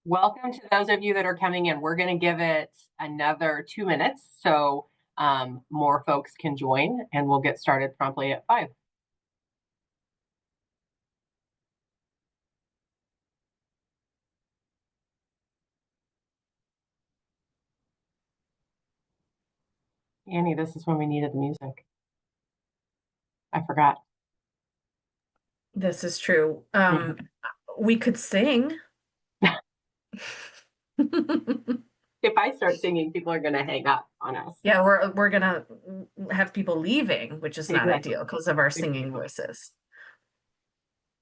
Welcome to those of you that are coming in. We're going to give it another 2 minutes so more folks can join, and we'll get started promptly at 5. Annie, this is when we needed the music. I forgot. This is true. We could sing. If I start singing, people are going to hang up on us. Yeah, we're gonna have people leaving, which is not Exactly. ideal because of our singing voices.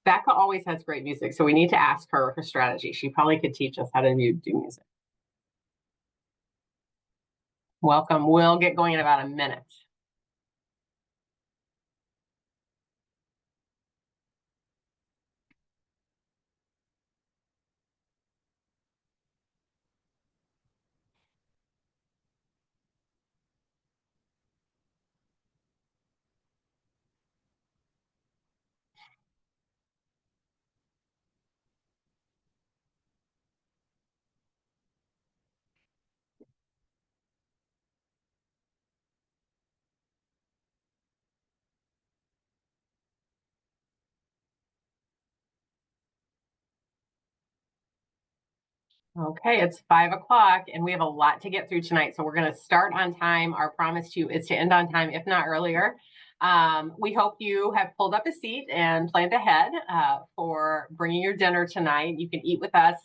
Becca always has great music, so we need to ask her her strategy. She probably could teach us how to do music. Welcome. We'll get going in about a minute. Okay, it's 5 o'clock and we have a lot to get through tonight. So we're going to start on time. Our promise to you is to end on time, if not earlier. We hope you have pulled up a seat and planned ahead for bringing your dinner tonight. You can eat with us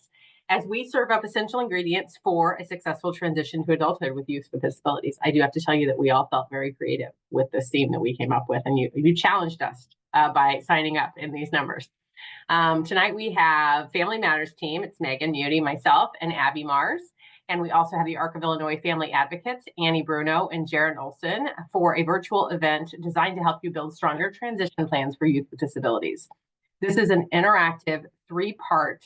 as we serve up essential ingredients for a successful transition to adulthood with youth with disabilities. I do have to tell you that we all felt very creative with this theme that we came up with, and you challenged us by signing up in these numbers. Tonight we have Family Matters team. It's Megan Muty, myself, and Abby Mars. And we also have the Arc of Illinois Family Advocates, Annie Bruno and Jaron Olson, for a virtual event designed to help you build stronger transition plans for youth with disabilities. This is an interactive 3-part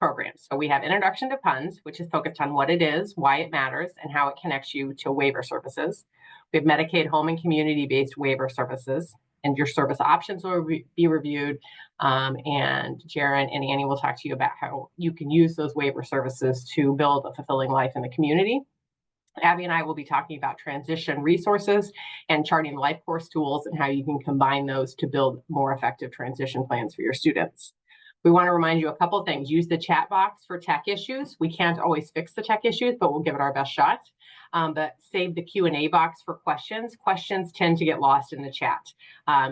program. So we have Introduction to Puns, which is focused on what it is, why it matters, and how it connects you to waiver services. We have Medicaid home and community-based waiver services, and your service options will be reviewed. And Jaron and Annie will talk to you about how you can use those waiver services to build a fulfilling life in the community. Abby and I will be talking about transition resources and charting LifeCourse Tools and how you can combine those to build more effective transition plans for your students. We want to remind you a couple of things. Use the chat box for tech issues. We can't always fix the tech issues, but we'll give it our best shot. But save the Q&A box for questions. Questions tend to get lost in the chat.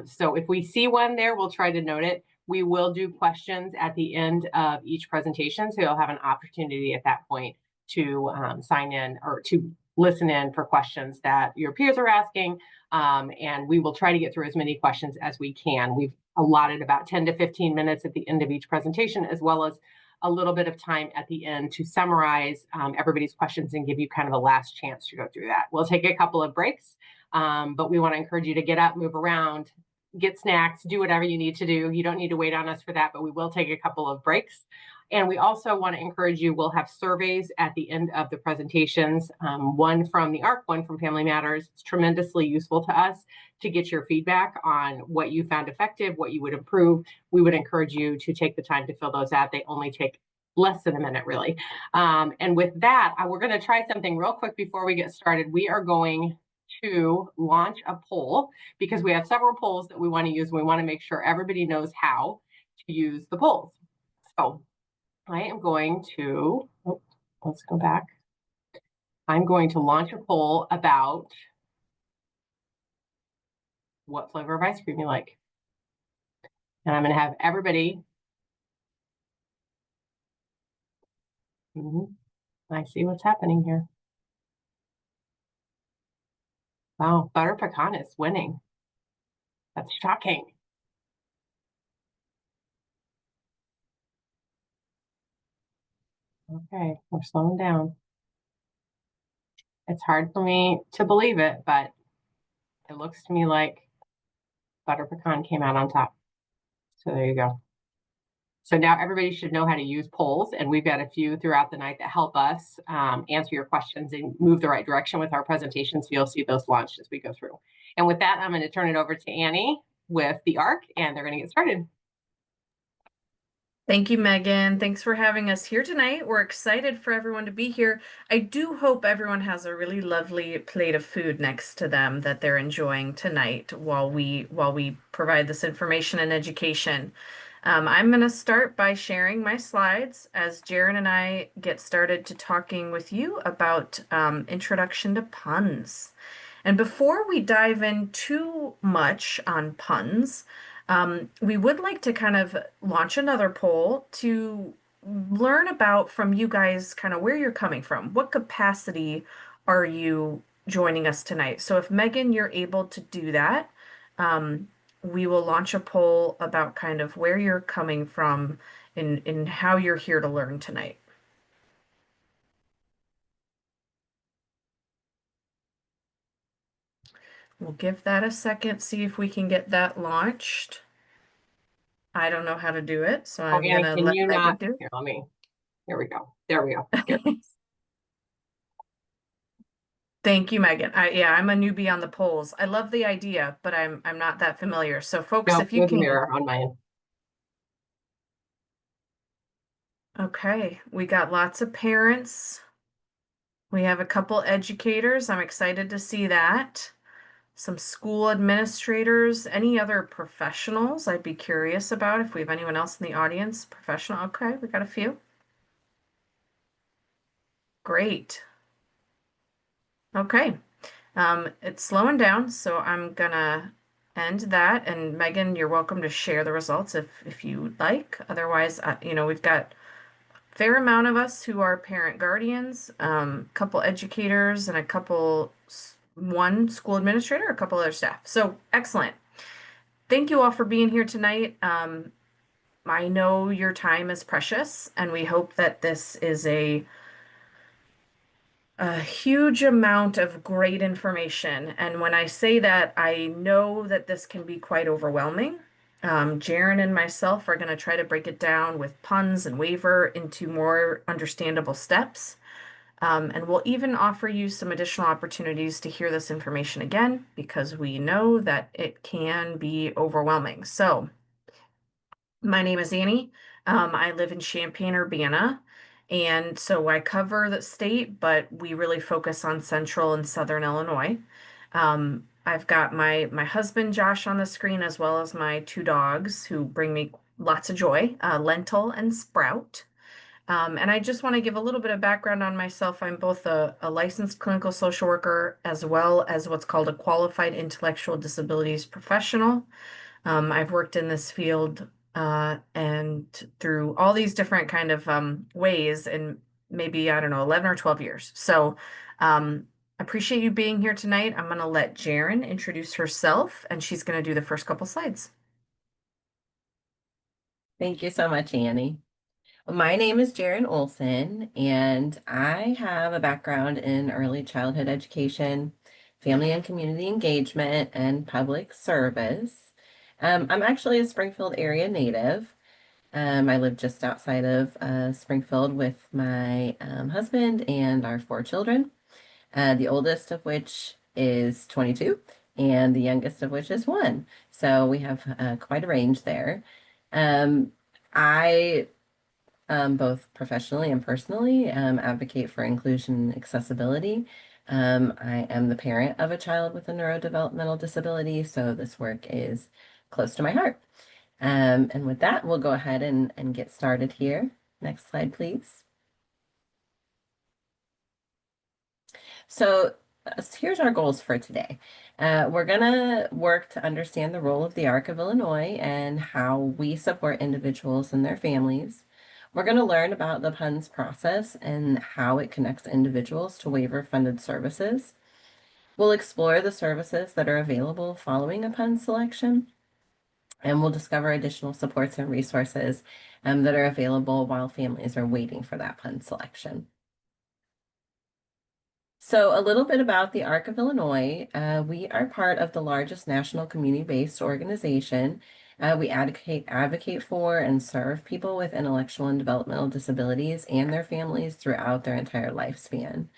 So if we see one there, we'll try to note it. We will do questions at the end of each presentation, so you'll have an opportunity at that point to sign in or to listen in for questions that your peers are asking. And we will try to get through as many questions as we can. We've allotted about 10 to 15 minutes at the end of each presentation, as well as a little bit of time at the end to summarize everybody's questions and give you kind of a last chance to go through that. We'll take a couple of breaks, but we want to encourage you to get up, move around, get snacks, do whatever you need to do. You don't need to wait on us for that, but we will take a couple of breaks. And we also want to encourage you, we'll have surveys at the end of the presentations, one from the ARC, one from Family Matters. It's tremendously useful to us to get your feedback on what you found effective, what you would improve. We would encourage you to take the time to fill those out. They only take less than a minute, really. And with that, we're going to try something real quick before we get started. We are going to launch a poll because we have several polls that we want to use. We want to make sure everybody knows how to use the polls. So I am going to, let's go back. I'm going to launch a poll about what flavor of ice cream you like. And I'm going to have everybody. I see what's happening here. Wow, butter pecan is winning. That's shocking. Okay, we're slowing down. It's hard for me to believe it, but it looks to me like butter pecan came out on top. So there you go. So now everybody should know how to use polls, and we've got a few throughout the night that help us answer your questions and move the right direction with our presentations. So you'll see those launched as we go through. And with that, I'm going to turn it over to Annie with the ARC, and they're going to get started. Thank you, Megan. Thanks for having us here tonight. We're excited for everyone to be here. I do hope everyone has a really lovely plate of food next to them that they're enjoying tonight while we provide this information and education. I'm going to start by sharing my slides as Jaren and I get started to talking with you about introduction to puns. And before we dive in too much on puns, we would like to kind of launch another poll to learn about from you guys kind of where you're coming from. What capacity are you joining us tonight? So if Megan, you're able to do that, we will launch a poll about kind of where you're coming from in how you're here to learn tonight. We'll give that a second, see if we can get that launched. I don't know how to do it, so Oh, I'm Annie, gonna can let you Megan not? do Here, here we go. There we go. Here. it. Thank you, Megan. Yeah, I'm a newbie on the polls. I love the idea, but I'm not that familiar. So folks, No, if you with the can, mirror on mine. okay, we got lots of parents. We have a couple educators. I'm excited to see that. Some school administrators, any other professionals I'd be curious about if we have anyone else in the audience. Professional. Okay, we got a few. Great. Okay. It's slowing down, so I'm gonna end that. And Megan, you're welcome to share the results if you like. Otherwise, we've got a fair amount of us who are parent guardians, a couple educators, and one school administrator, a couple other staff. So excellent. Thank you all for being here tonight. I know your time is precious, and we hope that this is a huge amount of great information. And when I say that, I know that this can be quite overwhelming. Jaren and myself are going to try to break it down with puns and waiver into more understandable steps. And we'll even offer you some additional opportunities to hear this information again because we know that it can be overwhelming. So, my name is Annie. I live in Champaign-Urbana, and so I cover the state, but we really focus on central and southern Illinois. I've got my husband Josh on the screen as well as my two dogs who bring me lots of joy, Lentil and Sprout. And I just want to give a little bit of background on myself. I'm both a licensed clinical social worker as well as what's called a qualified intellectual disabilities professional. I've worked in this field and through all these different kind of ways in maybe, I don't know, 11 or 12 years. So appreciate you being here tonight. I'm going to let Jaren introduce herself, and she's going to do the first couple slides. Thank you so much, Annie. My name is Jaren Olson, and I have a background in early childhood education, family and community engagement, and public service. I'm actually a Springfield area native. I live just outside of Springfield with my husband and our four children, the oldest of which is 22, and the youngest of which is 1. So we have quite a range there. Um, I both professionally and personally, advocate for inclusion and accessibility. I am the parent of a child with a neurodevelopmental disability, so this work is close to my heart. And with that, we'll go ahead and get started here. Next slide, please. So here's our goals for today. We're going to work to understand the role of the Arc of Illinois and how we support individuals and their families. We're going to learn about the PUNS process and how it connects individuals to waiver-funded services. We'll explore the services that are available following a PUNS selection, and we'll discover additional supports and resources that are available while families are waiting for that PUNS selection. So a little bit about the Arc of Illinois. We are part of the largest national community-based organization. We advocate for and serve people with intellectual and developmental disabilities and their families throughout their entire lifespan.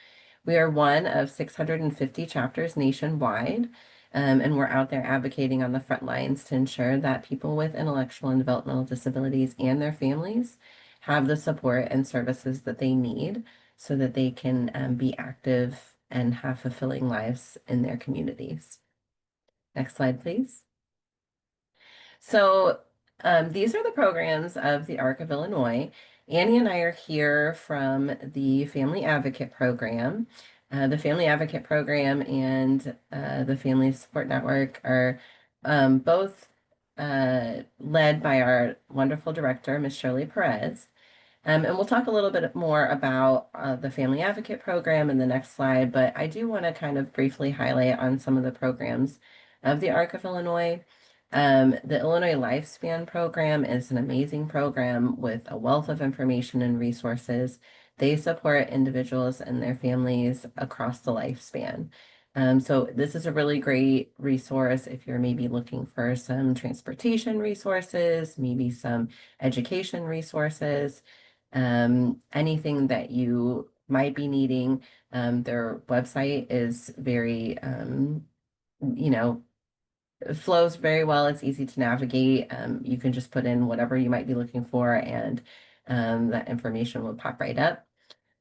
We are one of 650 chapters nationwide. And we're out there advocating on the front lines to ensure that people with intellectual and developmental disabilities and their families have the support and services that they need so that they can be active and have fulfilling lives in their communities. Next slide, please. So these are the programs of the Arc of Illinois. Annie and I are here from the Family Advocate Program. The Family Advocate Program and the Family Support Network are both led by our wonderful director, Ms. Shirley Perez. And we'll talk a little bit more about the Family Advocate Program in the next slide, but I do want to kind of briefly highlight on some of the programs of the Arc of Illinois. The Illinois Lifespan Program is an amazing program with a wealth of information and resources. They support individuals and their families across the lifespan. So this is a really great resource if you're maybe looking for some transportation resources, maybe some education resources, anything that you might be needing. Their website is very, you know, it flows very well. It's easy to navigate. You can just put in whatever you might be looking for, and that information will pop right up.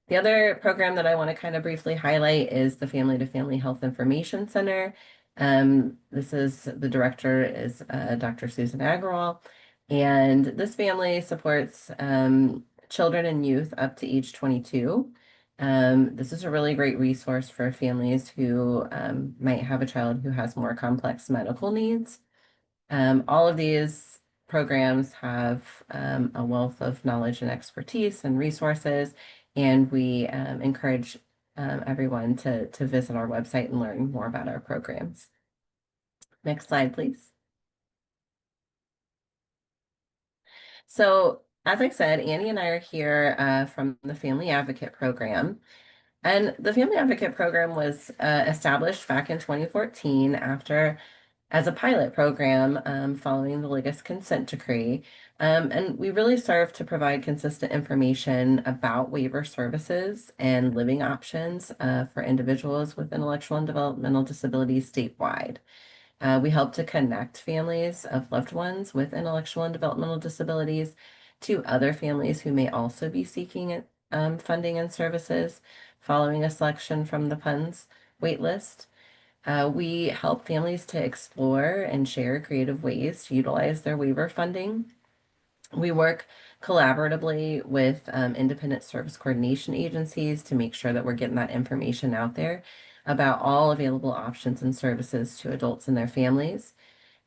The other program that I want to kind of briefly highlight is the Family to Family Health Information Center. This is the director is Dr. Susan Agrawal, and this family supports children and youth up to age 22. This is a really great resource for families who might have a child who has more complex medical needs. All of these programs have a wealth of knowledge and expertise and resources, and we encourage everyone to visit our website and learn more about our programs. Next slide, please. So, as I said, Annie and I are here from the Family Advocate Program. And the Family Advocate Program was established back in 2014 as a pilot program following the Liggett consent decree. And we really serve to provide consistent information about waiver services and living options for individuals with intellectual and developmental disabilities statewide. We help to connect families of loved ones with intellectual and developmental disabilities to other families who may also be seeking funding and services following a selection from the PUNS waitlist. We help families to explore and share creative ways to utilize their waiver funding. We work collaboratively with independent service coordination agencies to make sure that we're getting that information out there about all available options and services to adults and their families.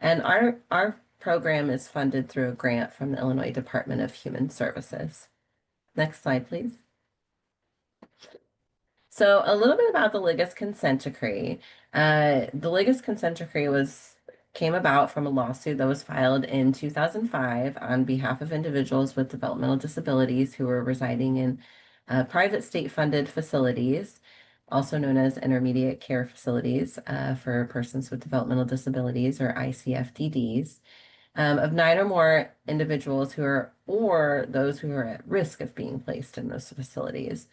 And our program is funded through a grant from the Illinois Department of Human Services. Next slide, please. So a little bit about the Liggett consent decree. The Liggett consent decree came about from a lawsuit that was filed in 2005 on behalf of individuals with developmental disabilities who were residing in private state-funded facilities, also known as intermediate care facilities for persons with developmental disabilities, or ICFDDs, of 9 or more individuals or those who are at risk of being placed in those facilities.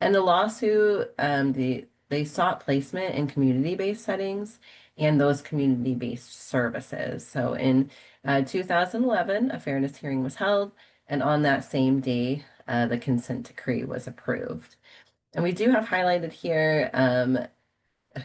And the lawsuit, they sought placement in community-based settings and those community-based services. So in 2011, a fairness hearing was held, and on that same day, the consent decree was approved. And we do have highlighted here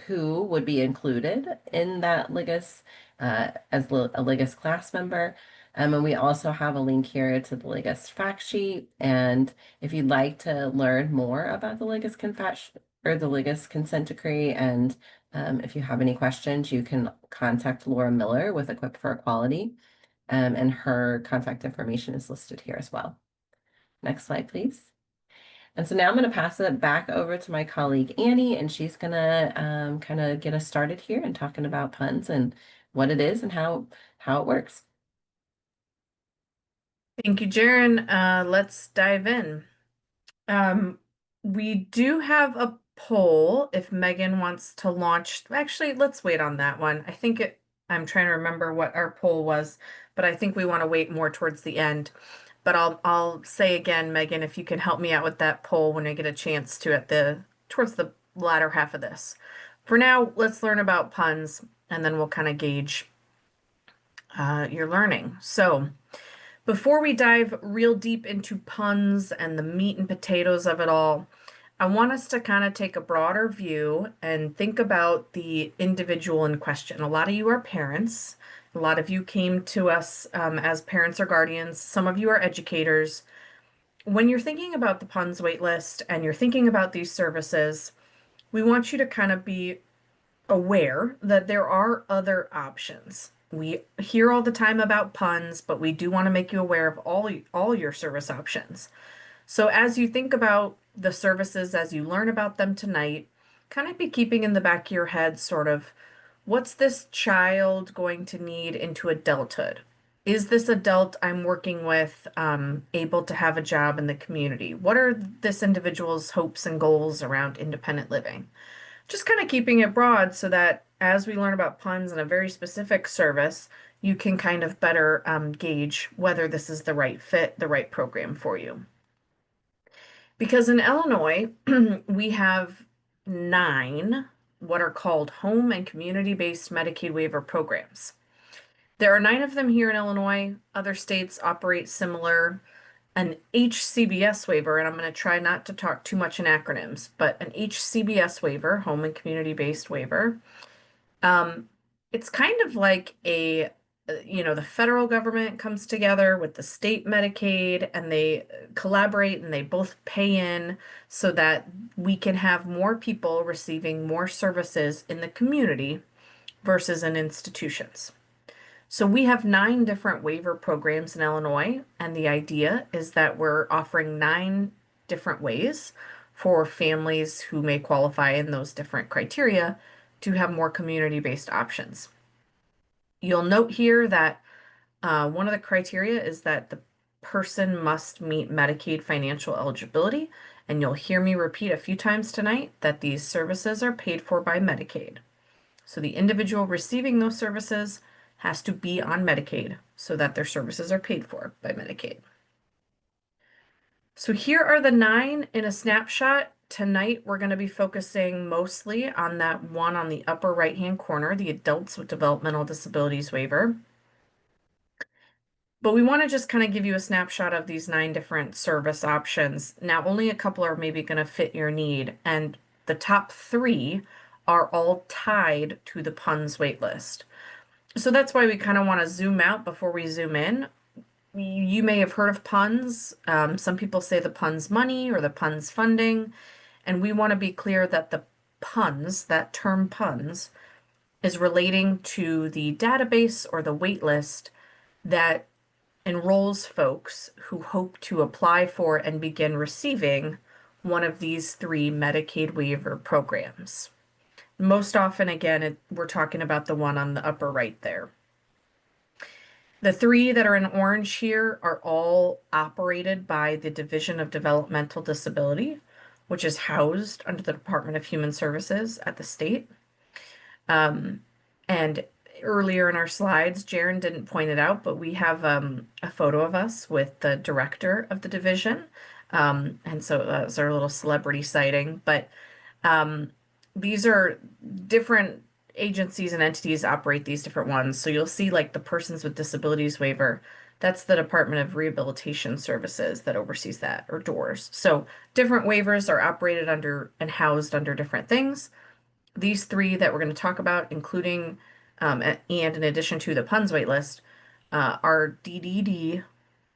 who would be included in that Liggett as a Liggett class member. And we also have a link here to the Liggett fact sheet. And if you'd like to learn more about the Liggett consent decree, and if you have any questions, you can contact Laura Miller with Equip for Equality. And her contact information is listed here as well. Next slide, please. And so now I'm going to pass it back over to my colleague Annie, and she's going to kind of get us started here and talking about PUNS and what it is and how it works. Thank you, Jaren. Let's dive in. We do have a poll if Megan wants to launch. Actually, let's wait on that one. I'm trying to remember what our poll was, but I think we want to wait more towards the end. But I'll say again, Megan, if you can help me out with that poll when I get a chance to towards the latter half of this. For now, let's learn about PUNS. and then we'll kind of gauge your learning. So before we dive real deep into puns and the meat and potatoes of it all, I want us to kind of take a broader view and think about the individual in question. A lot of you are parents. A lot of you came to us as parents or guardians. Some of you are educators. When you're thinking about the puns wait list and you're thinking about these services, we want you to kind of be aware that there are other options. We hear all the time about puns, but we do want to make you aware of all your service options. So as you think about the services, as you learn about them tonight, kind of be keeping in the back of your head sort of what's this child going to need into adulthood? Is this adult I'm working with able to have a job in the community? What are this individual's hopes and goals around independent living? Just kind of keeping it broad so that as we learn about puns in a very specific service, you can kind of better gauge whether this is the right fit, the right program for you. Because in Illinois, we have 9 what are called home and community-based Medicaid waiver programs. There are 9 of them here in Illinois. Other states operate similar. An HCBS waiver, and I'm going to try not to talk too much in acronyms, but an HCBS waiver, home and community-based waiver, it's kind of like the federal government comes together with the state Medicaid and they collaborate and they both pay in so that we can have more people receiving more services in the community versus in institutions. So we have 9 different waiver programs in Illinois, and the idea is that we're offering 9 different ways for families who may qualify in those different criteria to have more community-based options. You'll note here that one of the criteria is that the person must meet Medicaid financial eligibility, and you'll hear me repeat a few times tonight that these services are paid for by Medicaid. So the individual receiving those services has to be on Medicaid so that their services are paid for by Medicaid. So here are the 9 in a snapshot. Tonight, we're going to be focusing mostly on that one on the upper right-hand corner, the Adults with Developmental Disabilities waiver. But we want to just kind of give you a snapshot of these 9 different service options. Now, only a couple are maybe going to fit your need, and the top 3 are all tied to the PUNS waitlist. So that's why we kind of want to zoom out before we zoom in. You may have heard of PUNS. Some people say the PUNS money or the PUNS funding. And we want to be clear that the PUNS, that term PUNS, is relating to the database or the wait list that enrolls folks who hope to apply for and begin receiving one of these 3 Medicaid waiver programs. Most often, again, we're talking about the one on the upper right there. The 3 that are in orange here are all operated by the Division of Developmental Disability, which is housed under the Department of Human Services at the state. And earlier in our slides, Jaren didn't point it out, but we have a photo of us with the director of the division. And so that's our little celebrity sighting. But these are different agencies and entities operate these different ones. So you'll see like the Persons with Disabilities waiver, that's the Department of Rehabilitation Services that oversees that, or DOORS. So different waivers are operated under and housed under different things. These 3 that we're going to talk about, including and in addition to the PUNS waitlist, are DDD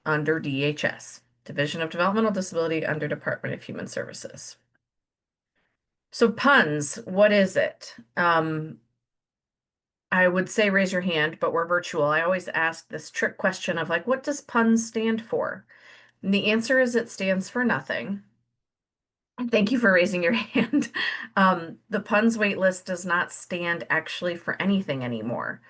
under DHS, Division of Developmental Disability under Department of Human Services. So PUNS, what is it? I would say raise your hand, but we're virtual. I always ask this trick question of like, what does PUNS stand for? And the answer is it stands for nothing. Thank you for raising your hand. The PUNS waitlist does not stand actually for anything anymore.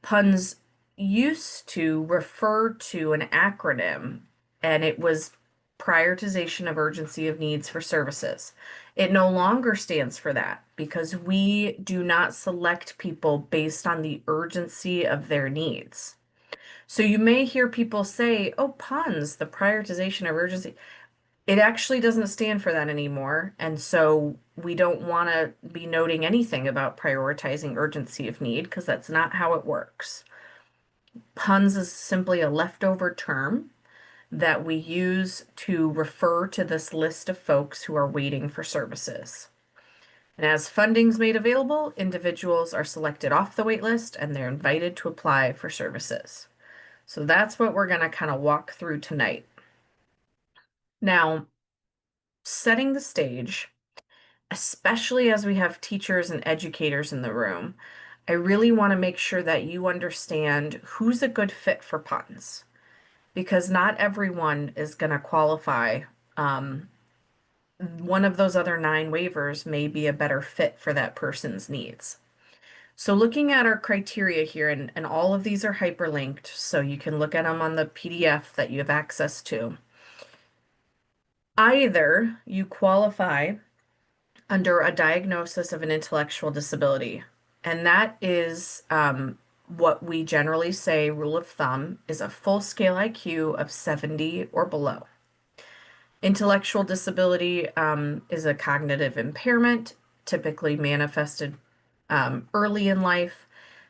PUNS used to refer to an acronym, and it was Prioritization of Urgency of Needs for Services. It no longer stands for that because we do not select people based on the urgency of their needs. So you may hear people say, oh, PUNS, the prioritization of urgency. It actually doesn't stand for that anymore. And so we don't want to be noting anything about prioritizing urgency of need because that's not how it works. PUNS is simply a leftover term that we use to refer to this list of folks who are waiting for services. And as funding's made available, individuals are selected off the wait list and they're invited to apply for services. So that's what we're going to kind of walk through tonight. Now, setting the stage, especially as we have teachers and educators in the room, I really want to make sure that you understand who's a good fit for PUNS because not everyone is going to qualify. One of those other 9 waivers may be a better fit for that person's needs. So looking at our criteria here, and all of these are hyperlinked, so you can look at them on the PDF that you have access to. Either you qualify under a diagnosis of an intellectual disability, and that is what we generally say, rule of thumb, is a full scale IQ of 70 or below. Intellectual disability is a cognitive impairment, typically manifested early in life.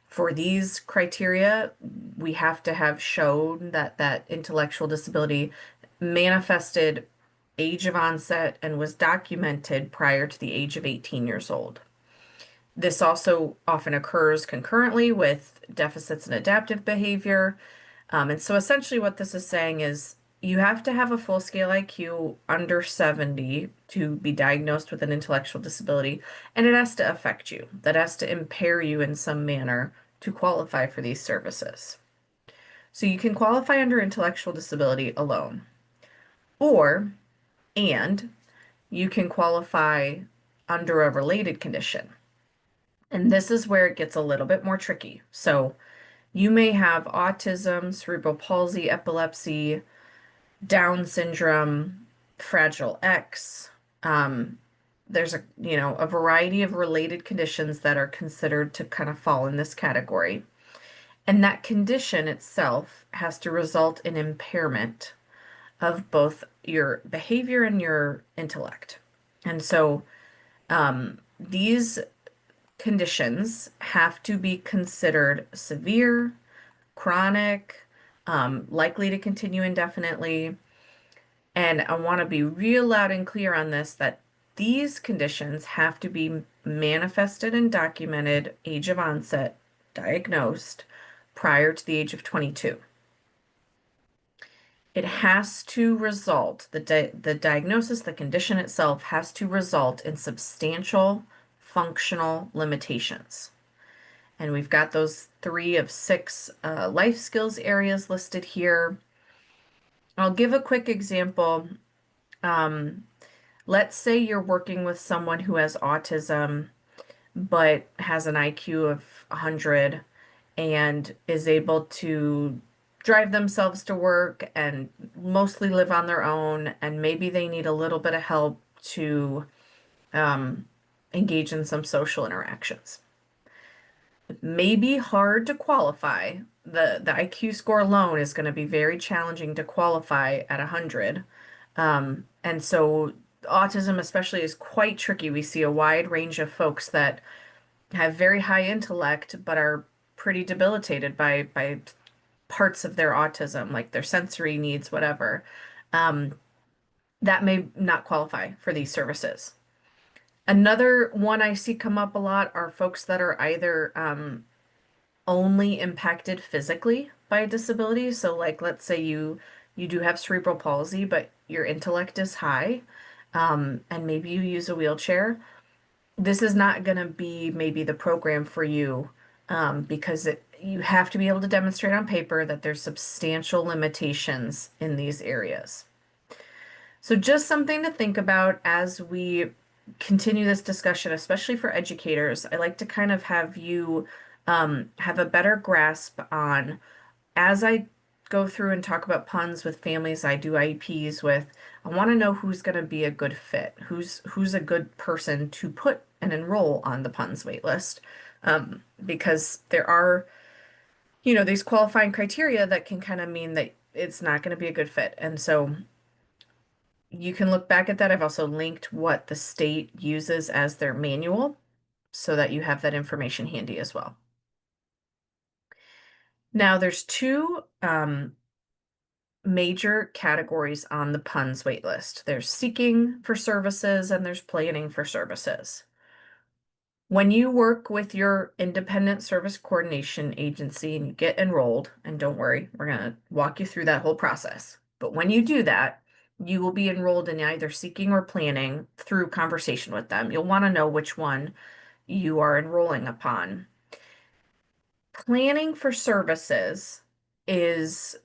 For these criteria, we have to have shown that that intellectual disability manifested age of onset and was documented prior to the age of 18 years old. This also often occurs concurrently with deficits in adaptive behavior. And so essentially what this is saying is you have to have a full scale IQ under 70 to be diagnosed with an intellectual disability, and it has to affect you. That has to impair you in some manner to qualify for these services. So you can qualify under intellectual disability alone, or, and you can qualify under a related condition. And this is where it gets a little bit more tricky. So you may have autism, cerebral palsy, epilepsy, Down syndrome, Fragile X. There's a variety of related conditions that are considered to kind of fall in this category. And that condition itself has to result in impairment of both your behavior and your intellect. And so these conditions have to be considered severe, chronic, likely to continue indefinitely. And I want to be real loud and clear on this that these conditions have to be manifested and documented, age of onset, diagnosed prior to the age of 22. It has to result, the diagnosis, the condition itself has to result in substantial functional limitations. And we've got those 3 of 6 life skills areas listed here. I'll give a quick example. Let's say you're working with someone who has autism but has an IQ of 100 and is able to drive themselves to work and mostly live on their own, and maybe they need a little bit of help to engage in some social interactions. It may be hard to qualify. The IQ score alone is going to be very challenging to qualify at 100. And so autism especially is quite tricky. We see a wide range of folks that have very high intellect but are pretty debilitated by parts of their autism, like their sensory needs, whatever. That may not qualify for these services. Another one I see come up a lot are folks that are either only impacted physically by a disability. So like let's say you do have cerebral palsy, but your intellect is high, and maybe you use a wheelchair. This is not going to be maybe the program for you, because you have to be able to demonstrate on paper that there's substantial limitations in these areas. So just something to think about as we continue this discussion, especially for educators. I like to kind of have you have a better grasp on, as I go through and talk about PUNS with families I do IEPs with, I want to know who's going to be a good fit, who's a good person to put and enroll on the PUNS waitlist, because there are, these qualifying criteria that can kind of mean that it's not going to be a good fit. And so You can look back at that. I've also linked what the state uses as their manual so that you have that information handy as well. Now, there's two major categories on the PUNS waitlist. There's seeking for services and there's planning for services. When you work with your independent service coordination agency and you get enrolled, and don't worry, we're going to walk you through that whole process. But when you do that, you will be enrolled in either seeking or planning through conversation with them. You'll want to know which one you are enrolling upon. Planning for services is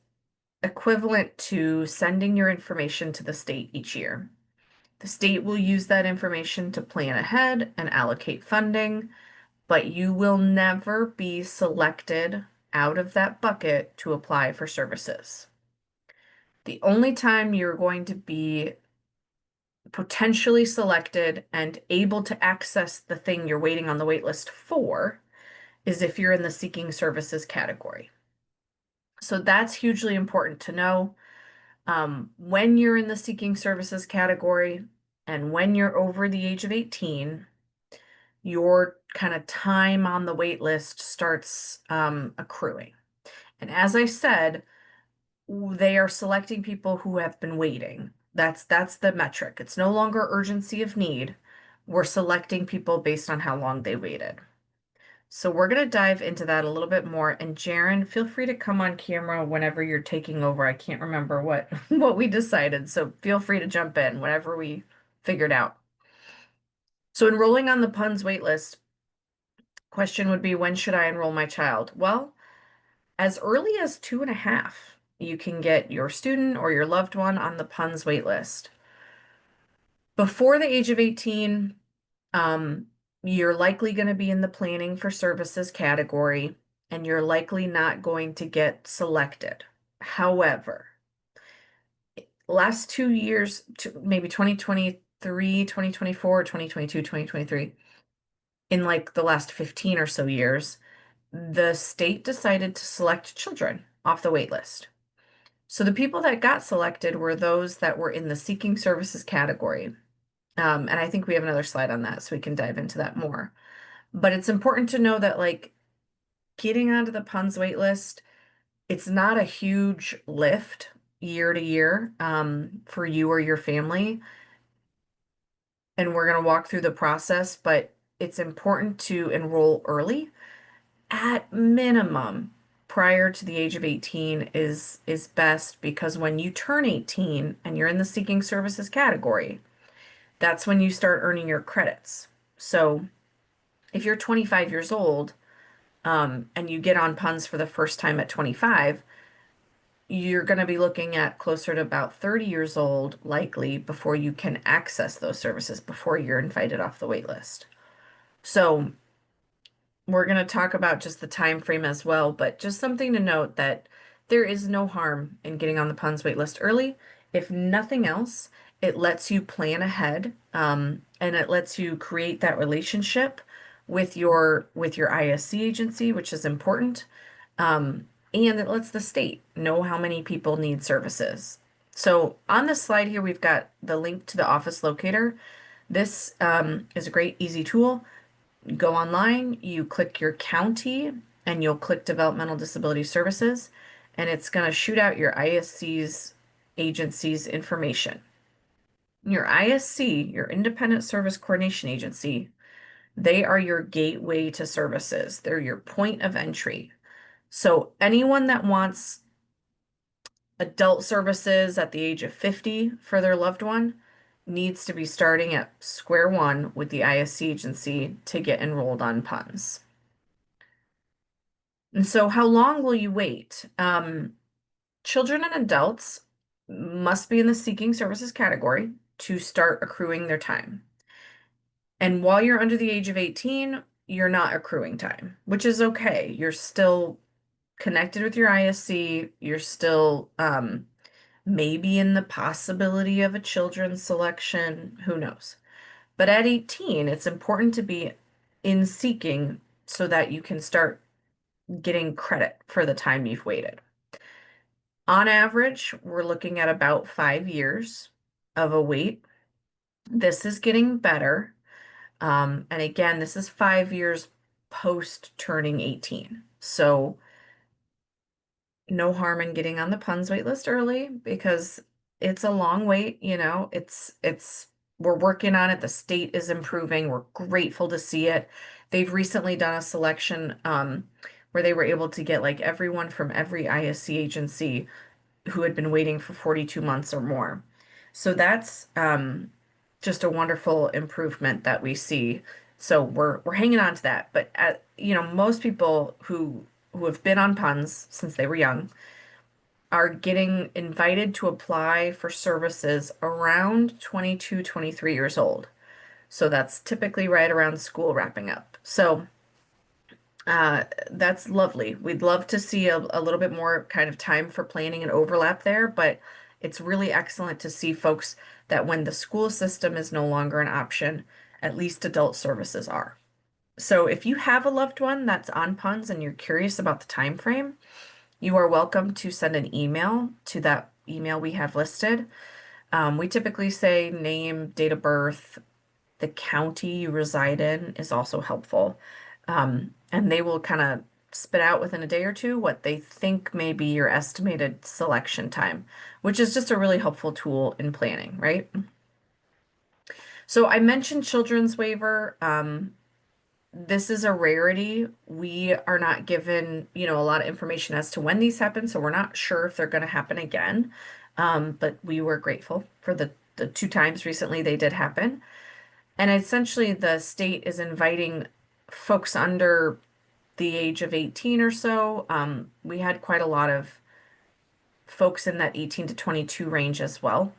equivalent to sending your information to the state each year. The state will use that information to plan ahead and allocate funding, but you will never be selected out of that bucket to apply for services. The only time you're going to be potentially selected and able to access the thing you're waiting on the wait list for is if you're in the seeking services category. So that's hugely important to know. When you're in the seeking services category and when you're over the age of 18, your kind of time on the wait list starts accruing. And as I said, they are selecting people who have been waiting. That's the metric. It's no longer urgency of need. We're selecting people based on how long they waited. So we're going to dive into that a little bit more. And Jaren, feel free to come on camera whenever you're taking over. I can't remember what what we decided, so feel free to jump in whenever we figured out. So enrolling on the PUNS waitlist, question would be, when should I enroll my child? Well, as early as 2.5, you can get your student or your loved one on the PUNS waitlist. Before the age of 18, you're likely going to be in the planning for services category, and you're likely not going to get selected. However, last 2 years, maybe 2023, 2024, 2022, 2023, in like the last 15 or so years, the state decided to select children off the wait list. So the people that got selected were those that were in the seeking services category. And I think we have another slide on that, so we can dive into that more. But it's important to know that, like, getting onto the PUNS wait list, it's not a huge lift year to year for you or your family. And we're going to walk through the process, but it's important to enroll early. At minimum, prior to the age of 18 is best, because when you turn 18 and you're in the seeking services category, that's when you start earning your credits. So if you're 25 years old and you get on PUNS for the first time at 25, you're going to be looking at closer to about 30 years old, likely, before you can access those services, before you're invited off the wait list. So we're going to talk about just the time frame as well, but just something to note that there is no harm in getting on the PUNS wait list early. If nothing else, it lets you plan ahead, and it lets you create that relationship with your ISC agency, which is important. And it lets the state know how many people need services. So on this slide here, we've got the link to the office locator. This is a great, easy tool. You go online, you click your county, and you'll click Developmental Disability Services, and it's going to shoot out your ISC's agency's information. Your ISC, your Independent Service Coordination Agency, they are your gateway to services. They're your point of entry. So anyone that wants adult services at the age of 50 for their loved one needs to be starting at square one with the ISC agency to get enrolled on PUNS. And so how long will you wait? Children and adults must be in the seeking services category to start accruing their time. And while you're under the age of 18, you're not accruing time, which is okay. You're still connected with your ISC. You're still maybe in the possibility of a children's selection, who knows. But at 18, it's important to be in seeking so that you can start getting credit for the time you've waited. On average, we're looking at about 5 years of a wait. This is getting better. And again, this is 5 years post turning 18. So no harm in getting on the PUNS wait list early because it's a long wait, we're working on it. The state is improving. We're grateful to see it. They've recently done a selection where they were able to get like everyone from every ISC agency who had been waiting for 42 months or more. So that's just a wonderful improvement that we see. So we're hanging on to that. But most people who have been on PUNS since they were young are getting invited to apply for services around 22, 23 years old. So that's typically right around school wrapping up. So that's lovely. We'd love to see a little bit more kind of time for planning and overlap there, but it's really excellent to see folks that when the school system is no longer an option, at least adult services are. So if you have a loved one that's on PUNS and you're curious about the time frame, you are welcome to send an email to that email we have listed. We typically say name, date of birth, the county you reside in is also helpful. And they will kind of spit out within a day or two what they think may be your estimated selection time, which is just a really helpful tool in planning, right? So I mentioned children's waiver. This is a rarity. We are not given, a lot of information as to when these happen, so we're not sure if they're going to happen again. But we were grateful for the two times recently they did happen. And essentially, the state is inviting folks under the age of 18 or so. We had quite a lot of folks in that 18 to 22 range as well,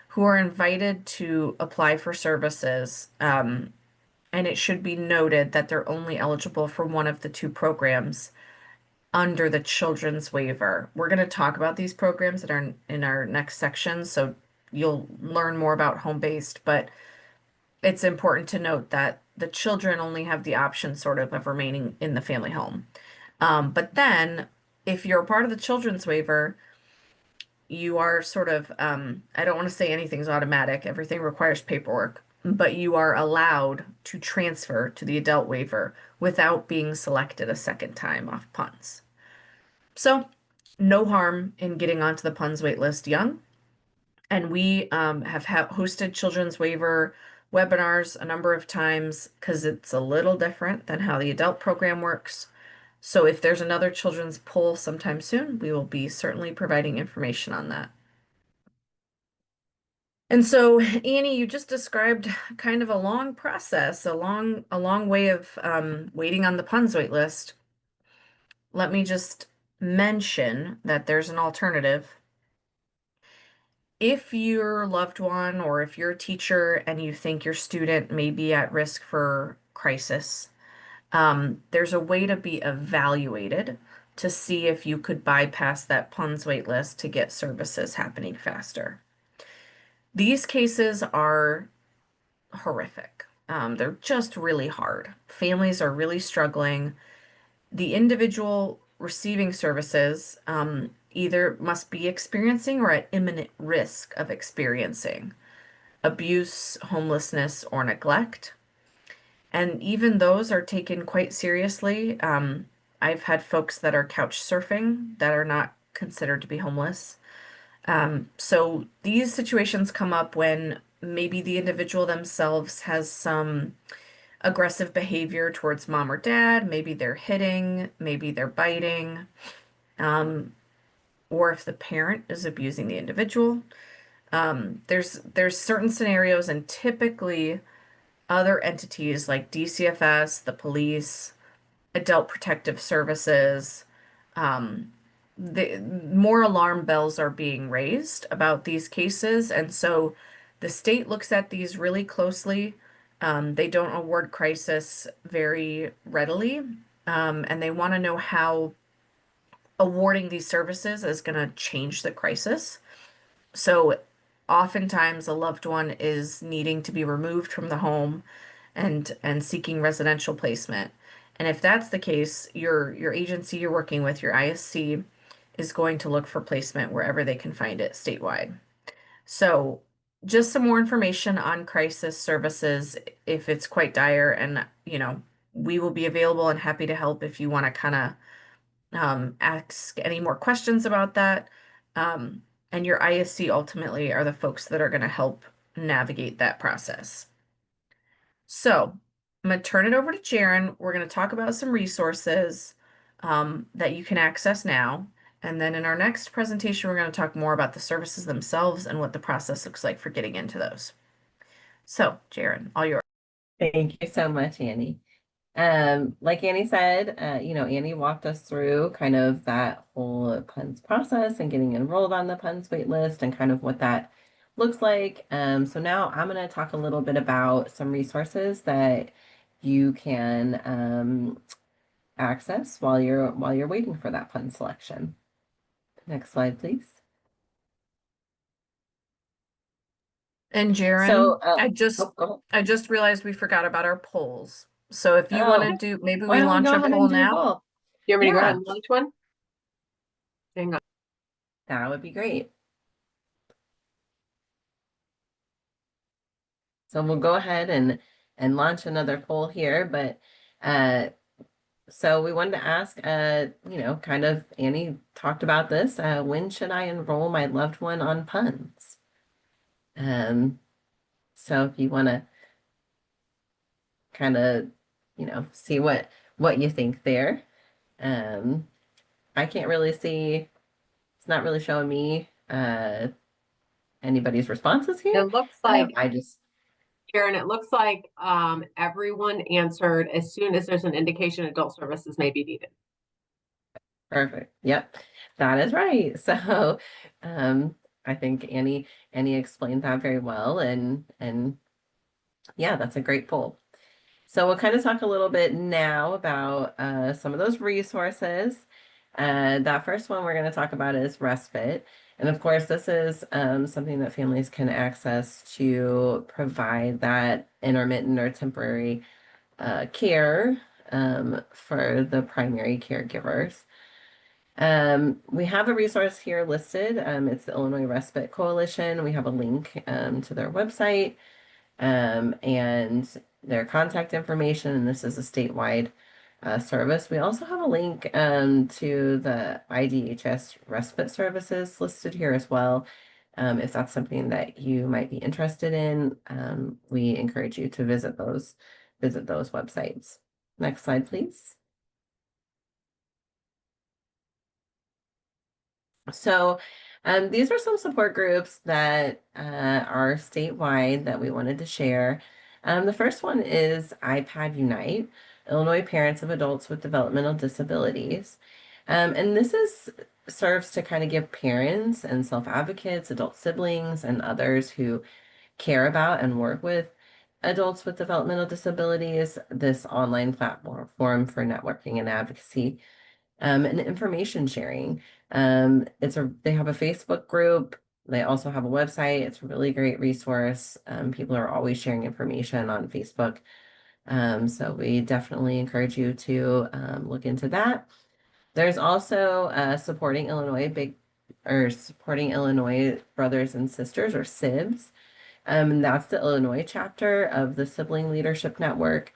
who are invited to apply for services. And it should be noted that they're only eligible for one of the two programs under the children's waiver. We're going to talk about these programs that are in our next section, so you'll learn more about home-based, but it's important to note that the children only have the option sort of remaining in the family home. But then if you're a part of the children's waiver, you are sort of, I don't want to say anything's automatic, everything requires paperwork, but you are allowed to transfer to the adult waiver without being selected a second time off PUNS. So no harm in getting onto the PUNS wait list young. And we have hosted children's waiver webinars a number of times because it's a little different than how the adult program works. So if there's another children's poll sometime soon, we will be certainly providing information on that. And so, Annie, you just described kind of a long process, a long way of waiting on the PUNS wait list. Let me just mention that there's an alternative. If your loved one or if you're a teacher and you think your student may be at risk for crisis, there's a way to be evaluated to see if you could bypass that PUNS wait list to get services happening faster. These cases are horrific. They're just really hard. Families are really struggling. The individual receiving services either must be experiencing or at imminent risk of experiencing abuse, homelessness, or neglect. And even those are taken quite seriously. I've had folks that are couch surfing that are not considered to be homeless. So these situations come up when maybe the individual themselves has some aggressive behavior towards mom or dad. Maybe they're hitting, maybe they're biting, or if the parent is abusing the individual. There's certain scenarios, and typically other entities like DCFS, the police, Adult Protective Services, the more alarm bells are being raised about these cases, and so the state looks at these really closely. They don't award crisis very readily, and they want to know how awarding these services is going to change the crisis. So oftentimes a loved one is needing to be removed from the home and seeking residential placement. And if that's the case, your agency you're working with, your ISC, is going to look for placement wherever they can find it statewide. So just some more information on crisis services if it's quite dire, and we will be available and happy to help if you want to kind of ask any more questions about that. And your ISC ultimately are the folks that are going to help navigate that process. So I'm going to turn it over to Jaren. We're going to talk about some resources that you can access now. And then in our next presentation, we're going to talk more about the services themselves and what the process looks like for getting into those. So, Jaren, all yours. Thank you so much, Annie. Like Annie said, Annie walked us through kind of that whole PUNS process and getting enrolled on the PUNS wait list and kind of what that looks like. So now I'm going to talk a little bit about some resources that you can access while you're waiting for that PUNS selection. Next slide, please. And Jaren, So, I just realized we forgot about our polls. So if you Oh, want to do, maybe why we don't we launch go a ahead poll and do a now. poll? Do you want me to go Yeah. ahead and launch one? Hang on. That would be great. So we'll go ahead and launch another poll here, but so we wanted to ask, kind of Annie talked about this. When should I enroll my loved one on PUNS? So if you want to kind of, see what you think there. I can't really see. It's not really showing me anybody's responses here. It looks like, I just Karen, it looks like everyone answered as soon as there's an indication adult services may be needed. Perfect. Yep, that is right. So, I think Annie explained that very well, and yeah, that's a great poll. So we'll kind of talk a little bit now about some of those resources. That first one we're going to talk about is respite. And of course, this is something that families can access to provide that intermittent or temporary care for the primary caregivers. We have a resource here listed. It's the Illinois Respite Coalition. We have a link to their website and their contact information, and this is a statewide service. We also have a link to the IDHS respite services listed here as well. If that's something that you might be interested in, we encourage you to visit those websites. Next slide, please. So these are some support groups that are statewide that we wanted to share. The first one is iPad Unite, Illinois Parents of Adults with Developmental Disabilities. And this serves to kind of give parents and self-advocates, adult siblings, and others who care about and work with adults with developmental disabilities this online platform for networking and advocacy and information sharing. They have a Facebook group. They also have a website. It's a really great resource. People are always sharing information on Facebook. So we definitely encourage you to look into that. There's also supporting Illinois Brothers and Sisters, or SIBS. And that's the Illinois chapter of the Sibling Leadership Network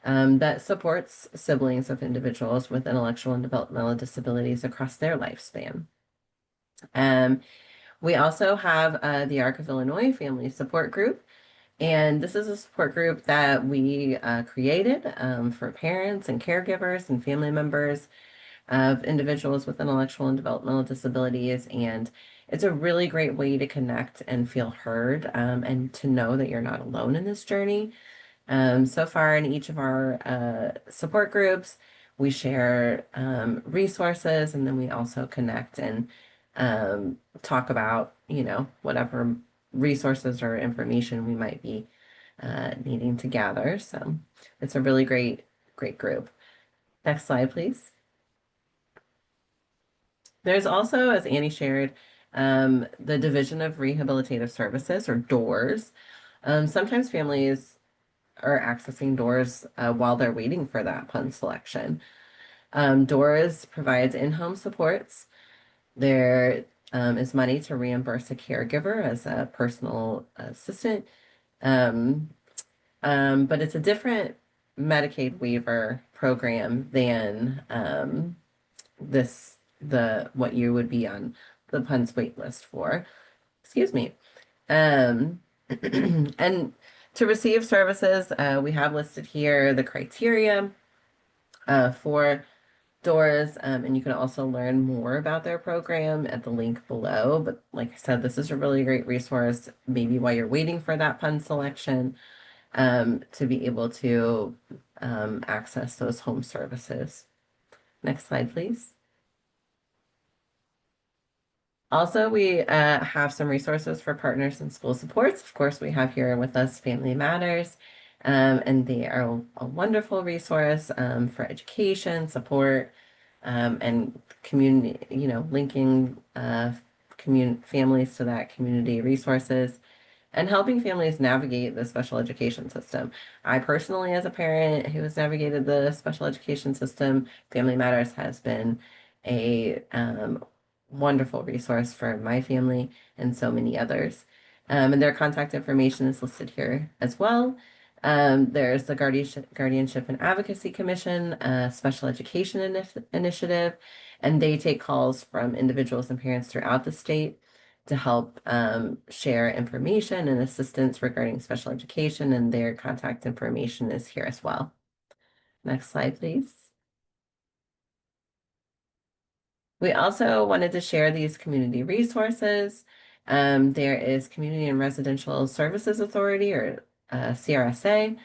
that supports siblings of individuals with intellectual and developmental disabilities across their lifespan. We also have the Arc of Illinois Family Support Group, and this is a support group that we created for parents and caregivers and family members of individuals with intellectual and developmental disabilities. And it's a really great way to connect and feel heard and to know that you're not alone in this journey. So far in each of our support groups, we share resources, and then we also connect and talk about, whatever resources or information we might be needing to gather. So it's a really great group. Next slide, please. There's also, as Annie shared, the Division of Rehabilitative Services, or DOORS. Sometimes families are accessing DOORS while they're waiting for that PUNS selection. DOORS provides in-home supports. They're is money to reimburse a caregiver as a personal assistant. Um, but it's a different Medicaid waiver program than what you would be on the PUNS wait list for. Excuse me. Um, and to receive services, we have listed here the criteria for doors, and you can also learn more about their program at the link below. But like I said, this is a really great resource, maybe while you're waiting for that PUN selection, to be able to access those home services. Next slide, please. Also, we have some resources for partners and school supports. Of course, we have here with us Family Matters, and they are a wonderful resource for education, support, and community, linking families to that community resources and helping families navigate the special education system. I personally, as a parent who has navigated the special education system, Family Matters has been a wonderful resource for my family and so many others. And their contact information is listed here as well. There's the Guardianship and Advocacy Commission, Special Education Initiative, and they take calls from individuals and parents throughout the state to help share information and assistance regarding special education, and their contact information is here as well. Next slide, please. We also wanted to share these community resources. There is Community and Residential Services Authority, or CRSA.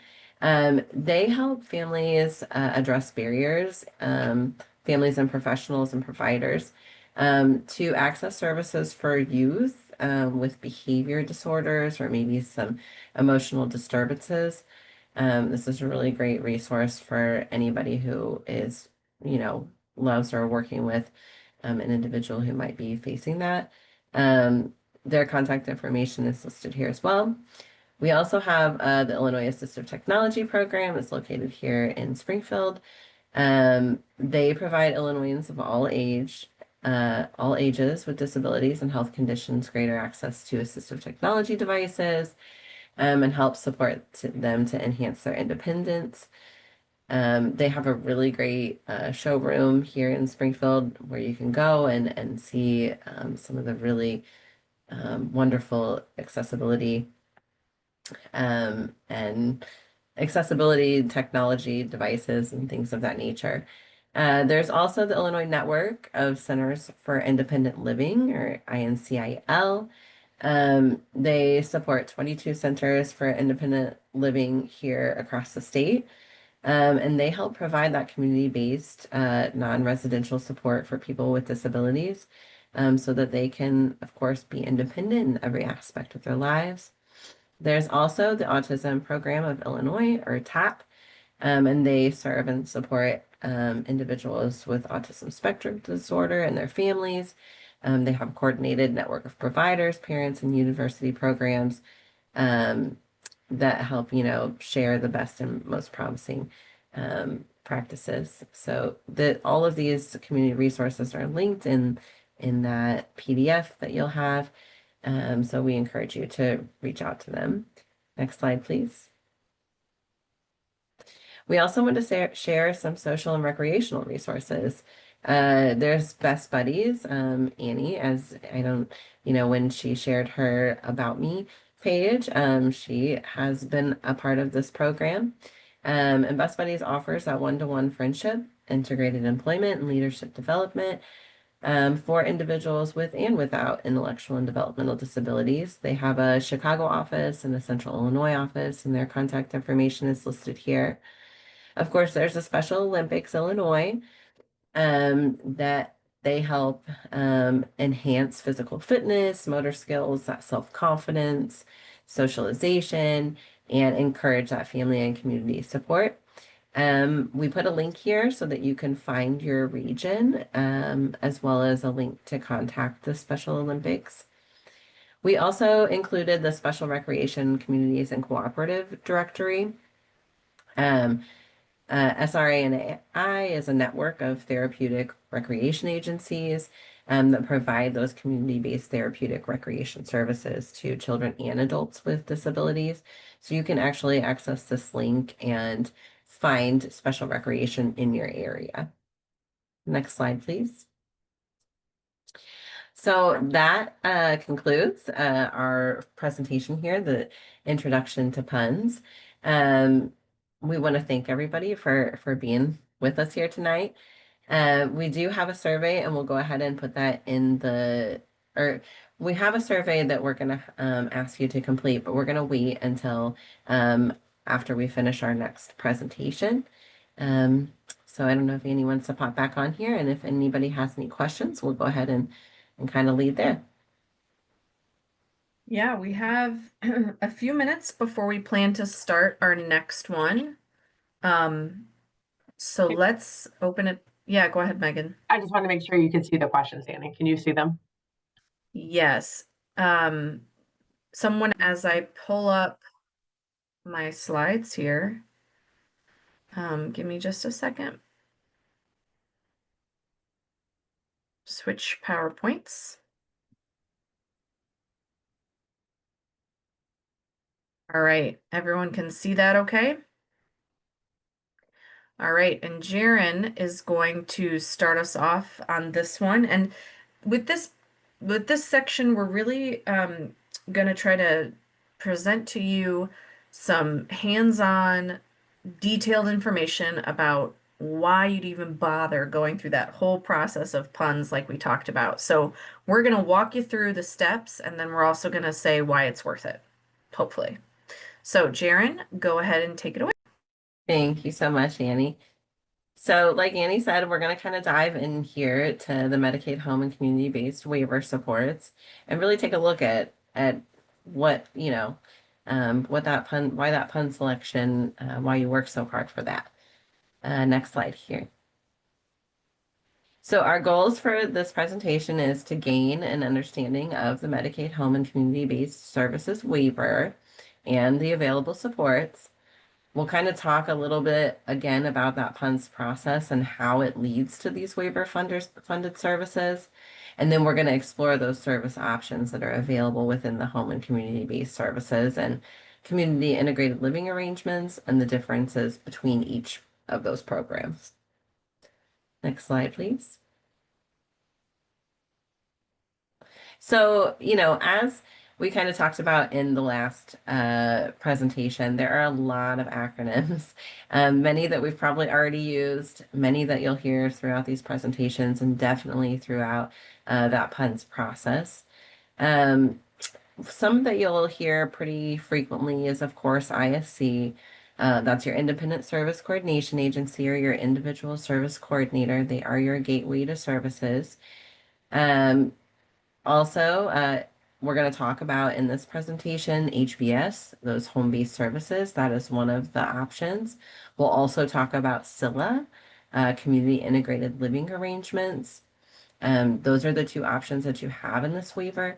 They help families address barriers, families and professionals and providers, to access services for youth with behavior disorders or maybe some emotional disturbances. This is a really great resource for anybody who is, loves or working with an individual who might be facing that. Their contact information is listed here as well. We also have the Illinois Assistive Technology Program. It's located here in Springfield. They provide Illinoisans of all ages with disabilities and health conditions greater access to assistive technology devices, and help support them to enhance their independence. They have a really great showroom here in Springfield where you can go and see some of the really wonderful accessibility and accessibility technology devices and things of that nature. There's also the Illinois Network of Centers for Independent Living, or INCIL. They support 22 centers for independent living here across the state. And they help provide that community-based, non-residential support for people with disabilities, so that they can, of course, be independent in every aspect of their lives. There's also the Autism Program of Illinois, or TAP, and they serve and support individuals with autism spectrum disorder and their families. They have a coordinated network of providers, parents, and university programs that help, share the best and most promising practices. So all of these community resources are linked in that PDF that you'll have. So we encourage you to reach out to them. Next slide, please. We also want to share some social and recreational resources. There's Best Buddies. Annie, when she shared her About Me page, she has been a part of this program. And Best Buddies offers that one-to-one friendship, integrated employment, and leadership development for individuals with and without intellectual and developmental disabilities. They have a Chicago office and a Central Illinois office, and their contact information is listed here. Of course, there's a Special Olympics Illinois that they help enhance physical fitness, motor skills, that self-confidence, socialization, and encourage that family and community support. We put a link here so that you can find your region, as well as a link to contact the Special Olympics. We also included the Special Recreation Communities and Cooperative Directory. SRA&I is a network of therapeutic recreation agencies that provide those community-based therapeutic recreation services to children and adults with disabilities. So you can actually access this link and find special recreation in your area. Next slide, please. So that concludes our presentation here, the introduction to puns. We want to thank everybody for being with us here tonight. We do have a survey, and we'll go ahead and put that in or we have a survey that we're going to ask you to complete, but we're going to wait until after we finish our next presentation. So I don't know if anyone wants to pop back on here, and if anybody has any questions, we'll go ahead and kind of lead there. Yeah, we have a few minutes before we plan to start our next one. So Okay. let's open it. Yeah, go ahead, Megan. I just want to make sure you can see the questions, Annie. Can you see them? Yes. Someone, as I pull up my slides here, give me just a second. Switch PowerPoints. All right, everyone can see that okay? All right, and Jaren is going to start us off on this one. And with this section, we're really going to try to present to you some hands-on, detailed information about why you'd even bother going through that whole process of puns like we talked about. So we're going to walk you through the steps, and then we're also going to say why it's worth it, hopefully. So Jaren, go ahead and take it away. Thank you so much, Annie. So like Annie said, we're going to kind of dive in here to the Medicaid home and community-based waiver supports and really take a look at what, why that pun selection, why you work so hard for that. Next slide here. So our goals for this presentation is to gain an understanding of the Medicaid home and community-based services waiver and the available supports. We'll kind of talk a little bit again about that PUNS process and how it leads to these waiver funded services. And then we're going to explore those service options that are available within the home and community-based services and community integrated living arrangements and the differences between each of those programs. Next slide, please. So, as we kind of talked about in the last presentation, there are a lot of acronyms, many that we've probably already used, many that you'll hear throughout these presentations, and definitely throughout that PUNS process. Some that you'll hear pretty frequently is, of course, ISC. That's your Independent Service Coordination Agency or your Individual Service Coordinator. They are your gateway to services. Also, we're going to talk about in this presentation HBS, those home-based services. That is one of the options. We'll also talk about SILA, community integrated living arrangements. Those are the two options that you have in this waiver,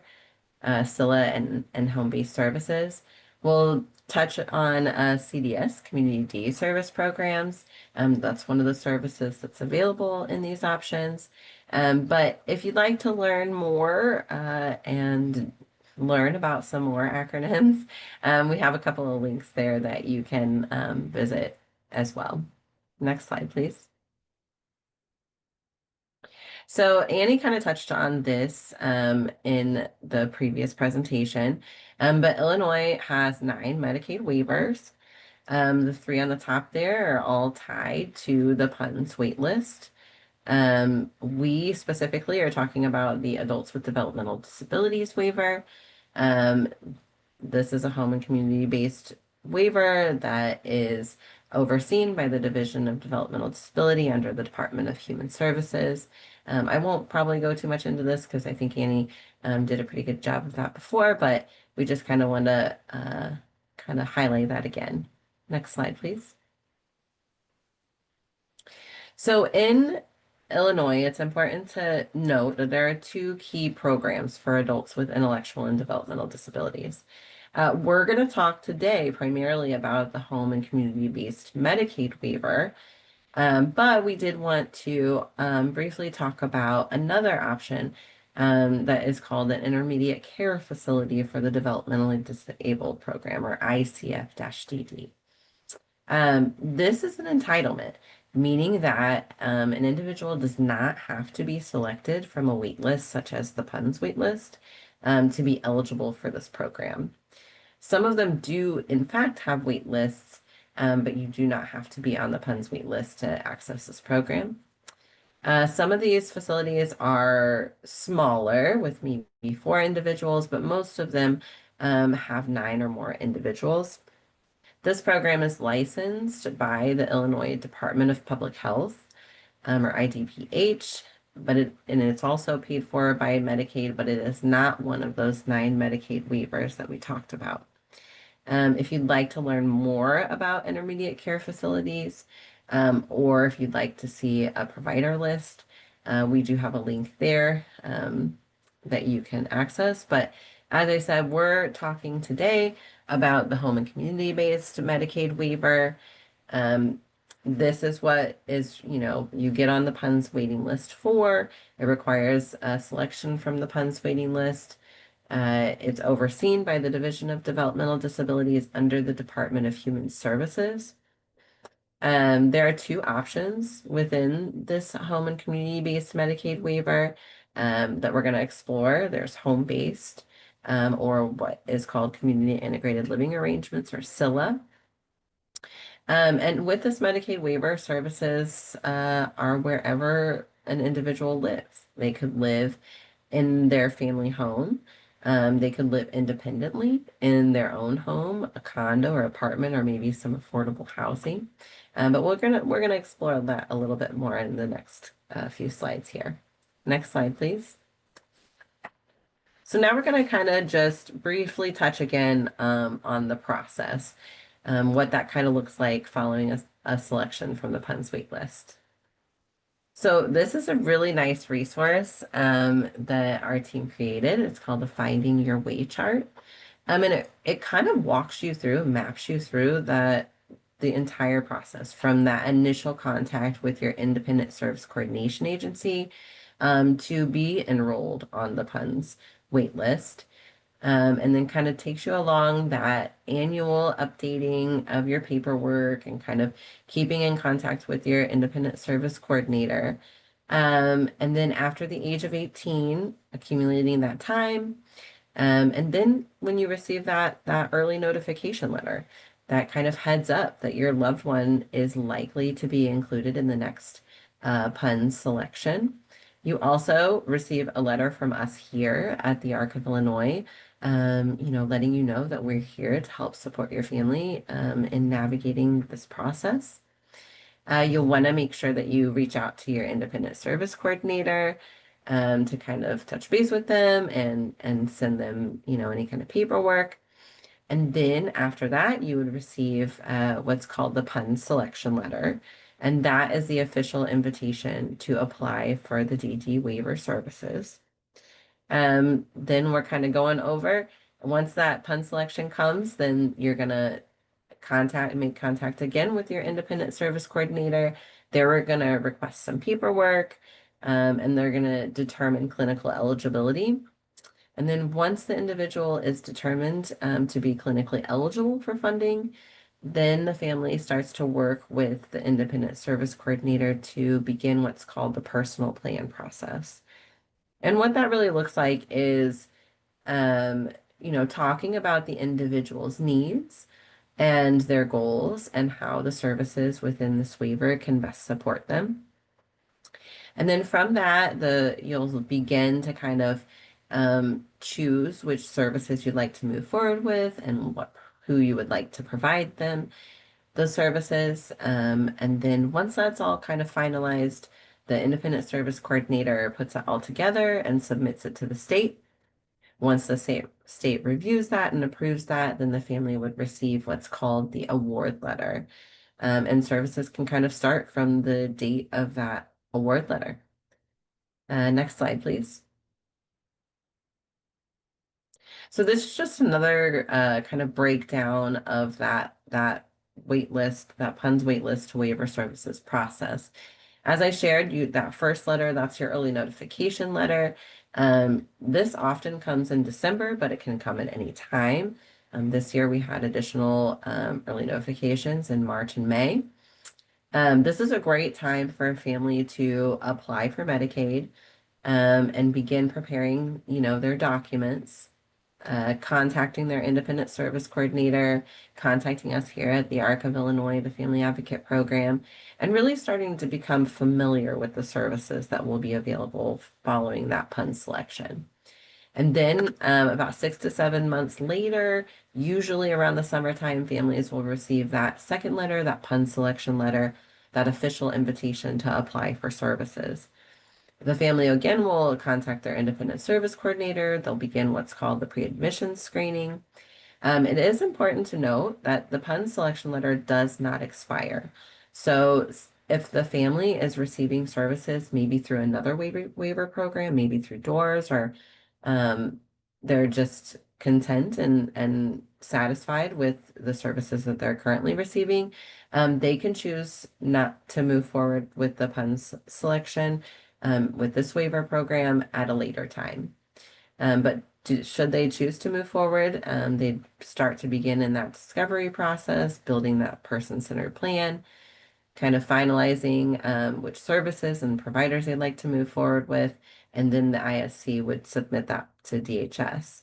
SILA and home-based services. We'll touch on CDS, Community Day Service Programs. That's one of the services that's available in these options. But if you'd like to learn more and learn about some more acronyms, we have a couple of links there that you can visit as well. Next slide, please. So Annie kind of touched on this in the previous presentation, but Illinois has 9 Medicaid waivers. The 3 on the top there are all tied to the PUNS wait list. We specifically are talking about the adults with developmental disabilities waiver. This is a home and community-based waiver that is overseen by the Division of Developmental Disability under the Department of Human Services. I won't probably go too much into this because I think Annie did a pretty good job of that before, but we just kind of want to kind of highlight that again. Next slide, please. So in Illinois, it's important to note that there are 2 key programs for adults with intellectual and developmental disabilities. We're going to talk today primarily about the home and community-based Medicaid waiver, but we did want to briefly talk about another option that is called an Intermediate Care Facility for the Developmentally Disabled Program, or ICF-DD. This is an entitlement, meaning that an individual does not have to be selected from a wait list, such as the PUNS wait list, to be eligible for this program. Some of them do, in fact, have wait lists, but you do not have to be on the PUNS wait list to access this program. Some of these facilities are smaller with maybe 4 individuals, but most of them have 9 or more individuals. This program is licensed by the Illinois Department of Public Health, or IDPH, and it's also paid for by Medicaid, but it is not one of those 9 Medicaid waivers that we talked about. If you'd like to learn more about intermediate care facilities, or if you'd like to see a provider list, we do have a link there that you can access. But as I said, we're talking today about the home and community-based Medicaid waiver. This is what is, you get on the PUNS waiting list for. It requires a selection from the PUNS waiting list. It's overseen by the Division of Developmental Disabilities under the Department of Human Services. There are 2 options within this home and community-based Medicaid waiver that we're going to explore. There's home-based, or what is called Community Integrated Living Arrangements, or CILA. And with this Medicaid waiver, services are wherever an individual lives. They could live in their family home. They could live independently in their own home, a condo or apartment, or maybe some affordable housing. But we're gonna explore that a little bit more in the next few slides here. Next slide, please. So now we're gonna kind of just briefly touch again on the process, what that kind of looks like following a selection from the PUNS wait list. So this is a really nice resource that our team created. It's called the Finding Your Way chart. And it kind of walks you through, maps you through the entire process from that initial contact with your independent service coordination agency to be enrolled on the PUNS wait list. And then kind of takes you along that annual updating of your paperwork and kind of keeping in contact with your independent service coordinator. And then after the age of 18, accumulating that time. And then when you receive that early notification letter, that kind of heads up that your loved one is likely to be included in the next PUNS selection. You also receive a letter from us here at the ARC of Illinois, letting you know that we're here to help support your family in navigating this process. You'll want to make sure that you reach out to your independent service coordinator to kind of touch base with them and send them, any kind of paperwork. And then after that, you would receive what's called the PUNS selection letter. And that is the official invitation to apply for the DD waiver services. Then we're kind of going over, once that PUNS selection comes, then you're going to make contact again with your independent service coordinator. They're going to request some paperwork, and they're going to determine clinical eligibility. And then once the individual is determined to be clinically eligible for funding, then the family starts to work with the independent service coordinator to begin what's called the personal plan process. And what that really looks like is, talking about the individual's needs and their goals and how the services within this waiver can best support them. And then from that, you'll begin to kind of choose which services you'd like to move forward with and who you would like to provide them those services. And then once that's all kind of finalized, the independent service coordinator puts it all together and submits it to the state. Once the state reviews that and approves that, then the family would receive what's called the award letter. And services can kind of start from the date of that award letter. Next slide, please. So this is just another kind of breakdown of that wait list, that PUNS wait list to waiver services process. As I shared, that first letter, that's your early notification letter. This often comes in December, but it can come at any time. This year we had additional early notifications in March and May. This is a great time for a family to apply for Medicaid and begin preparing, their documents, contacting their independent service coordinator, contacting us here at the ARC of Illinois, the Family Advocate Program, and really starting to become familiar with the services that will be available following that PUN selection. And then about 6 to 7 months later, usually around the summertime, families will receive that second letter, that PUN selection letter, that official invitation to apply for services. The family again will contact their independent service coordinator. They'll begin what's called the pre-admission screening. It is important to note that the PUN selection letter does not expire. So if the family is receiving services, maybe through another waiver program, maybe through DOORS, or they're just content and satisfied with the services that they're currently receiving, they can choose not to move forward with the PUNS selection with this waiver program at a later time. But should they choose to move forward, they start to begin in that discovery process, building that person-centered plan, kind of finalizing which services and providers they'd like to move forward with, and then the ISC would submit that to DHS.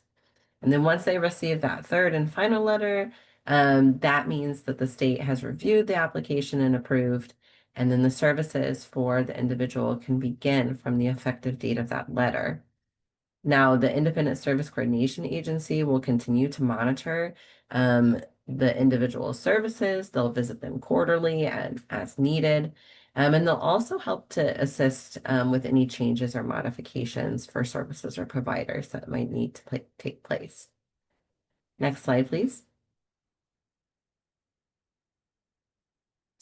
And then once they receive that third and final letter, that means that the state has reviewed the application and approved, and then the services for the individual can begin from the effective date of that letter. Now, the Independent Service Coordination Agency will continue to monitor the individual services. They'll visit them quarterly and as needed. And they'll also help to assist with any changes or modifications for services or providers that might need to take place. Next slide, please.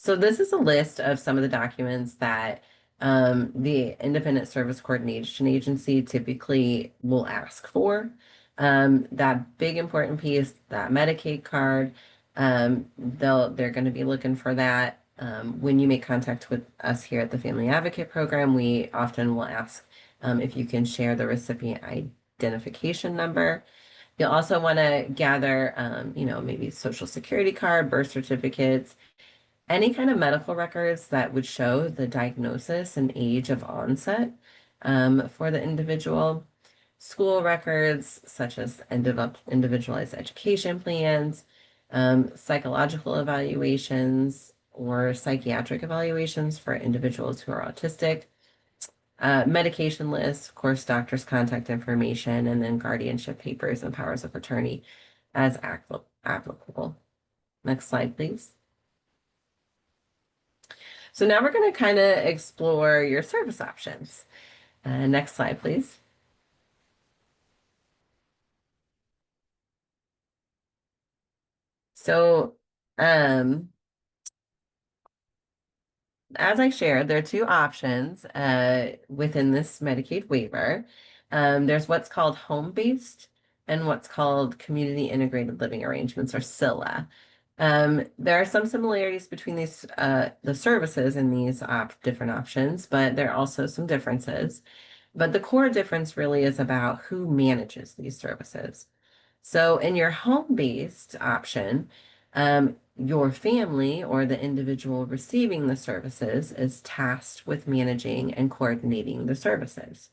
So this is a list of some of the documents that the Independent Service Coordination Agency typically will ask for. That big important piece, that Medicaid card, they're going to be looking for that. When you make contact with us here at the Family Advocate Program, we often will ask if you can share the recipient identification number. You'll also want to gather, maybe Social Security card, birth certificates, any kind of medical records that would show the diagnosis and age of onset for the individual. School records such as individualized education plans, psychological evaluations, or psychiatric evaluations for individuals who are autistic, medication lists, of course, doctor's contact information, and then guardianship papers and powers of attorney as applicable. Next slide, please. So now we're going to kind of explore your service options. Next slide, please. So, as I shared, there are two options within this Medicaid waiver. There's what's called home-based and what's called community integrated living arrangements, or CILA. There are some similarities between these the services in these different options, but there are also some differences. But the core difference really is about who manages these services. So in your home-based option, your family or the individual receiving the services is tasked with managing and coordinating the services.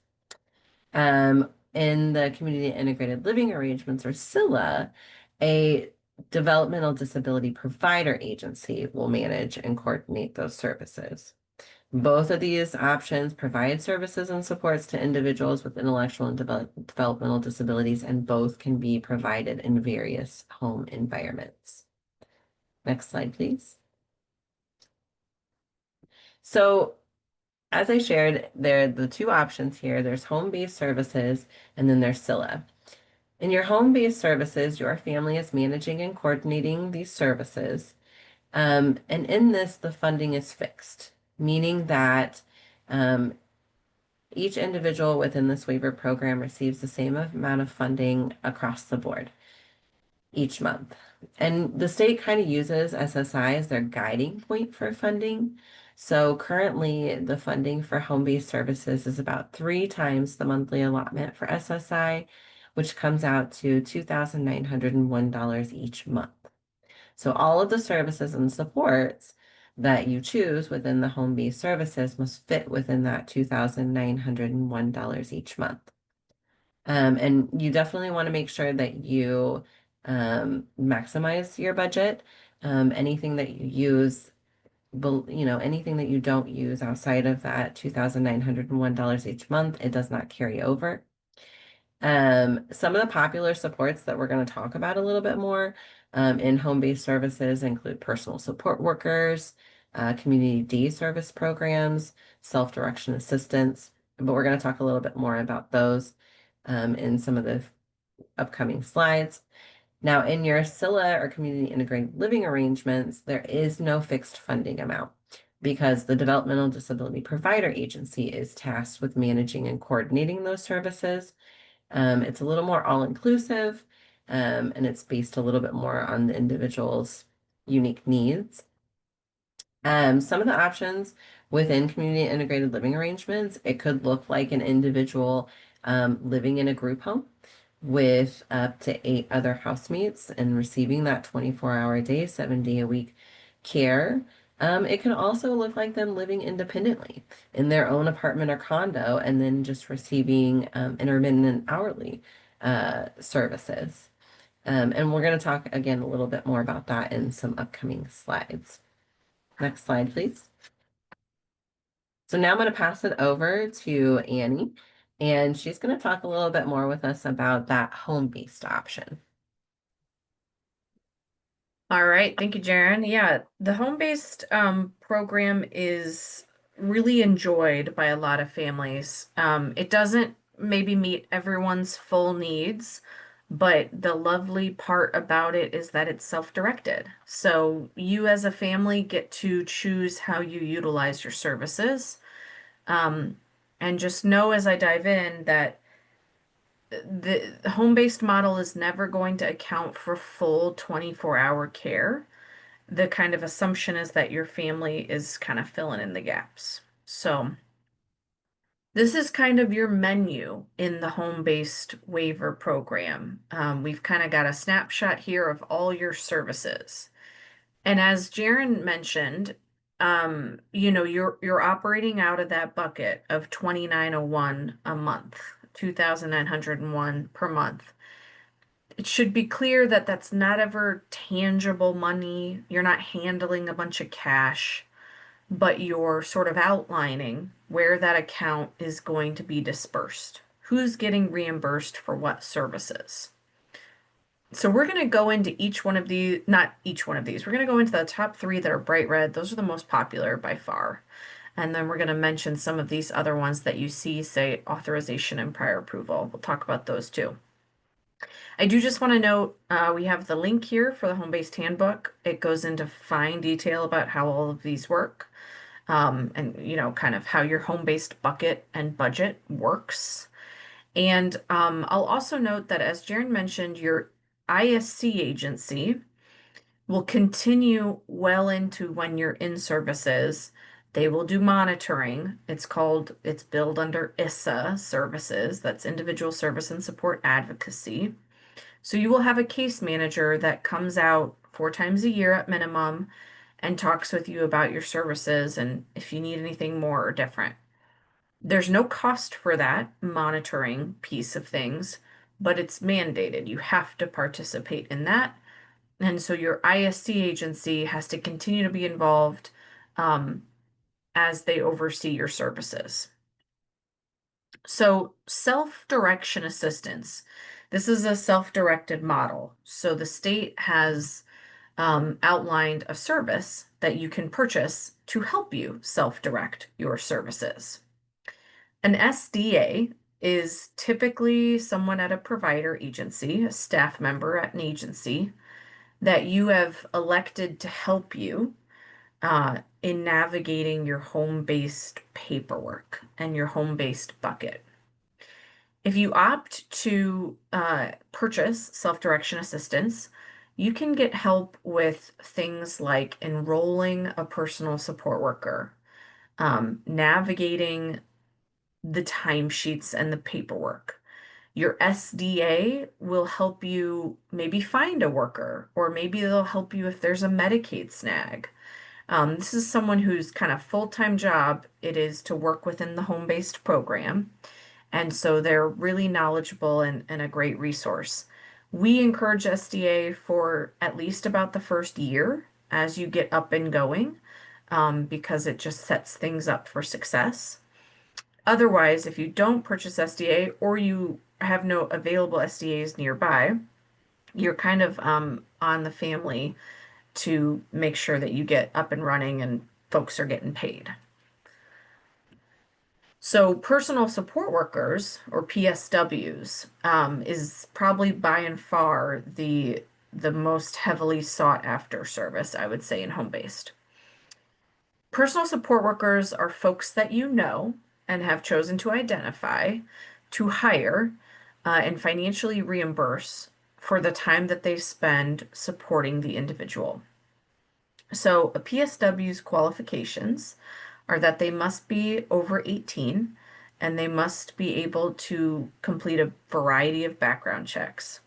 In the community integrated living arrangements, or CILA, a developmental disability provider agency will manage and coordinate those services. Both of these options provide services and supports to individuals with intellectual and developmental disabilities, and both can be provided in various home environments. Next slide, please. So as I shared, there are the two options here. There's home-based services, and then there's CILA. In your home-based services, your family is managing and coordinating these services. And in this, the funding is fixed, meaning that Each individual within this waiver program receives the same amount of funding across the board each month. And the state kind of uses SSI as their guiding point for funding. So currently, the funding for home-based services is about 3 times the monthly allotment for SSI, which comes out to $2,901 each month. So all of the services and supports that you choose within the home-based services must fit within that $2,901 each month. And you definitely want to make sure that you maximize your budget. Anything that you use, anything that you don't use outside of that $2,901 each month, it does not carry over. Some of the popular supports that we're going to talk about a little bit more in home-based services include personal support workers, community day service programs, self-direction assistance, but we're going to talk a little bit more about those in some of the upcoming slides. Now, in your SILA or community integrated living arrangements, there is no fixed funding amount because the Developmental Disability Provider Agency is tasked with managing and coordinating those services. It's a little more all-inclusive, and it's based a little bit more on the individual's unique needs. Some of the options within community integrated living arrangements, it could look like an individual living in a group home with up to 8 other housemates and receiving that 24-hour day, 7-day a week care. It can also look like them living independently in their own apartment or condo and then just receiving intermittent hourly services. And we're going to talk again a little bit more about that in some upcoming slides. Next slide, please. So now I'm going to pass it over to Annie, and she's going to talk a little bit more with us about that home-based option. All right, thank you, Jaren. Yeah, the home-based program is really enjoyed by a lot of families. It doesn't maybe meet everyone's full needs, but the lovely part about it is that it's self-directed. So you as a family get to choose how you utilize your services. And just know as I dive in that the home-based model is never going to account for full 24-hour care. The kind of assumption is that your family is kind of filling in the gaps. So this is kind of your menu in the home-based waiver program. We've kind of got a snapshot here of all your services. And as Jaren mentioned, you're operating out of that bucket of 2,901 a month, 2,901 per month. It should be clear that that's not ever tangible money. You're not handling a bunch of cash, but you're sort of outlining where that account is going to be dispersed. Who's getting reimbursed for what services? So we're going to go into each one of these, not each one of these. We're going to go into the top 3 that are bright red. Those are the most popular by far. And then we're going to mention some of these other ones that you see say authorization and prior approval. We'll talk about those too. I do just want to note we have the link here for the home-based handbook. It goes into fine detail about how all of these work and, kind of how your home-based bucket and budget works. And I'll also note that as Jaren mentioned, your ISC agency will continue well into when you're in services. They will do monitoring. It's billed under ISSA services. That's Individual Service and Support Advocacy. So you will have a case manager that comes out 4 times a year at minimum and talks with you about your services and if you need anything more or different. There's no cost for that monitoring piece of things, but it's mandated. You have to participate in that. And so your ISC agency has to continue to be involved as they oversee your services. So self-direction assistance. This is a self-directed model. So the state has outlined a service that you can purchase to help you self-direct your services. An SDA is typically someone at a provider agency, a staff member at an agency that you have elected to help you in navigating your home-based paperwork and your home-based bucket. If you opt to purchase self-direction assistance, you can get help with things like enrolling a personal support worker, navigating the timesheets and the paperwork. Your SDA will help you maybe find a worker, or maybe they'll help you if there's a Medicaid snag. This is someone whose kind of full-time job it is to work within the home-based program. And so they're really knowledgeable and a great resource. We encourage SDA for at least about the first year as you get up and going, because it just sets things up for success. Otherwise, if you don't purchase SDA or you have no available SDAs nearby, you're kind of on the family to make sure that you get up and running and folks are getting paid. So personal support workers, or PSWs, is probably by and far the most heavily sought after service, I would say, in home-based. Personal support workers are folks that you know and have chosen to identify, to hire, and financially reimburse for the time that they spend supporting the individual. So a PSW's qualifications are that they must be over 18 and they must be able to complete a variety of background checks.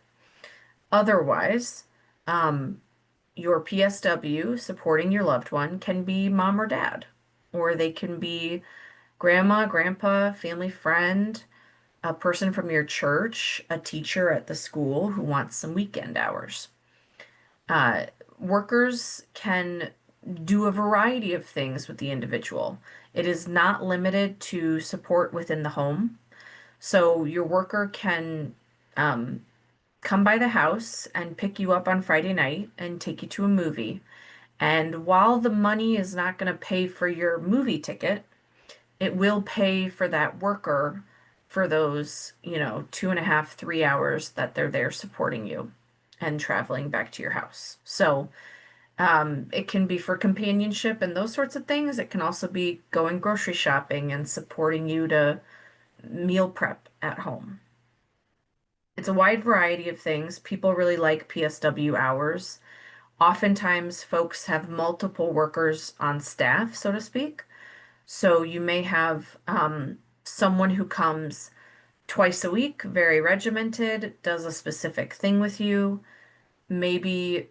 Otherwise, your PSW supporting your loved one can be mom or dad, or they can be grandma, grandpa, family friend, a person from your church, a teacher at the school who wants some weekend hours. Uh, Workers can do a variety of things with the individual. It is not limited to support within the home. So your worker can come by the house and pick you up on Friday night and take you to a movie. And while the money is not going to pay for your movie ticket, it will pay for that worker for those, 2.5, 3 hours that they're there supporting you and traveling back to your house. So it can be for companionship and those sorts of things. It can also be going grocery shopping and supporting you to meal prep at home. It's a wide variety of things. People really like PSW hours. Oftentimes, folks have multiple workers on staff, so to speak. So you may have someone who comes twice a week, very regimented, does a specific thing with you. Maybe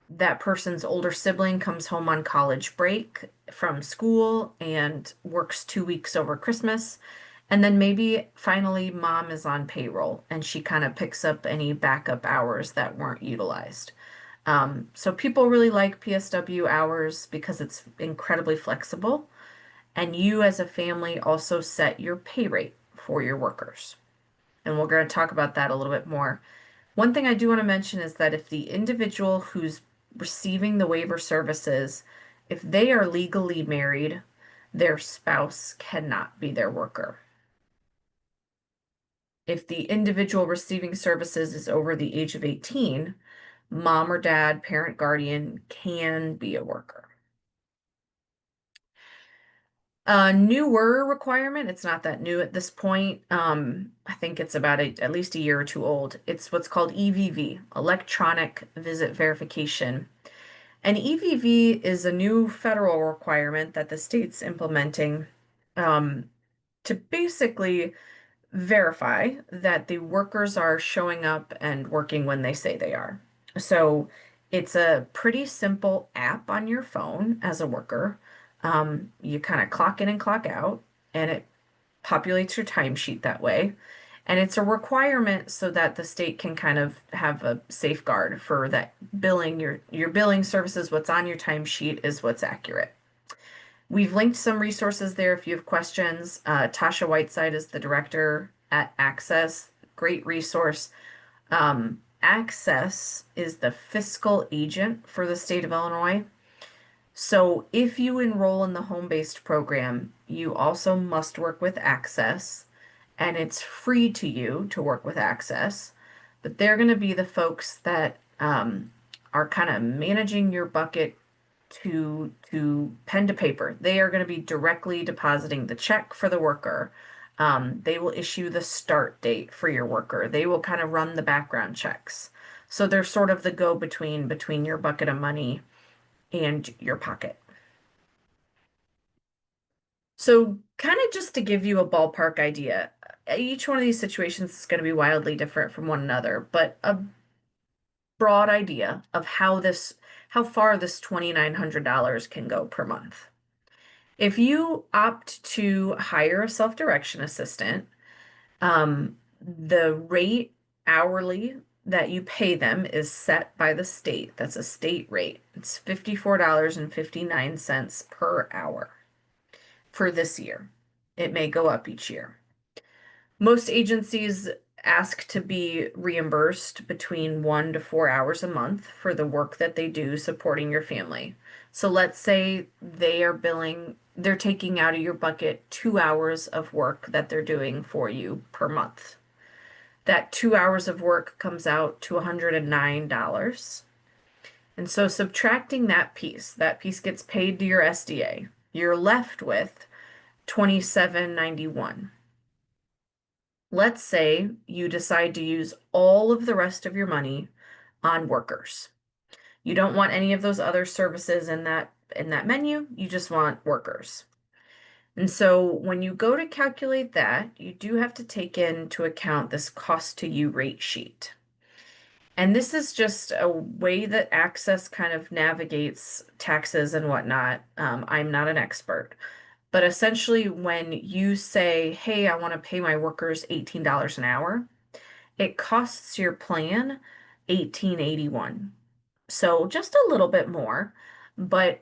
that person's older sibling comes home on college break from school and works 2 weeks over Christmas. And then maybe finally mom is on payroll and she kind of picks up any backup hours that weren't utilized. So people really like PSW hours because it's incredibly flexible. And you as a family also set your pay rate for your workers. And we're going to talk about that a little bit more. One thing I do want to mention is that if the individual who's receiving the waiver services, if they are legally married, their spouse cannot be their worker. If the individual receiving services is over the age of 18, mom or dad, parent, guardian can be a worker. A newer requirement, it's not that new at this point. I think it's about at least a year or two old. It's what's called EVV, Electronic Visit Verification. And EVV is a new federal requirement that the state's implementing to basically verify that the workers are showing up and working when they say they are. So it's a pretty simple app on your phone as a worker. You kind of clock in and clock out, and it populates your timesheet that way. And it's a requirement so that the state can kind of have a safeguard for that billing, your billing services, what's on your timesheet is what's accurate. We've linked some resources there if you have questions. Tasha Whiteside is the director at Access, great resource. Access is the fiscal agent for the state of Illinois. So if you enroll in the home-based program, you also must work with Access, and it's free to you to work with Access, but they're going to be the folks that are kind of managing your bucket, to pen to paper. They are going to be directly depositing the check for the worker. They will issue the start date for your worker. They will kind of run the background checks. So they're sort of the go-between between your bucket of money and your pocket. So kind of just to give you a ballpark idea, each one of these situations is going to be wildly different from one another, but a broad idea of how far this $2,900 can go per month. If you opt to hire a self-direction assistant, the rate hourly that you pay them is set by the state. That's a state rate. It's $54.59 per hour for this year. It may go up each year. Most agencies ask to be reimbursed between 1 to 4 hours a month for the work that they do supporting your family. So let's say they're taking out of your bucket 2 hours of work that they're doing for you per month. That 2 hours of work comes out to $109. And so subtracting that piece gets paid to your SDA. You're left with $27.91. Let's say you decide to use all of the rest of your money on workers. You don't want any of those other services in that menu, you just want workers. And so when you go to calculate that, you do have to take into account this cost to you rate sheet. And this is just a way that Access kind of navigates taxes and whatnot. I'm not an expert. But essentially, when you say, hey, I want to pay my workers $18 an hour, it costs your plan $18.81. So just a little bit more, but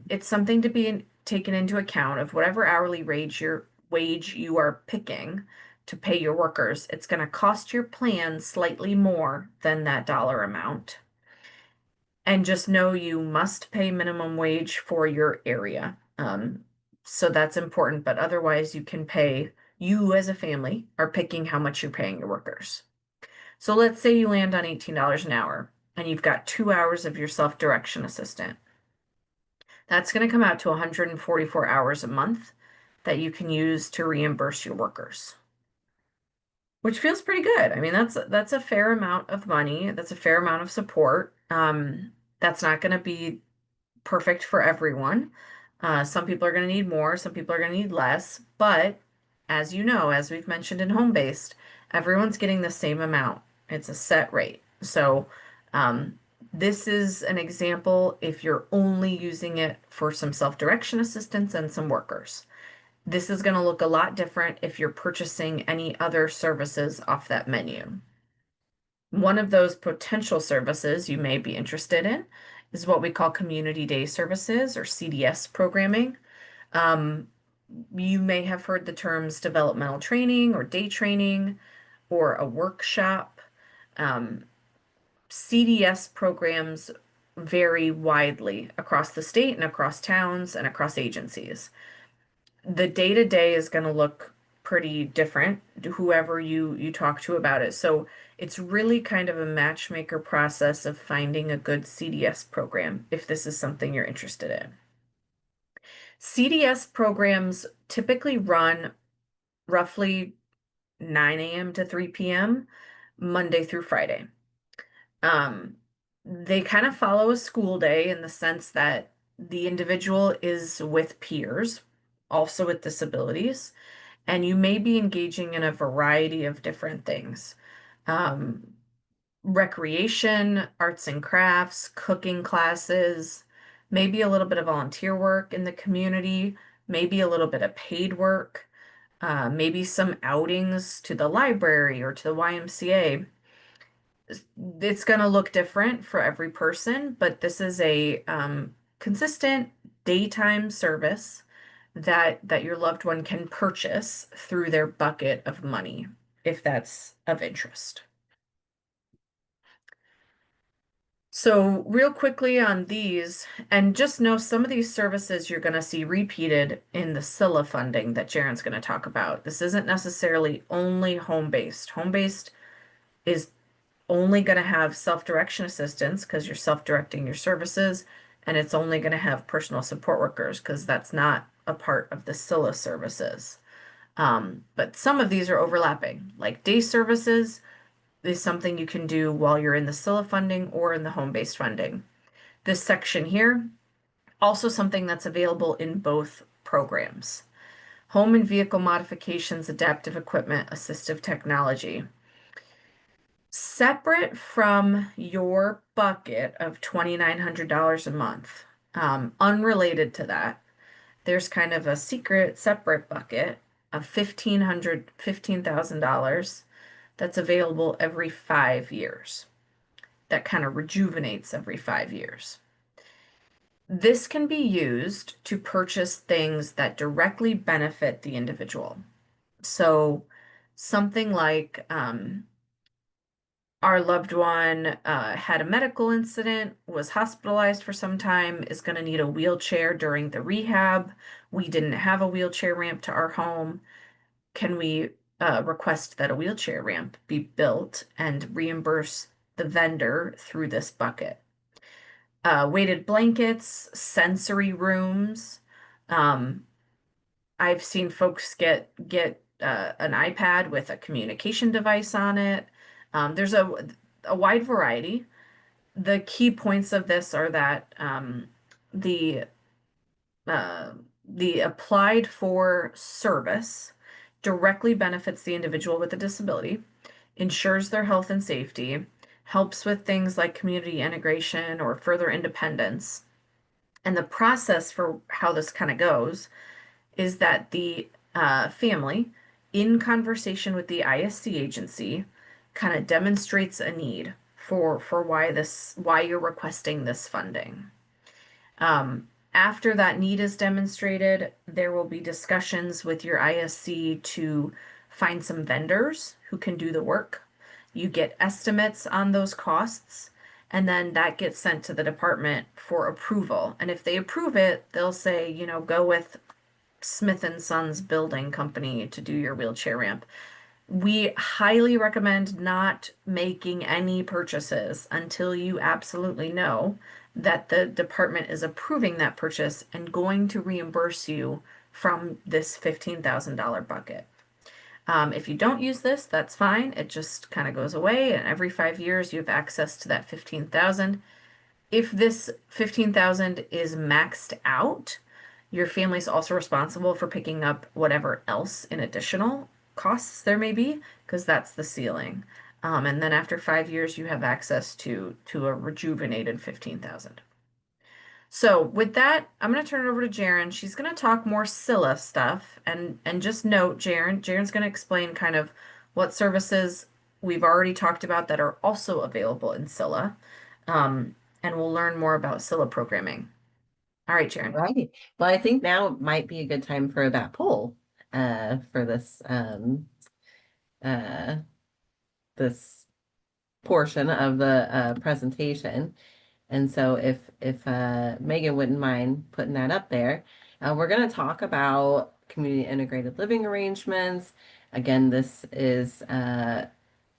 it's something to be taken into account of whatever hourly wage you are picking to pay your workers. It's going to cost your plan slightly more than that dollar amount. And just know you must pay minimum wage for your area. So that's important, but otherwise you as a family are picking how much you're paying your workers. So let's say you land on $18 an hour and you've got 2 hours of your self-direction assistant. That's going to come out to 144 hours a month that you can use to reimburse your workers, which feels pretty good. I mean, that's a fair amount of money. That's a fair amount of support. That's not going to be perfect for everyone. Some people are going to need more, some people are going to need less, but as you know, as we've mentioned in home-based, everyone's getting the same amount. It's a set rate. So this is an example if you're only using it for some self-direction assistance and some workers. This is going to look a lot different if you're purchasing any other services off that menu. One of those potential services you may be interested in is what we call community day services or CDS programming. You may have heard the terms developmental training or day training or a workshop. CDS programs vary widely across the state and across towns and across agencies. The day-to-day is going to look pretty different, whoever you talk to about it. So it's really kind of a matchmaker process of finding a good CDS program if this is something you're interested in. CDS programs typically run roughly 9 a.m. to 3 p.m. Monday through Friday. They kind of follow a school day in the sense that the individual is with peers, also with disabilities, and you may be engaging in a variety of different things. Recreation, arts and crafts, cooking classes, maybe a little bit of volunteer work in the community, maybe a little bit of paid work, maybe some outings to the library or to the YMCA. It's going to look different for every person, but this is a consistent daytime service that your loved one can purchase through their bucket of money, if that's of interest. So real quickly on these, and just know some of these services you're going to see repeated in the SILA funding that Jaren's going to talk about. This isn't necessarily only home-based. Home-based is only going to have self-direction assistance because you're self-directing your services and it's only going to have personal support workers because that's not a part of the SILA services. But some of these are overlapping, like day services is something you can do while you're in the SILA funding or in the home-based funding. This section here, also something that's available in both programs. Home and vehicle modifications, adaptive equipment, assistive technology. Separate from your bucket of $2,900 a month, unrelated to that, there's kind of a secret separate bucket of $15,000 that's available every 5 years. That kind of rejuvenates every 5 years. This can be used to purchase things that directly benefit the individual. So something like our loved one had a medical incident, was hospitalized for some time, is going to need a wheelchair during the rehab. We didn't have a wheelchair ramp to our home. Can we request that a wheelchair ramp be built and reimburse the vendor through this bucket? Weighted blankets, sensory rooms. I've seen folks get an iPad with a communication device on it. There's a wide variety. The key points of this are that the uh, the applied for service directly benefits the individual with a disability, ensures their health and safety, helps with things like community integration or further independence. And the process for how this kind of goes is that the family, in conversation with the ISC agency, kind of demonstrates a need for why you're requesting this funding. After that need is demonstrated, there will be discussions with your ISC to find some vendors who can do the work. You get estimates on those costs, and then that gets sent to the department for approval. And if they approve it, they'll say, go with Smith and Sons Building Company to do your wheelchair ramp. We highly recommend not making any purchases until you absolutely know that the department is approving that purchase and going to reimburse you from this $15,000 bucket. If you don't use this, that's fine. It just kind of goes away, and every 5 years you have access to that 15,000. If this 15,000 is maxed out, your family's also responsible for picking up whatever else in additional costs there may be, because that's the ceiling. And then after 5 years, you have access to a rejuvenated 15,000. So with that, I'm going to turn it over to Jaren. She's going to talk more SILA stuff, and just note, Jaren's going to explain kind of what services we've already talked about that are also available in SILA, and we'll learn more about SILA programming. All right, Jaren. Right. Well, I think now might be a good time for that poll for this portion of the presentation. And so if Megan wouldn't mind putting that up there, we're going to talk about community integrated living arrangements. Again, this is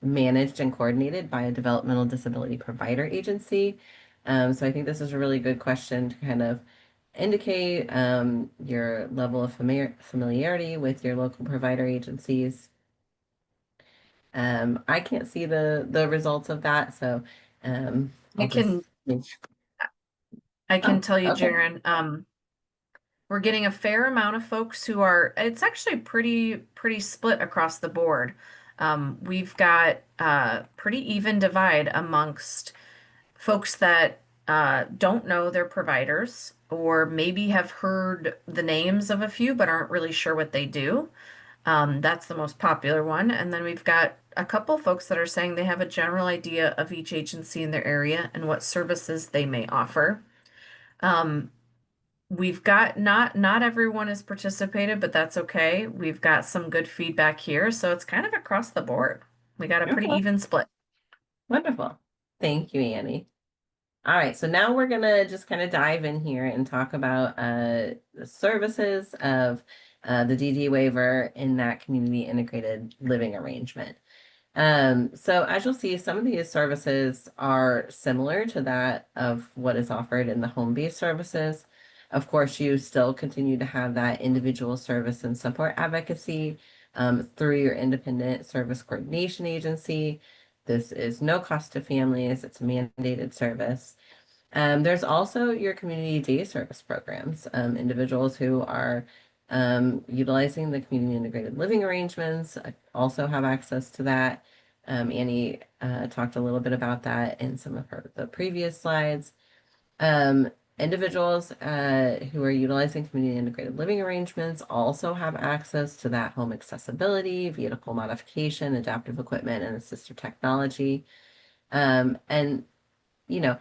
managed and coordinated by a developmental disability provider agency. So I think this is a really good question to kind of indicate your level of familiarity with your local provider agencies. I can't see the results of that, so I can tell you, okay. Jaren, we're getting a fair amount of folks who are, it's actually pretty split across the board. We've got pretty even divide amongst folks that don't know their providers or maybe have heard the names of a few but aren't really sure what they do. That's the most popular one. And then we've got a couple folks that are saying they have a general idea of each agency in their area and what services they may offer. We've got not everyone has participated, but that's okay. We've got some good feedback here, so it's kind of across the board. We got a pretty Okay. even split. Wonderful. Thank you, Annie. All right, so now we're gonna just kind of dive in here and talk about the services of the DD waiver in that community integrated living arrangement. So as you'll see, some of these services are similar to that of what is offered in the home-based services. Of course, you still continue to have that individual service and support advocacy through your independent service coordination agency. This is no cost to families. It's a mandated service. There's also your community day service programs, individuals who are utilizing the community integrated living arrangements also have access to that. Annie talked a little bit about that in some of the previous slides. Individuals who are utilizing community integrated living arrangements also have access to that home accessibility, vehicle modification, adaptive equipment, and assistive technology. And, you know,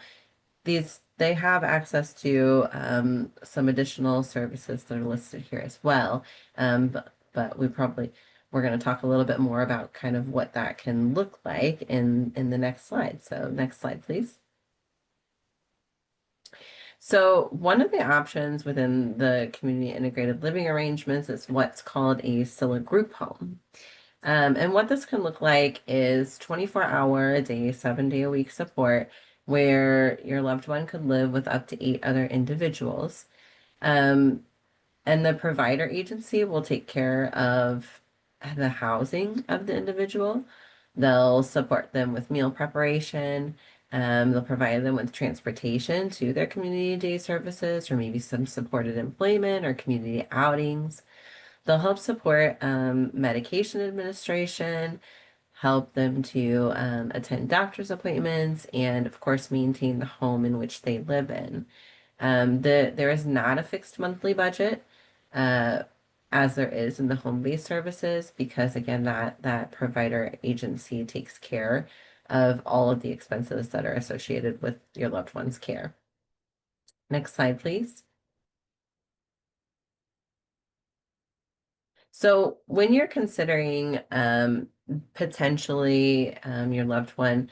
they have access to some additional services that are listed here as well. But we're going to talk a little bit more about kind of what that can look like in the next slide. So next slide, please. So one of the options within the community integrated living arrangements is what's called a SILA group home. And what this can look like is 24-hour a day, 7-day a week support where your loved one could live with up to 8 other individuals. And the provider agency will take care of the housing of the individual. They'll support them with meal preparation. They'll provide them with transportation to their community day services or maybe some supported employment or community outings. They'll help support medication administration, help them to attend doctor's appointments, and of course, maintain the home in which they live in. There is not a fixed monthly budget as there is in the home-based services because, again, that provider agency takes care of all of the expenses that are associated with your loved one's care. Next slide, please. So when you're considering potentially your loved one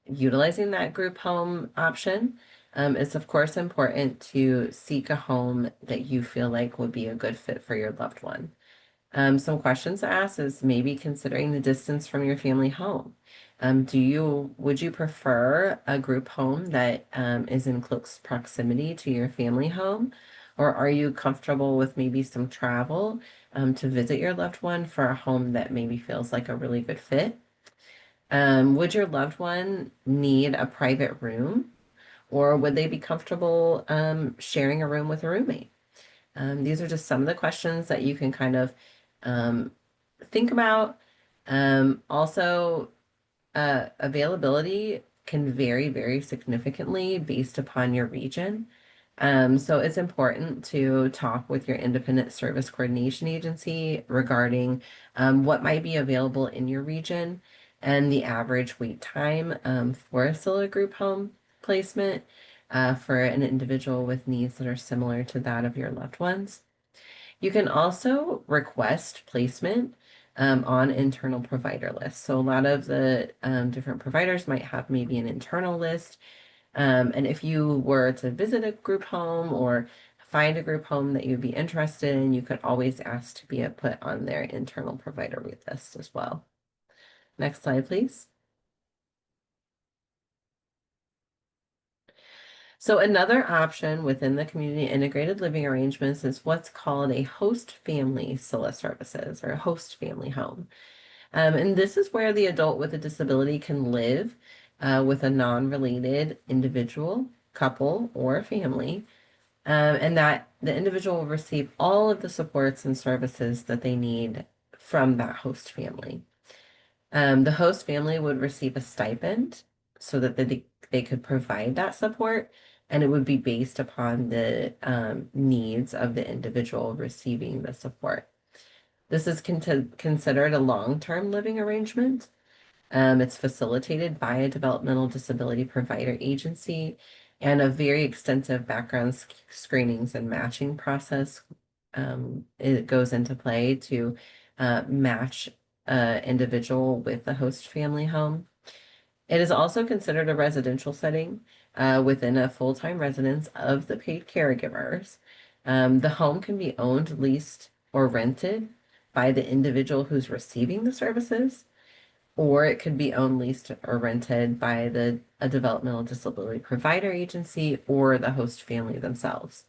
utilizing that group home option, it's of course important to seek a home that you feel like would be a good fit for your loved one. Some questions to ask is maybe considering the distance from your family home. Would you prefer a group home that is in close proximity to your family home? Or are you comfortable with maybe some travel to visit your loved one for a home that maybe feels like a really good fit? Would your loved one need a private room? Or would they be comfortable sharing a room with a roommate? These are just some of the questions that you can kind of think about. Also, availability can vary very significantly based upon your region. So it's important to talk with your independent service coordination agency regarding what might be available in your region and the average wait time for a SILA group home placement for an individual with needs that are similar to that of your loved ones. You can also request placement on internal provider lists. So a lot of the different providers might have maybe an internal list. And if you were to visit a group home or find a group home that you'd be interested in, you could always ask to be put on their internal provider wait list as well. Next slide, please. So another option within the community integrated living arrangements is what's called a host family SILA services or a host family home. And this is where the adult with a disability can live with a non-related individual, couple, or family, and that the individual will receive all of the supports and services that they need from that host family. The host family would receive a stipend so that they could provide that support, and it would be based upon the needs of the individual receiving the support. This is considered a long-term living arrangement. It's facilitated by a developmental disability provider agency, and a very extensive background screenings and matching process it goes into play to match individual with the host family home. It is also considered a residential setting within a full-time residence of the paid caregivers. The home can be owned, leased, or rented by the individual who's receiving the services. or it could be owned, leased, or rented by a developmental disability provider agency or the host family themselves.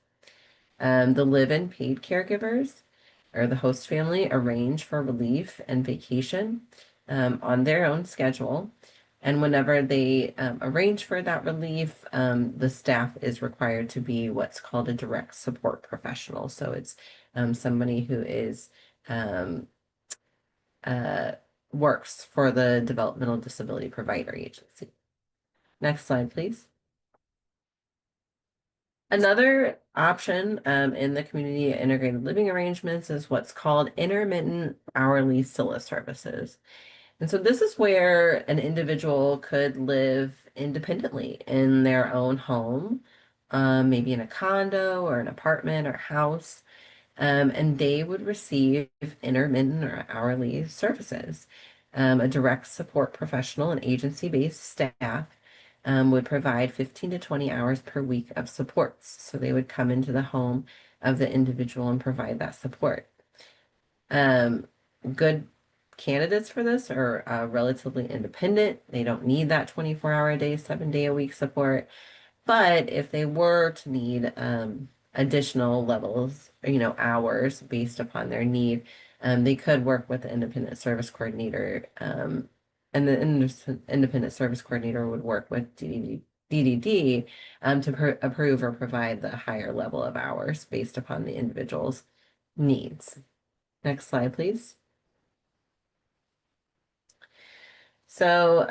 The live-in paid caregivers or the host family arrange for relief and vacation on their own schedule. And whenever they arrange for that relief, the staff is required to be what's called a direct support professional. So it's somebody who is uh, works for the developmental disability provider agency. Next slide, please. Another option in the community integrated living arrangements is what's called intermittent hourly SILA services. And so this is where an individual could live independently in their own home, maybe in a condo or an apartment or house, and they would receive intermittent or hourly services. A direct support professional and agency-based staff would provide 15 to 20 hours per week of supports. So they would come into the home of the individual and provide that support. Good candidates for this are relatively independent. They don't need that 24-hour a day, 7-day a week support. But if they were to need additional levels, hours based upon their need, they could work with the independent service coordinator, and the independent service coordinator would work with DDD to approve or provide the higher level of hours based upon the individual's needs. Next slide, please. So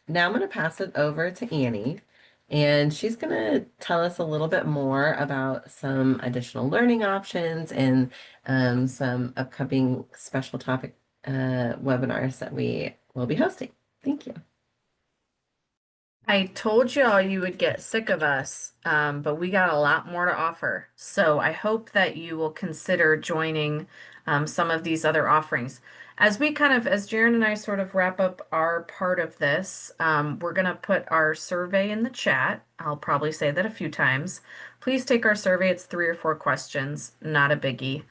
now I'm going to pass it over to Annie, and she's going to tell us a little bit more about some additional learning options and some upcoming special topic webinars that we will be hosting. Thank you. I told y'all you would get sick of us, but we got a lot more to offer. So I hope that you will consider joining some of these other offerings. As Jaren and I sort of wrap up our part of this, we're going to put our survey in the chat. I'll probably say that a few times. Please take our survey. It's 3 or 4 questions, not a biggie.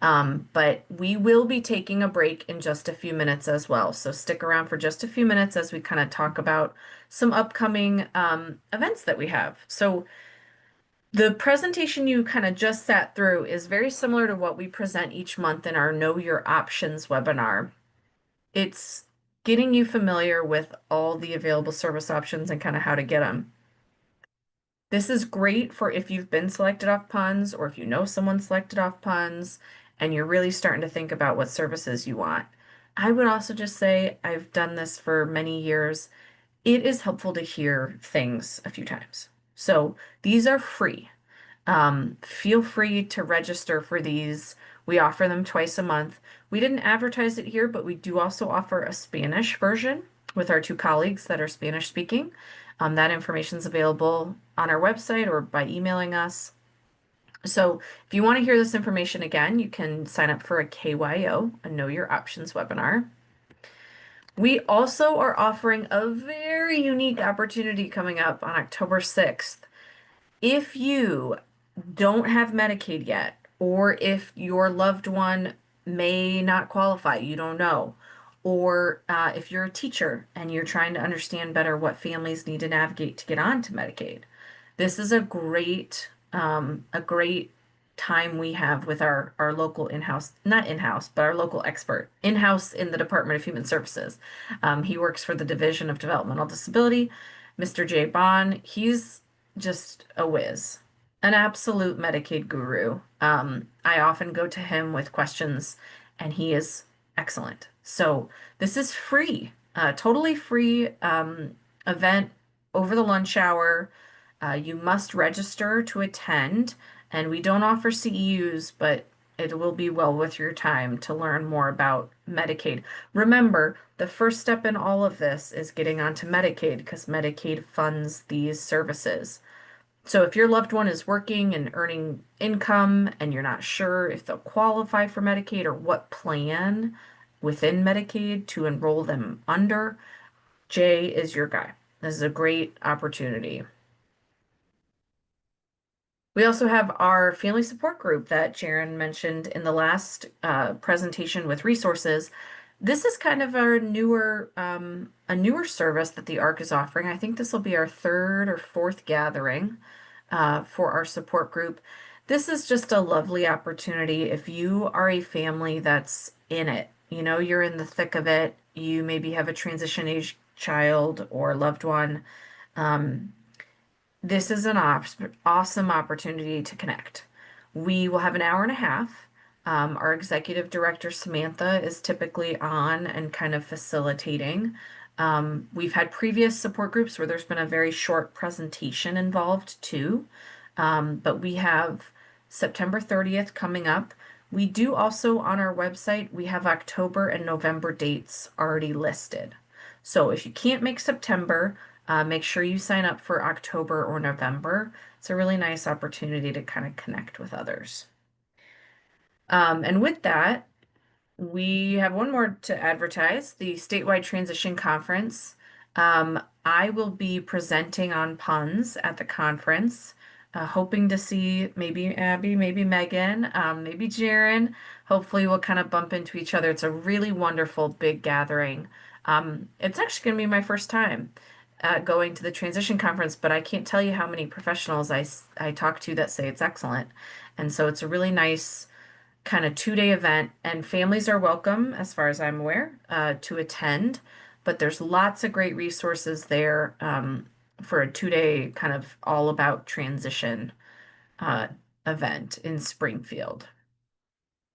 But we will be taking a break in just a few minutes as well. So stick around for just a few minutes as we kind of talk about some upcoming events that we have. So the presentation you kind of just sat through is very similar to what we present each month in our Know Your Options webinar. It's getting you familiar with all the available service options and kind of how to get them. This is great for if you've been selected off PUNS or if you know someone selected off PUNS and you're really starting to think about what services you want. I would also just say I've done this for many years. It is helpful to hear things a few times. So these are free. Feel free to register for these. We offer them twice a month. We didn't advertise it here, but we do also offer a Spanish version with our 2 colleagues that are Spanish speaking. That information is available on our website or by emailing us. So if you want to hear this information again, you can sign up for a KYO, a Know Your Options webinar. We also are offering a very unique opportunity coming up on October 6th. If you don't have Medicaid yet, or if your loved one may not qualify, you don't know, or if you're a teacher and you're trying to understand better what families need to navigate to get onto Medicaid, this is a great time we have with our local in-house, not in-house, but our local expert in-house in the Department of Human Services. He works for the Division of Developmental Disability, Mr. Jay Bond. He's just a whiz, an absolute Medicaid guru. I often go to him with questions and he is excellent. So this is free, totally free event over the lunch hour. You must register to attend, and we don't offer CEUs, but it will be well worth your time to learn more about Medicaid. Remember, the first step in all of this is getting onto Medicaid because Medicaid funds these services. So if your loved one is working and earning income and you're not sure if they'll qualify for Medicaid or what plan within Medicaid to enroll them under, Jay is your guy. This is a great opportunity. We also have our family support group that Jaren mentioned in the last presentation with resources. This is kind of our newer, a newer service that the ARC is offering. I think this will be our third or fourth gathering for our support group. This is just a lovely opportunity if you are a family that's in it. You know, you're in the thick of it. You maybe have a transition age child or loved one. Um, this is an awesome opportunity to connect. We will have an hour and a half. Our executive director, Samantha, is typically on and kind of facilitating. We've had previous support groups where there's been a very short presentation involved too. But we have September 30th coming up. We do also on our website, we have October and November dates already listed. So if you can't make September, make sure you sign up for October or November. It's a really nice opportunity to kind of connect with others. And with that, we have one more to advertise, the statewide transition conference. I will be presenting on puns at the conference, hoping to see maybe Abby, maybe Megan, maybe Jaren. Hopefully we'll kind of bump into each other. It's a really wonderful big gathering. It's actually going to be my first time going to the transition conference, but I can't tell you how many professionals I talk to that say it's excellent. And so it's a really nice kind of 2-day event, and families are welcome, as far as I'm aware, to attend. But there's lots of great resources there for a 2-day kind of all about transition event in Springfield.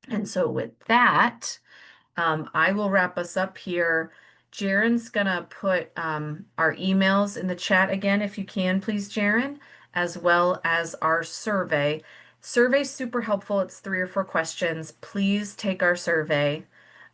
And so with that, I will wrap us up here. Jaren's gonna put our emails in the chat again, if you can, please, Jaren, as well as our survey. Survey's super helpful. It's 3 or 4 questions. Please take our survey.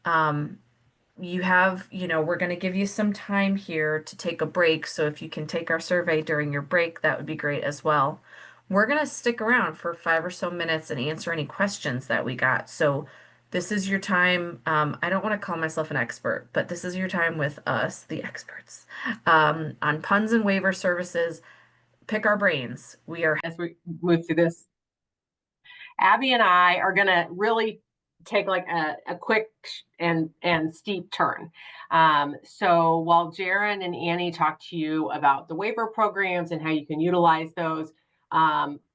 You have, we're going to give you some time here to take a break. So if you can take our survey during your break, that would be great as well. We're going to stick around for 5 or so minutes and answer any questions that we got. So this is your time. I don't want to call myself an expert, but this is your time with us, the experts, on puns and waiver services. Pick our brains. We are, as we move through this, Abby and I are going to really take like a quick and steep turn. So while Jaren and Annie talk to you about the waiver programs and how you can utilize those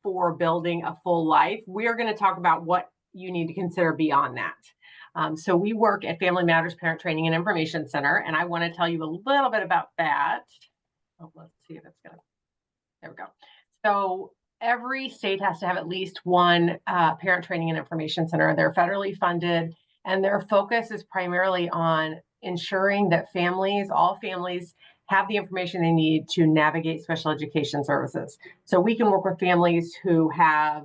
for building a full life, we are going to talk about what you need to consider beyond that. So we work at Family Matters Parent Training and Information Center, and I want to tell you a little bit about that. Oh, let's see if it's going to, there we go. So every state has to have at least one parent training and information center. They're federally funded, and their focus is primarily on ensuring that all families have the information they need to navigate special education services. So we can work with families who have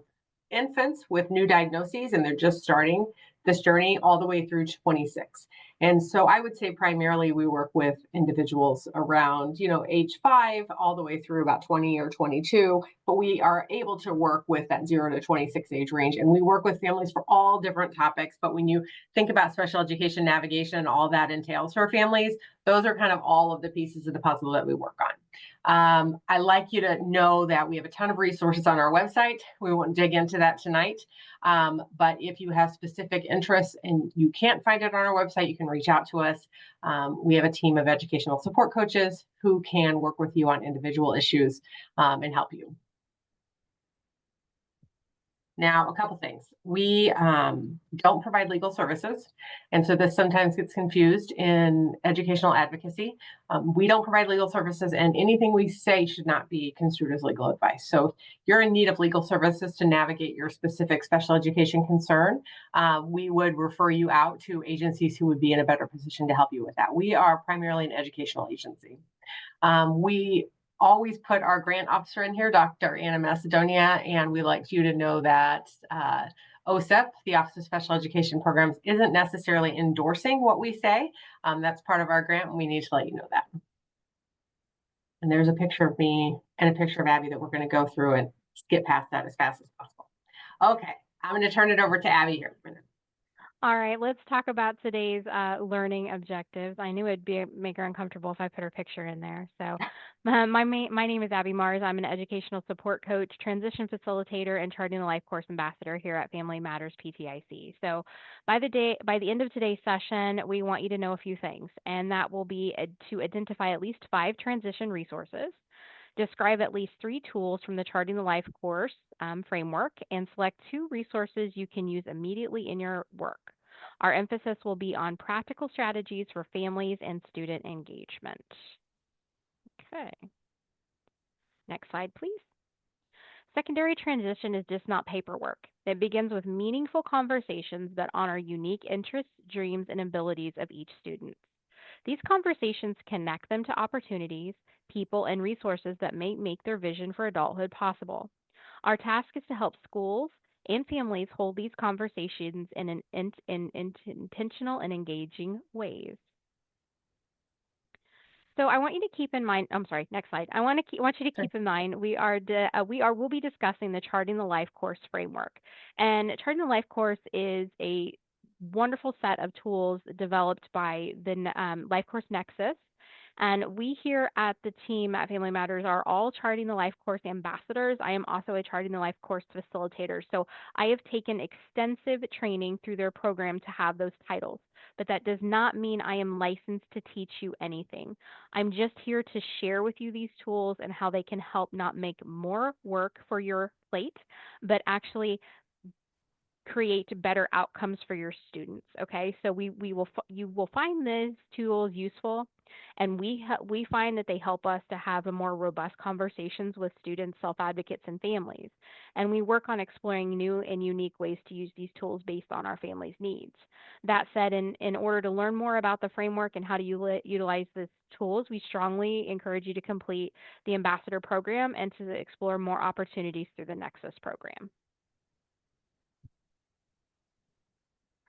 infants with new diagnoses and they're just starting this journey all the way through 26. And so I would say primarily we work with individuals around, age 5 all the way through about 20 or 22, but we are able to work with that 0 to 26 age range. And we work with families for all different topics. But when you think about special education navigation and all that entails for families, those are kind of all of the pieces of the puzzle that we work on. I like you to know that we have a ton of resources on our website. We won't dig into that tonight. But if you have specific interests and you can't find it on our website, you can reach out to us. We have a team of educational support coaches who can work with you on individual issues and help you. Now, a couple things. We don't provide legal services, and so this sometimes gets confused in educational advocacy. We don't provide legal services, and anything we say should not be construed as legal advice. So if you're in need of legal services to navigate your specific special education concern, we would refer you out to agencies who would be in a better position to help you with that. We are primarily an educational agency. We always put our grant officer in here, Dr. Anna Macedonia, and we like you to know that OSEP, the Office of Special Education Programs, isn't necessarily endorsing what we say. That's part of our grant, and we need to let you know that. And there's a picture of me and a picture of Abby that we're going to go through and skip past that as fast as possible. Okay, I'm going to turn it over to Abby here. All right, let's talk about today's learning objectives. I knew make her uncomfortable if I put her picture in there. So, my name is Abby Mars. I'm an educational support coach, transition facilitator, and Charting the Life Course ambassador here at Family Matters PTIC. So, by the end of today's session, we want you to know a few things, and that will be to identify at least 5 transition resources, describe at least 3 tools from the Charting the Life course framework, and select 2 resources you can use immediately in your work. Our emphasis will be on practical strategies for families and student engagement. Okay. Next slide, please. Secondary transition is just not paperwork. It begins with meaningful conversations that honor unique interests, dreams, and abilities of each student. These conversations connect them to opportunities, people, and resources that may make their vision for adulthood possible. Our task is to help schools and families hold these conversations in intentional and engaging ways. So I want you to keep in mind. I'm sorry. Next slide. I want you to keep in mind we'll be discussing the Charting the Life course framework, and Charting the Life course is a wonderful set of tools developed by the LifeCourse Nexus. And we here at the team at Family Matters are all Charting the Life course ambassadors. I am also a Charting the Life course facilitator. So I have taken extensive training through their program to have those titles. But that does not mean I am licensed to teach you anything. I'm just here to share with you these tools and how they can help not make more work for your plate, but actually create better outcomes for your students. Okay, so you will find these tools useful, and we find that they help us to have a more robust conversations with students, self-advocates, and families. And we work on exploring new and unique ways to use these tools based on our families' needs. That said, in order to learn more about the framework and how to utilize these tools, we strongly encourage you to complete the Ambassador program and to explore more opportunities through the Nexus program.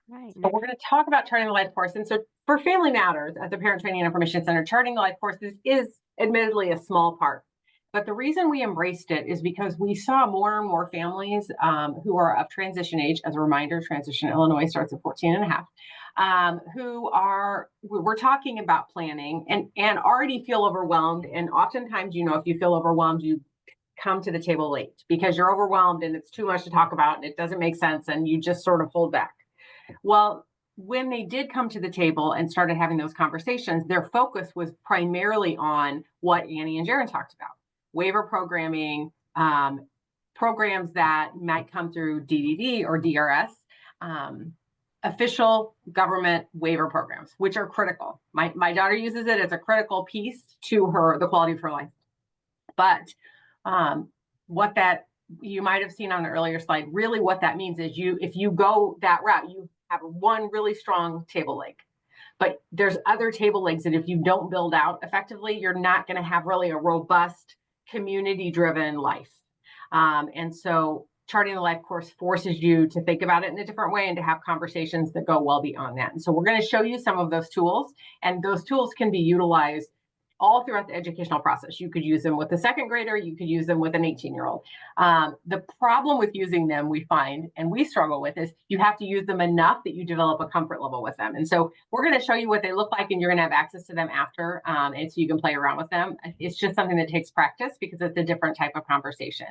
Right. So we're going to talk about Charting the Life course. And so for Family Matters at the Parent Training and Information Center, Charting the Life courses is admittedly a small part. But the reason we embraced it is because we saw more and more families who are of transition age. As a reminder, transition in Illinois starts at 14 and a half, we're talking about planning and already feel overwhelmed. And oftentimes, if you feel overwhelmed, you come to the table late because you're overwhelmed and it's too much to talk about and it doesn't make sense and you just sort of hold back. Well, when they did come to the table and started having those conversations, their focus was primarily on what Annie and Jaron talked about: waiver programming, programs that might come through DDD or DRS, official government waiver programs, which are critical. My daughter uses it as a critical piece to the quality of her life. But what that you might have seen on the earlier slide, really what that means is if you go that route, you have one really strong table leg. But there's other table legs that if you don't build out effectively, you're not going to have really a robust, community-driven life. And so Charting the Life course forces you to think about it in a different way and to have conversations that go well beyond that. And so we're going to show you some of those tools, and those tools can be utilized all throughout the educational process. You could use them with a second grader, you could use them with an 18-year-old. The problem with using them, we find, and we struggle with, is you have to use them enough that you develop a comfort level with them. And so we're going to show you what they look like, and you're going to have access to them after, and so you can play around with them. It's just something that takes practice because it's a different type of conversation.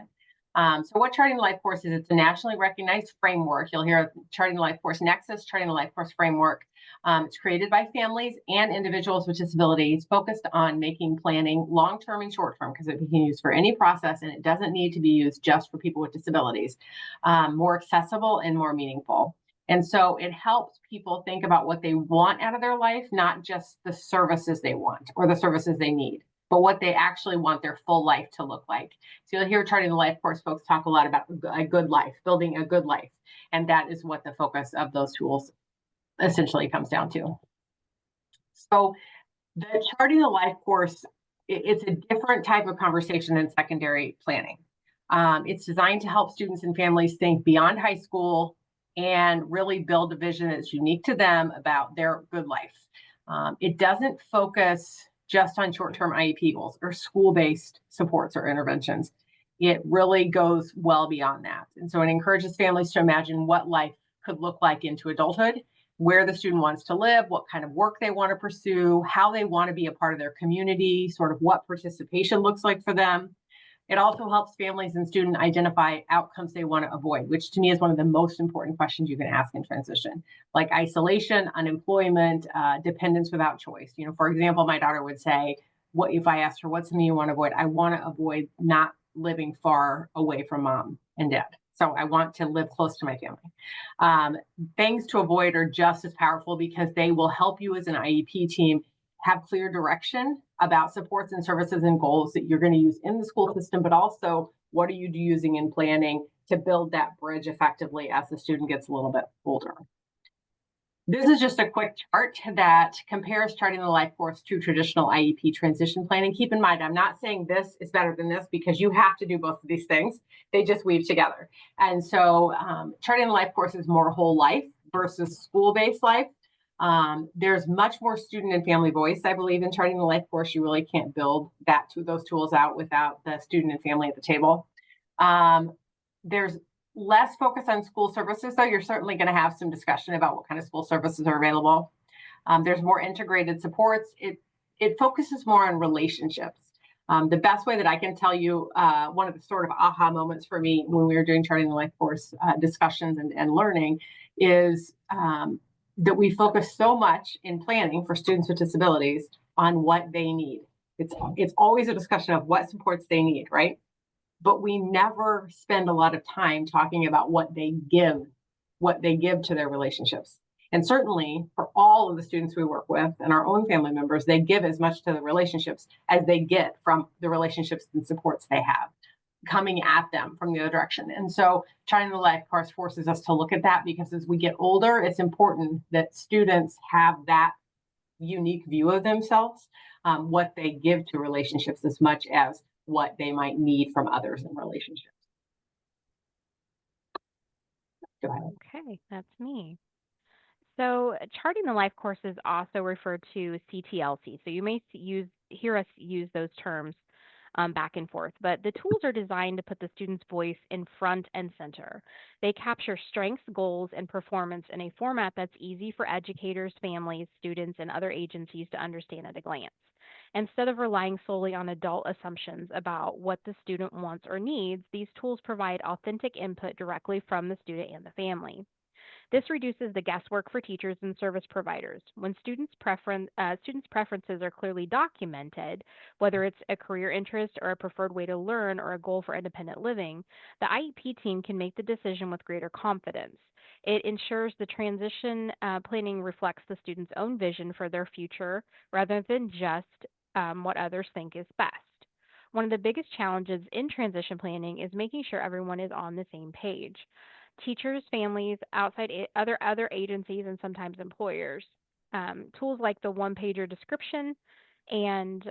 So what Charting the Life course is, it's a nationally recognized framework. You'll hear Charting the Life course Nexus, Charting the Life course framework. It's created by families and individuals with disabilities, focused on making planning long-term and short-term, because it can be used for any process and it doesn't need to be used just for people with disabilities, more accessible and more meaningful. And so it helps people think about what they want out of their life, not just the services they want or the services they need, but what they actually want their full life to look like. So you'll hear Charting the Life course folks talk a lot about a good life, building a good life. And that is what the focus of those tools essentially comes down to. So the Charting the Life course, it's a different type of conversation than secondary planning. It's designed to help students and families think beyond high school and really build a vision that's unique to them about their good life. It doesn't focus just on short-term IEP goals or school-based supports or interventions. It really goes well beyond that. And so it encourages families to imagine what life could look like into adulthood where the student wants to live, what kind of work they want to pursue, how they want to be a part of their community, sort of what participation looks like for them. It also helps families and students identify outcomes they want to avoid, which to me is one of the most important questions you can ask in transition, like isolation, unemployment, dependence without choice. For example, my daughter would say, "What if I asked her what's something you want to avoid? I want to avoid not living far away from mom and dad. So I want to live close to my family." Things to avoid are just as powerful because they will help you as an IEP team have clear direction about supports and services and goals that you're going to use in the school system, but also what are you using in planning to build that bridge effectively as the student gets a little bit older. This is just a quick chart that compares charting the life course to traditional IEP transition planning. Keep in mind, I'm not saying this is better than this because you have to do both of these things. They just weave together. And so charting the life course is more whole life versus school-based life. There's much more student and family voice, I believe, in charting the life course. You really can't build those tools out without the student and family at the table. There's less focus on school services, though. You're certainly going to have some discussion about what kind of school services are available. There's more integrated supports. It focuses more on relationships. The best way that I can tell you, one of the sort of aha moments for me when we were doing charting the life course discussions and learning is that we focus so much in planning for students with disabilities on what they need. It's always a discussion of what supports they need, right? But we never spend a lot of time talking about what they give to their relationships. And certainly for all of the students we work with and our own family members, they give as much to the relationships as they get from the relationships and supports they have coming at them from the other direction. And so charting the life course forces us to look at that, because as we get older, it's important that students have that unique view of themselves, what they give to relationships as much as what they might need from others in relationships. Go ahead. Okay, that's me. So charting the life course is also referred to CTLC. So you may hear us use those terms back and forth, but the tools are designed to put the student's voice in front and center. They capture strengths, goals, and performance in a format that's easy for educators, families, students, and other agencies to understand at a glance. Instead of relying solely on adult assumptions about what the student wants or needs, these tools provide authentic input directly from the student and the family. This reduces the guesswork for teachers and service providers. When students' preferences are clearly documented, whether it's a career interest or a preferred way to learn or a goal for independent living, the IEP team can make the decision with greater confidence. It ensures the transition planning reflects the student's own vision for their future rather than just what others think is best. One of the biggest challenges in transition planning is making sure everyone is on the same page: teachers, families, other agencies, and sometimes employers. Tools like the one-pager description and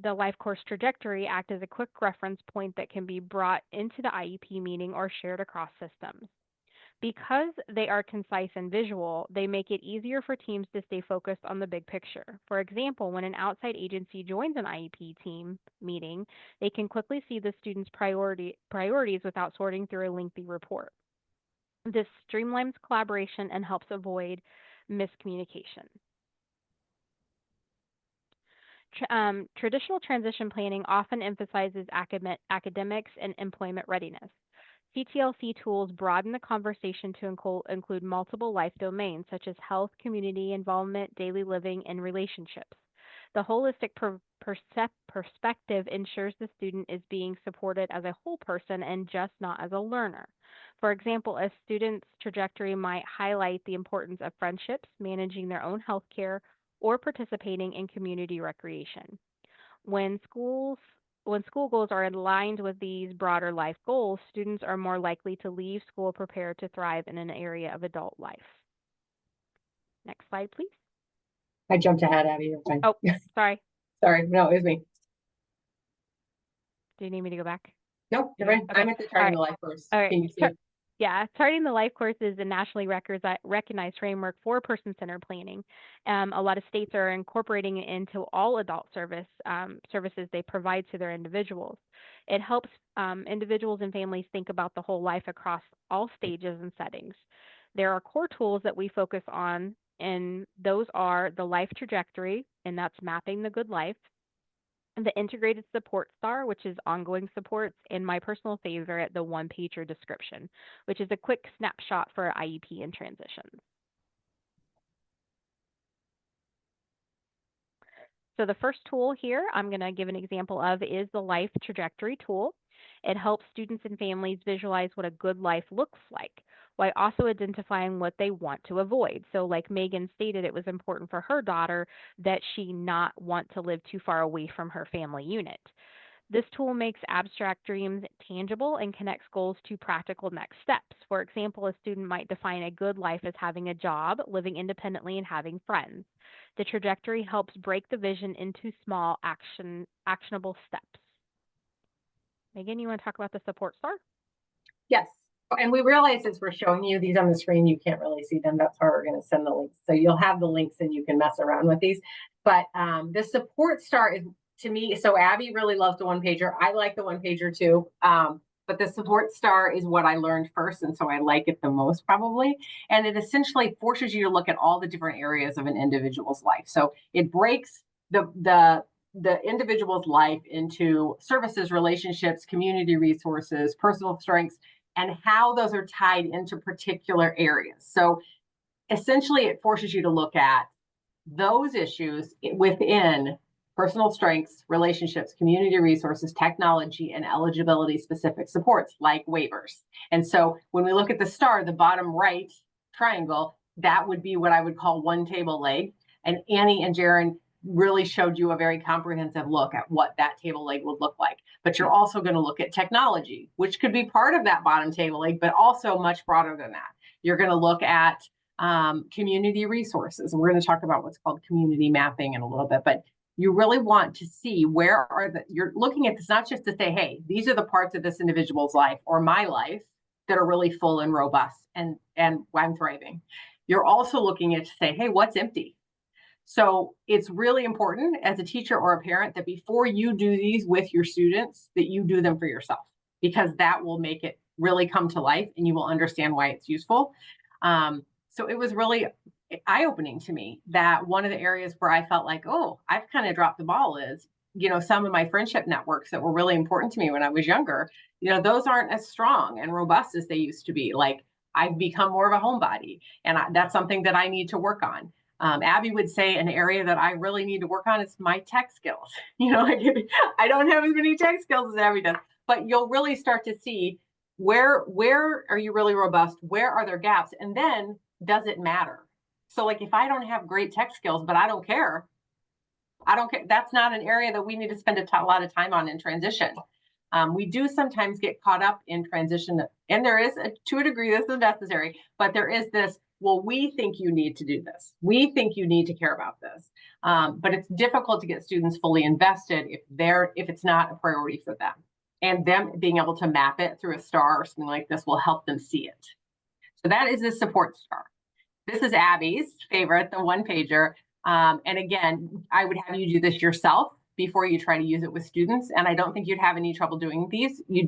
the life course trajectory act as a quick reference point that can be brought into the IEP meeting or shared across systems. Because they are concise and visual, they make it easier for teams to stay focused on the big picture. For example, when an outside agency joins an IEP team meeting, they can quickly see the students' priorities without sorting through a lengthy report. This streamlines collaboration and helps avoid miscommunication. Traditional transition planning often emphasizes academics and employment readiness. CTLC tools broaden the conversation to include multiple life domains such as health, community involvement, daily living, and relationships. The holistic perspective ensures the student is being supported as a whole person and just not as a learner. For example, a student's trajectory might highlight the importance of friendships, managing their own health care, or participating in community recreation. When school goals are aligned with these broader life goals, students are more likely to leave school prepared to thrive in an area of adult life. Next slide, please. I jumped ahead, Abby. You're fine. Oh, sorry. Sorry. No, it was me. Do you need me to go back? Nope, you're Okay. fine. I'm at the charting the life course. All right. Can you see? Yeah, Charting the Life course is a nationally recognized framework for person-centered planning. A lot of states are incorporating it into all adult services they provide to their individuals. It helps individuals and families think about the whole life across all stages and settings. There are core tools that we focus on, and those are the life trajectory, and that's mapping the good life, and the integrated support star, which is ongoing supports, and my personal favorite, the one-pager description, which is a quick snapshot for IEP and transitions. So the first tool here I'm going to give an example of is the life trajectory tool. It helps students and families visualize what a good life looks like while also identifying what they want to avoid. So like Megan stated, it was important for her daughter that she not want to live too far away from her family unit. This tool makes abstract dreams tangible and connects goals to practical next steps. For example, a student might define a good life as having a job, living independently, and having friends. The trajectory helps break the vision into small actionable steps. Megan, you want to talk about the support star? Yes. And we realize as we're showing you these on the screen, you can't really see them. That's why we're going to send the links. So you'll have the links and you can mess around with these. But the support star is, to me, so Abby really loves the one pager. I like the one pager too. But the support star is what I learned first. And so I like it the most probably. And it essentially forces you to look at all the different areas of an individual's life. So it breaks the individual's life into services, relationships, community resources, personal strengths, and how those are tied into particular areas. So essentially it forces you to look at those issues within personal strengths, relationships, community resources, technology, and eligibility specific supports like waivers. And so when we look at the star, the bottom right triangle, that would be what I would call one table leg. And Annie and Jaron really showed you a very comprehensive look at what that table leg would look like. But you're also going to look at technology, which could be part of that bottom table leg, but also much broader than that. You're going to look at community resources. And we're going to talk about what's called community mapping in a little bit, but you really want to see where are you're looking at this, not just to say, hey, these are the parts of this individual's life or my life that are really full and robust and I'm thriving. You're also looking at to say, hey, what's empty? So it's really important as a teacher or a parent that before you do these with your students, that you do them for yourself, because that will make it really come to life and you will understand why it's useful. So it was really eye-opening to me that one of the areas where I felt like, oh, I've kind of dropped the ball is, some of my friendship networks that were really important to me when I was younger, those aren't as strong and robust as they used to be. Like I've become more of a homebody, and that's something that I need to work on. Abby would say an area that I really need to work on is my tech skills. I don't have as many tech skills as Abby does, but you'll really start to see where are you really robust? Where are there gaps? And then does it matter? So like if I don't have great tech skills, but I don't care. That's not an area that we need to spend a lot of time on in transition. We do sometimes get caught up in transition, and there is, to a degree, this is necessary, but there is this, well, we think you need to do this. We think you need to care about this. But it's difficult to get students fully invested if it's not a priority for them. And them being able to map it through a star or something like this will help them see it. So that is the support star. This is Abby's favorite, the one pager. And again, I would have you do this yourself before you try to use it with students. And I don't think you'd have any trouble doing these. It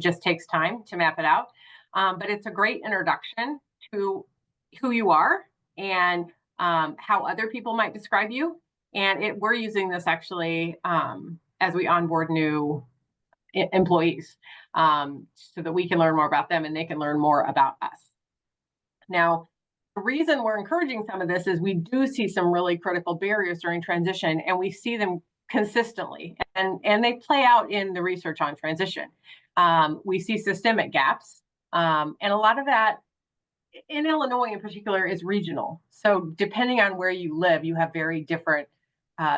just takes time to map it out. But it's a great introduction to who you are and how other people might describe you. And we're using this actually as we onboard new employees so that we can learn more about them and they can learn more about us. Now, the reason we're encouraging some of this is we do see some really critical barriers during transition, and we see them consistently, and they play out in the research on transition. We see systemic gaps, and a lot of that in Illinois in particular is regional. So depending on where you live, you have very different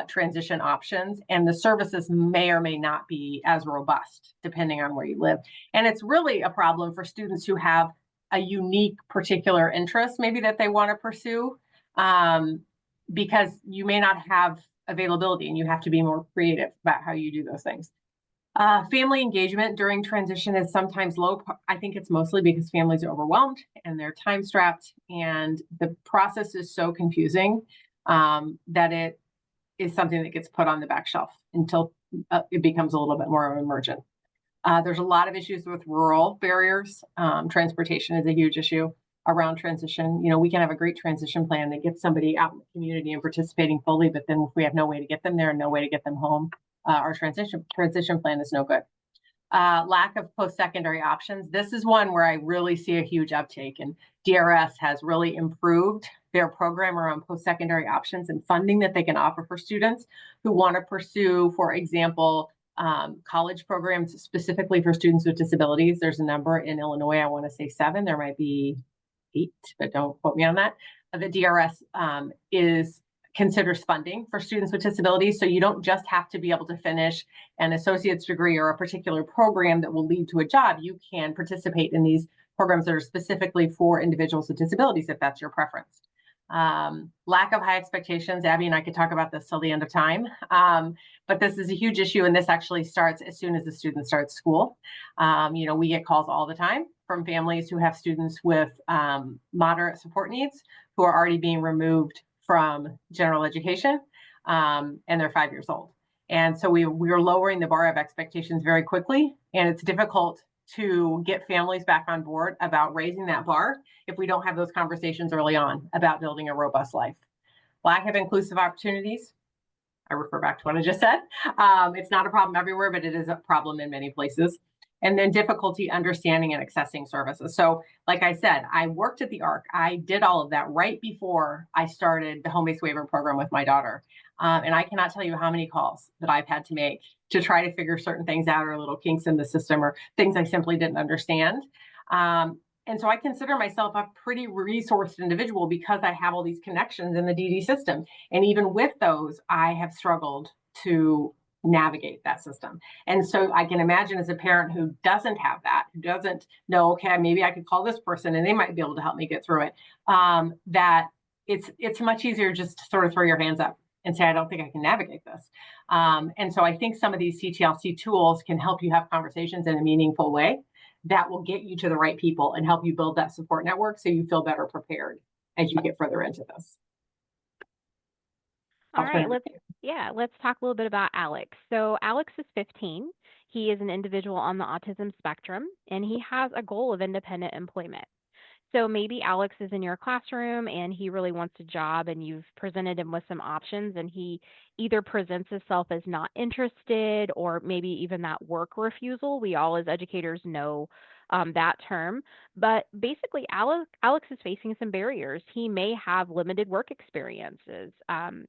transition options, and the services may or may not be as robust depending on where you live. And it's really a problem for students who have a unique particular interest maybe that they want to pursue, because you may not have availability and you have to be more creative about how you do those things. Family engagement during transition is sometimes low. I think it's mostly because families are overwhelmed and they're time strapped, and the process is so confusing that it is something that gets put on the back shelf until it becomes a little bit more emergent. There's a lot of issues with rural barriers. Transportation is a huge issue. around transition. You know, we can have a great transition plan that gets somebody out in the community and participating fully, but then if we have no way to get them there and no way to get them home, our transition plan is no good. Lack of post-secondary options. This is one where I really see a huge uptake, and DRS has really improved their program around post-secondary options and funding that they can offer for students who want to pursue, for example, college programs specifically for students with disabilities. There's a number in Illinois, I want to say 7, there might be 8, but don't quote me on that. The DRS considers funding for students with disabilities. So you don't just have to be able to finish an associate's degree or a particular program that will lead to a job. You can participate in these programs that are specifically for individuals with disabilities if that's your preference. Lack of high expectations. Abby and I could talk about this till the end of time, but this is a huge issue, and this actually starts as soon as the student starts school. You know, we get calls all the time from families who have students with moderate support needs who are already being removed from general education, and they're 5 years old. And so we are lowering the bar of expectations very quickly, and it's difficult to get families back on board about raising that bar if we don't have those conversations early on about building a robust life. Lack of inclusive opportunities. I refer back to what I just said. It's not a problem everywhere, but it is a problem in many places. And then difficulty understanding and accessing services. So like I said, I worked at the ARC. I did all of that right before I started the home-based waiver program with my daughter. And I cannot tell you how many calls that I've had to make to try to figure certain things out, or little kinks in the system, or things I simply didn't understand. And so I consider myself a pretty resourced individual because I have all these connections in the DD system. And even with those, I have struggled to navigate that system. And so I can imagine, as a parent who doesn't have that, who doesn't know, okay, maybe I could call this person and they might be able to help me get through it, that it's much easier just to sort of throw your hands up and say, I don't think I can navigate this. And so I think some of these CTLC tools can help you have conversations in a meaningful way that will get you to the right people and help you build that support network so you feel better prepared as you get further into this. All right, let's talk a little bit about Alex. So Alex is 15. He is an individual on the autism spectrum, and he has a goal of independent employment. So maybe Alex is in your classroom and he really wants a job, and you've presented him with some options, and he either presents himself as not interested, or maybe even that work refusal. We all as educators know that term. But basically, Alex is facing some barriers. He may have limited work experiences.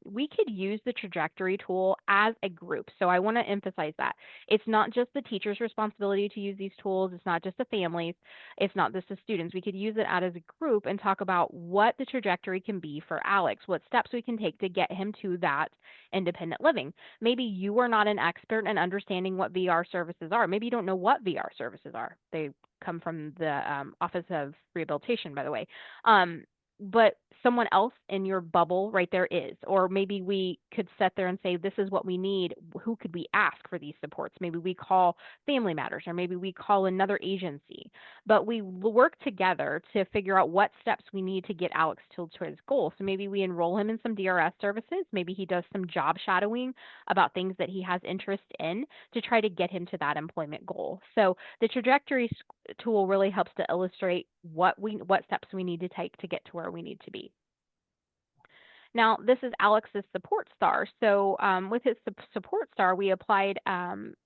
We could use the trajectory tool as a group. So I want to emphasize that. It's not just the teacher's responsibility to use these tools. It's not just the families. It's not just the students. We could use it as a group and talk about what the trajectory can be for Alex, what steps we can take to get him to that independent living. Maybe you are not an expert in understanding what VR services are. Maybe you don't know what VR services are. They come from the Office of Rehabilitation, by the way. But someone else in your bubble right there is. Or maybe we could sit there and say, this is what we need. Who could we ask for these supports? Maybe we call Family Matters, or maybe we call another agency. But we work together to figure out what steps we need to get Alex to his goal. So maybe we enroll him in some DRS services. Maybe he does some job shadowing about things that he has interest in to try to get him to that employment goal. So the trajectory tool really helps to illustrate what steps we need to take to get to where we need to be. Now, this is Alex's support star. So with his support star, we applied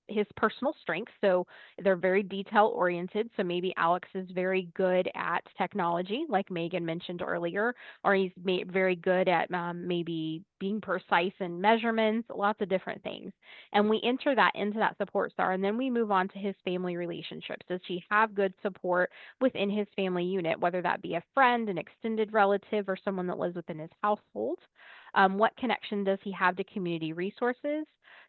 his personal strengths. So they're very detail oriented. So maybe Alex is very good at technology, like Megan mentioned earlier, or he's very good at maybe being precise in measurements, lots of different things. And we enter that into that support star, and then we move on to his family relationships. Does he have good support within his family unit, whether that be a friend, an extended relative, or someone that lives within his household? What connection does he have to community resources,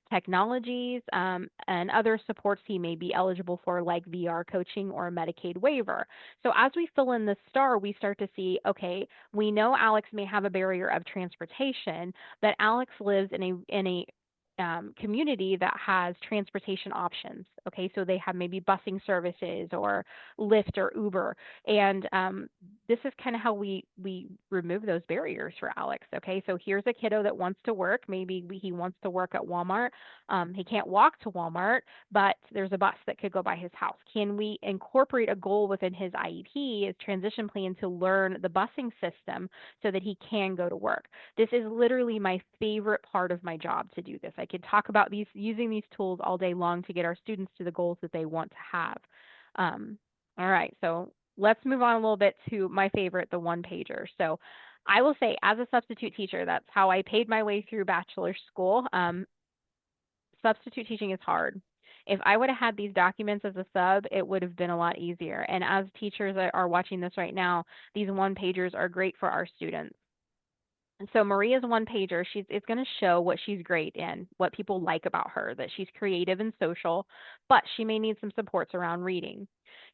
technologies, and other supports he may be eligible for, like VR coaching or a Medicaid waiver? So as we fill in the star, we start to see, okay, we know Alex may have a barrier of transportation, but Alex lives in community that has transportation options. Okay, so they have maybe busing services or Lyft or Uber, and this is kind of how we remove those barriers for Alex. Okay, so here's a kiddo that wants to work. Maybe he wants to work at Walmart. He can't walk to Walmart, but there's a bus that could go by his house. Can we incorporate a goal within his IEP, his transition plan, to learn the busing system so that he can go to work? This is literally my favorite part of my job, to do this. I could talk about using these tools all day long to get our students to the goals that they want to have. All right, so let's move on a little bit to my favorite, the one pager. So I will say, as a substitute teacher, that's how I paid my way through bachelor school. Substitute teaching is hard. If I would have had these documents as a sub, it would have been a lot easier. And as teachers that are watching this right now, these one pagers are great for our students. And so Maria's one pager, it's going to show what she's great in, what people like about her, that she's creative and social, but she may need some supports around reading.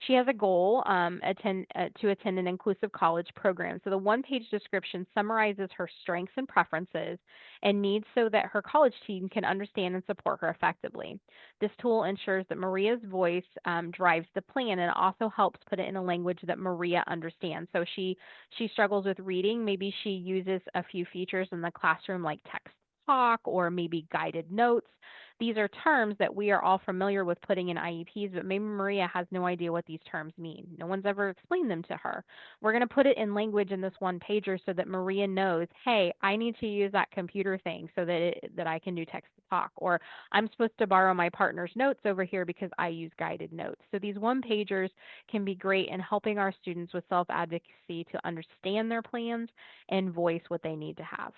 She has a goal to attend an inclusive college program. So the one-page description summarizes her strengths and preferences and needs so that her college team can understand and support her effectively. This tool ensures that Maria's voice drives the plan, and also helps put it in a language that Maria understands. So she struggles with reading. Maybe she uses a few features in the classroom like text talk or maybe guided notes. These are terms that we are all familiar with putting in IEPs, but maybe Maria has no idea what these terms mean. No one's ever explained them to her. We're going to put it in language in this one pager so that Maria knows, hey, I need to use that computer thing so that I can do text to talk, or I'm supposed to borrow my partner's notes over here because I use guided notes. So these one pagers can be great in helping our students with self-advocacy to understand their plans and voice what they need to have.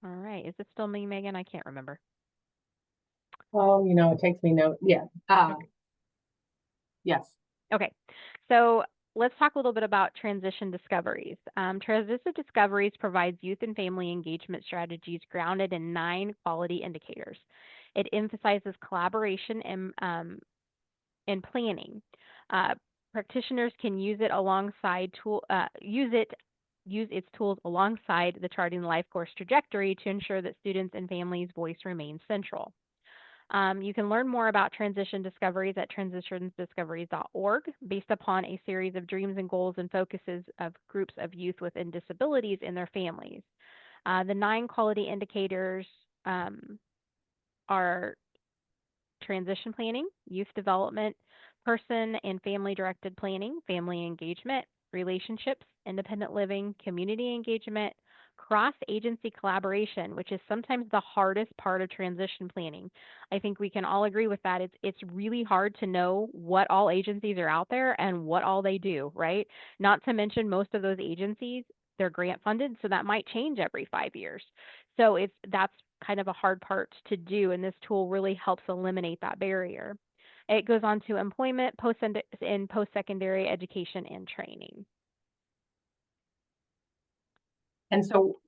All right. Is it still me, Megan? I can't remember. Oh, it takes me note. Yeah. Yes. Okay. So let's talk a little bit about transition discoveries. Transition discoveries provides youth and family engagement strategies grounded in 9 quality indicators. It emphasizes collaboration and planning. Practitioners can use it alongside use its tools alongside the charting the life course trajectory to ensure that students and families' voice remains central. You can learn more about transition discoveries at transitionsdiscoveries.org based upon a series of dreams and goals and focuses of groups of youth within disabilities and their families. The 9 quality indicators are transition planning, youth development, person and family directed planning, family engagement, relationships, independent living, community engagement, cross-agency collaboration, which is sometimes the hardest part of transition planning. I think we can all agree with that. It's really hard to know what all agencies are out there and what all they do, right? Not to mention most of those agencies, they're grant funded, so that might change every 5 years. So that's kind of a hard part to do, and this tool really helps eliminate that barrier. It goes on to employment, post-secondary education, and training. And so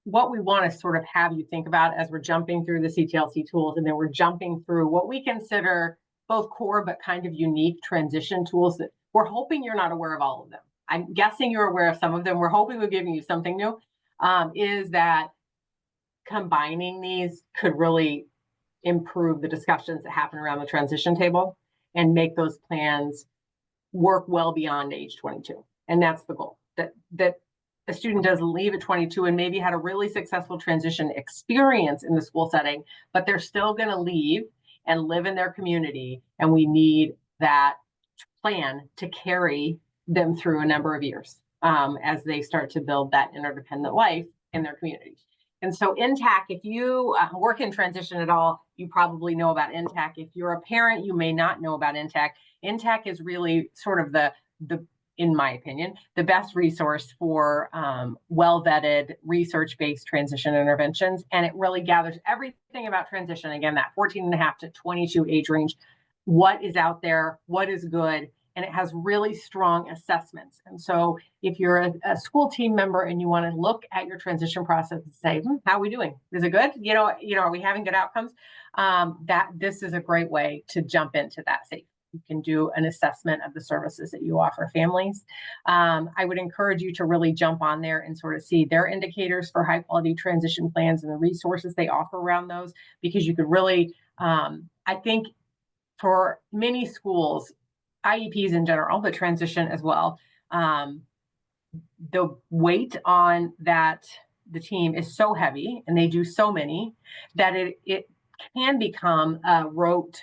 what we want to sort of have you think about as we're jumping through the CTLC tools, and then we're jumping through what we consider both core but kind of unique transition tools that we're hoping you're not aware of all of them. I'm guessing you're aware of some of them. We're hoping we're giving you something new, is that combining these could really improve the discussions that happen around the transition table and make those plans work well beyond age 22. And that's the goal, that a student doesn't leave at 22 and maybe had a really successful transition experience in the school setting, but they're still going to leave and live in their community. And we need that plan to carry them through a number of years as they start to build that interdependent life in their community. And so NTAC, if you work in transition at all, you probably know about NTAC. If you're a parent, you may not know about NTAC. NTAC is really sort of the in my opinion, the best resource for well-vetted, research-based transition interventions. And it really gathers everything about transition, again, that 14.5 to 22 age range, what is out there, what is good, and it has really strong assessments. And so if you're a school team member and you want to look at your transition process and say, how are we doing? Is it good? Are we having good outcomes? That this is a great way to jump into that safe You can do an assessment of the services that you offer families. I would encourage you to really jump on there and sort of see their indicators for high quality transition plans and the resources they offer around those, because you could really, I think for many schools, IEPs in general, but transition as well, the weight on that the team is so heavy and they do so many that it can become a rote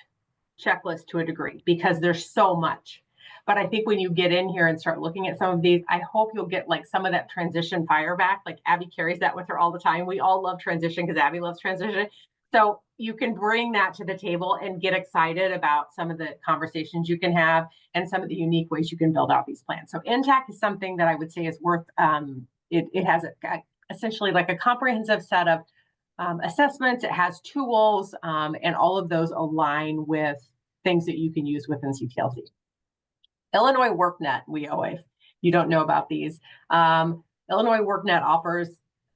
checklist to a degree because there's so much. But I think when you get in here and start looking at some of these, I hope you'll get like some of that transition fire back. Like Abby carries that with her all the time. We all love transition because Abby loves transition. So you can bring that to the table and get excited about some of the conversations you can have and some of the unique ways you can build out these plans. So NTAC is something that I would say is worth, it has essentially like a comprehensive set of assessments. It has tools, and all of those align with things that you can use within CTLC. Illinois WorkNet, if you don't know about these. Illinois WorkNet offers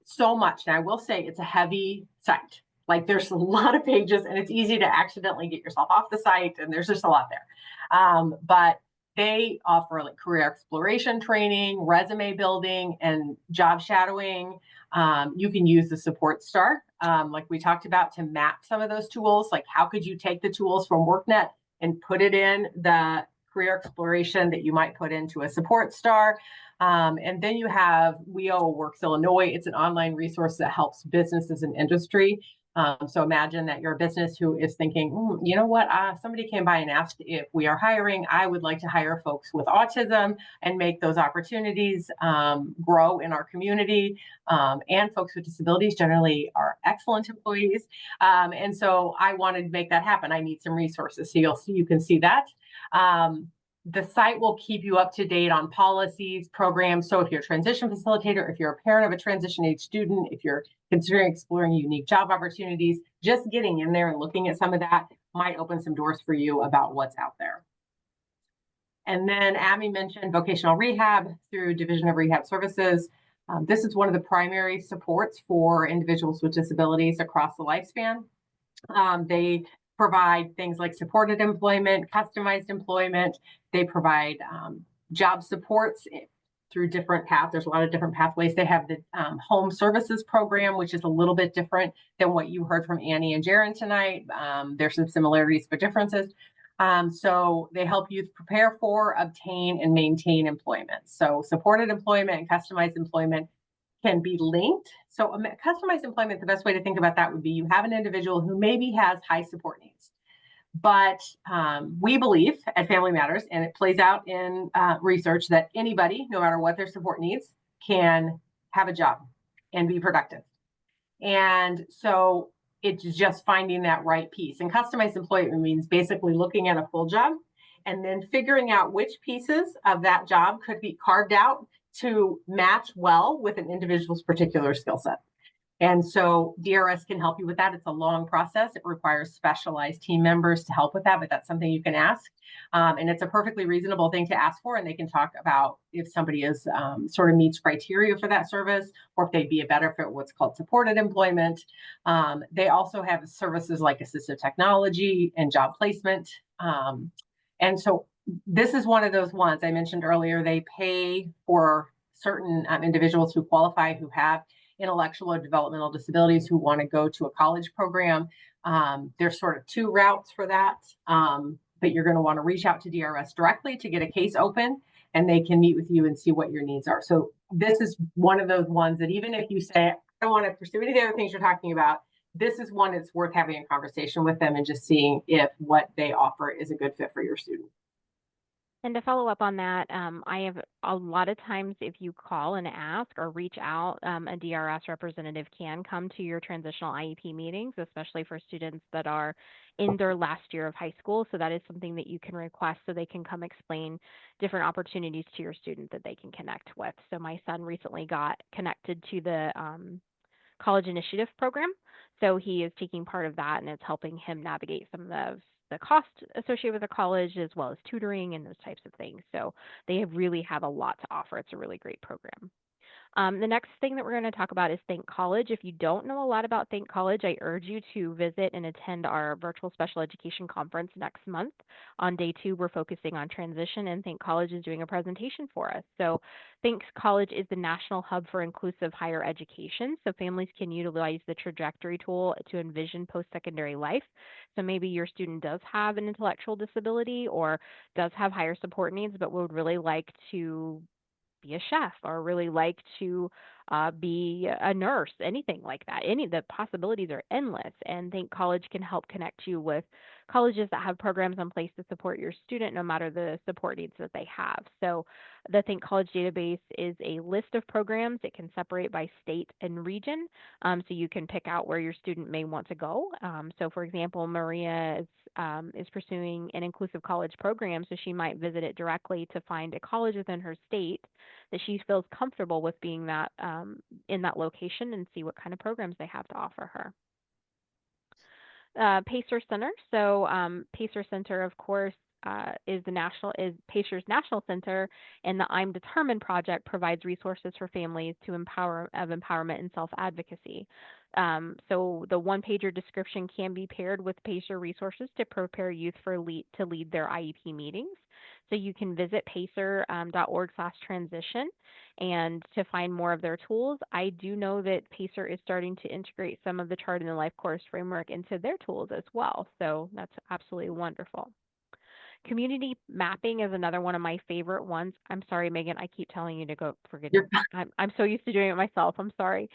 so much. And I will say it's a heavy site. Like there's a lot of pages and it's easy to accidentally get yourself off the site, and there's just a lot there. But they offer like career exploration training, resume building, and job shadowing. You can use the Support Star, like we talked about, to map some of those tools. Like how could you take the tools from WorkNet and put it in the career exploration that you might put into a Support Star. And then you have WEO Works Illinois. It's an online resource that helps businesses and industry. So imagine that you're a business who is thinking, you know what, somebody came by and asked if we are hiring. I would like to hire folks with autism and make those opportunities grow in our community. And folks with disabilities generally are excellent employees. And so I wanted to make that happen. I need some resources. So you can see that. The site will keep you up to date on policies, programs. So if you're a transition facilitator, if you're a parent of a transition age student, if you're considering exploring unique job opportunities, just getting in there and looking at some of that might open some doors for you about what's out there. And then Abby mentioned vocational rehab through Division of Rehab Services. This is one of the primary supports for individuals with disabilities across the lifespan. They provide things like supported employment, customized employment. They provide job supports through different paths. There's a lot of different pathways. They have the home services program, which is a little bit different than what you heard from Annie and Jaron tonight. There's some similarities but differences. So they help youth prepare for, obtain, and maintain employment. So supported employment and customized employment can be linked. So customized employment, the best way to think about that would be you have an individual who maybe has high support needs. But we believe at Family Matters, and it plays out in research, that anybody, no matter what their support needs, can have a job and be productive. And so it's just finding that right piece. And customized employment means basically looking at a full job and then figuring out which pieces of that job could be carved out to match well with an individual's particular skill set. And so DRS can help you with that. It's a long process. It requires specialized team members to help with that, but that's something you can ask. And it's a perfectly reasonable thing to ask for. And they can talk about if somebody is sort of meets criteria for that service, or if they'd be a better fit, what's called supported employment. They also have services like assistive technology and job placement. And so this is one of those ones I mentioned earlier. They pay for certain individuals who qualify, who have intellectual or developmental disabilities, who want to go to a college program. There's sort of two routes for that, but you're going to want to reach out to DRS directly to get a case open, and they can meet with you and see what your needs are. So this is one of those ones that even if you say, I don't want to pursue any of the other things you're talking about, this is one that's worth having a conversation with them and just seeing if what they offer is a good fit for your student. And to follow up on that, I have a lot of times if you call and ask or reach out, a DRS representative can come to your transitional IEP meetings, especially for students that are in their last year of high school. So that is something that you can request so they can come explain different opportunities to your student that they can connect with. So my son recently got connected to the College Initiative program. So he is taking part of that, and it's helping him navigate some of the cost associated with the college, as well as tutoring and those types of things. So they really have a lot to offer. It's a really great program. The next thing that we're going to talk about is Think College. If you don't know a lot about Think College, I urge you to visit and attend our virtual special education conference next month. On day 2, we're focusing on transition, and Think College is doing a presentation for us. So Think College is the national hub for inclusive higher education. So families can utilize the trajectory tool to envision post-secondary life. So maybe your student does have an intellectual disability or does have higher support needs, but would really like to be a chef or really like to be a nurse, anything like that. The possibilities are endless, and Think College can help connect you with colleges that have programs in place to support your student no matter the support needs that they have. So the Think College database is a list of programs. It can separate by state and region, so you can pick out where your student may want to go. So for example, Maria is pursuing an inclusive college program, so she might visit it directly to find a college within her state that she feels comfortable with being that in that location and see what kind of programs they have to offer her. Pacer Center. So Pacer Center, of course, is Pacer's national center, and the I'm Determined project provides resources for families to empowerment and self-advocacy. So the one-pager description can be paired with Pacer resources to prepare youth to lead their IEP meetings. So you can visit pacer.org/transition and to find more of their tools. I do know that Pacer is starting to integrate some of the Charting the LifeCourse framework into their tools as well. So that's absolutely wonderful. Community mapping is another one of my favorite ones. I'm sorry, Megan, I keep telling you to go forget it. I'm so used to doing it myself. I'm sorry.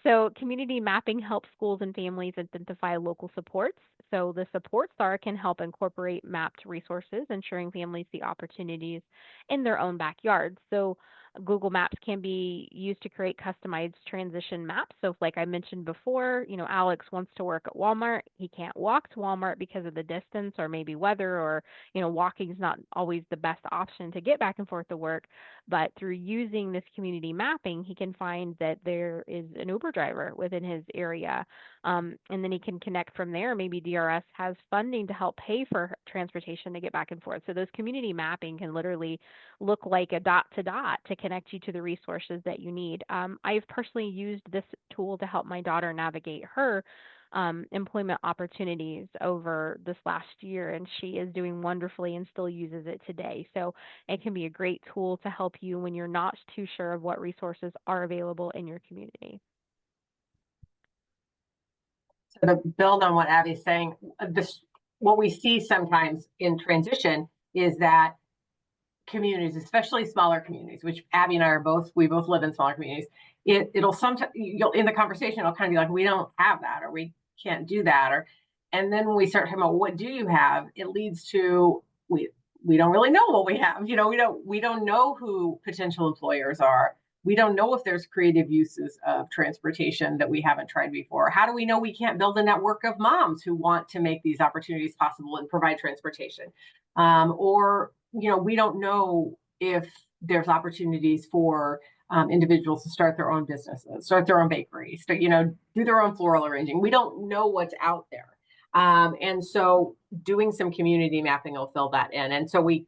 So community mapping helps schools and families identify local supports. So the support star can help incorporate mapped resources, ensuring families see opportunities in their own backyard. So Google Maps can be used to create customized transition maps. So if, like I mentioned before, Alex wants to work at Walmart. He can't walk to Walmart because of the distance or maybe weather, or walking is not always the best option to get back and forth to work. But through using this community mapping, he can find that there is an Uber driver within his area. And then he can connect from there. Maybe DRS has funding to help pay for transportation to get back and forth. So those community mapping can literally look like a dot to dot to connect you to the resources that you need. I've personally used this tool to help my daughter navigate her employment opportunities over this last year, and she is doing wonderfully and still uses it today. So it can be a great tool to help you when you're not too sure of what resources are available in your community. So to build on what Abby's saying, what we see sometimes in transition is that communities, especially smaller communities, which Abby and I we both live in smaller communities. It'll sometimes, in the conversation, it'll kind of be like, we don't have that, or we can't do that, and then when we start talking about what do you have, it leads to we don't really know what we have. We don't know who potential employers are. We don't know if there's creative uses of transportation that we haven't tried before. How do we know we can't build a network of moms who want to make these opportunities possible and provide transportation? Or we don't know if there's opportunities for individuals to start their own businesses, start their own bakeries, do their own floral arranging. We don't know what's out there. And so doing some community mapping will fill that in. And so we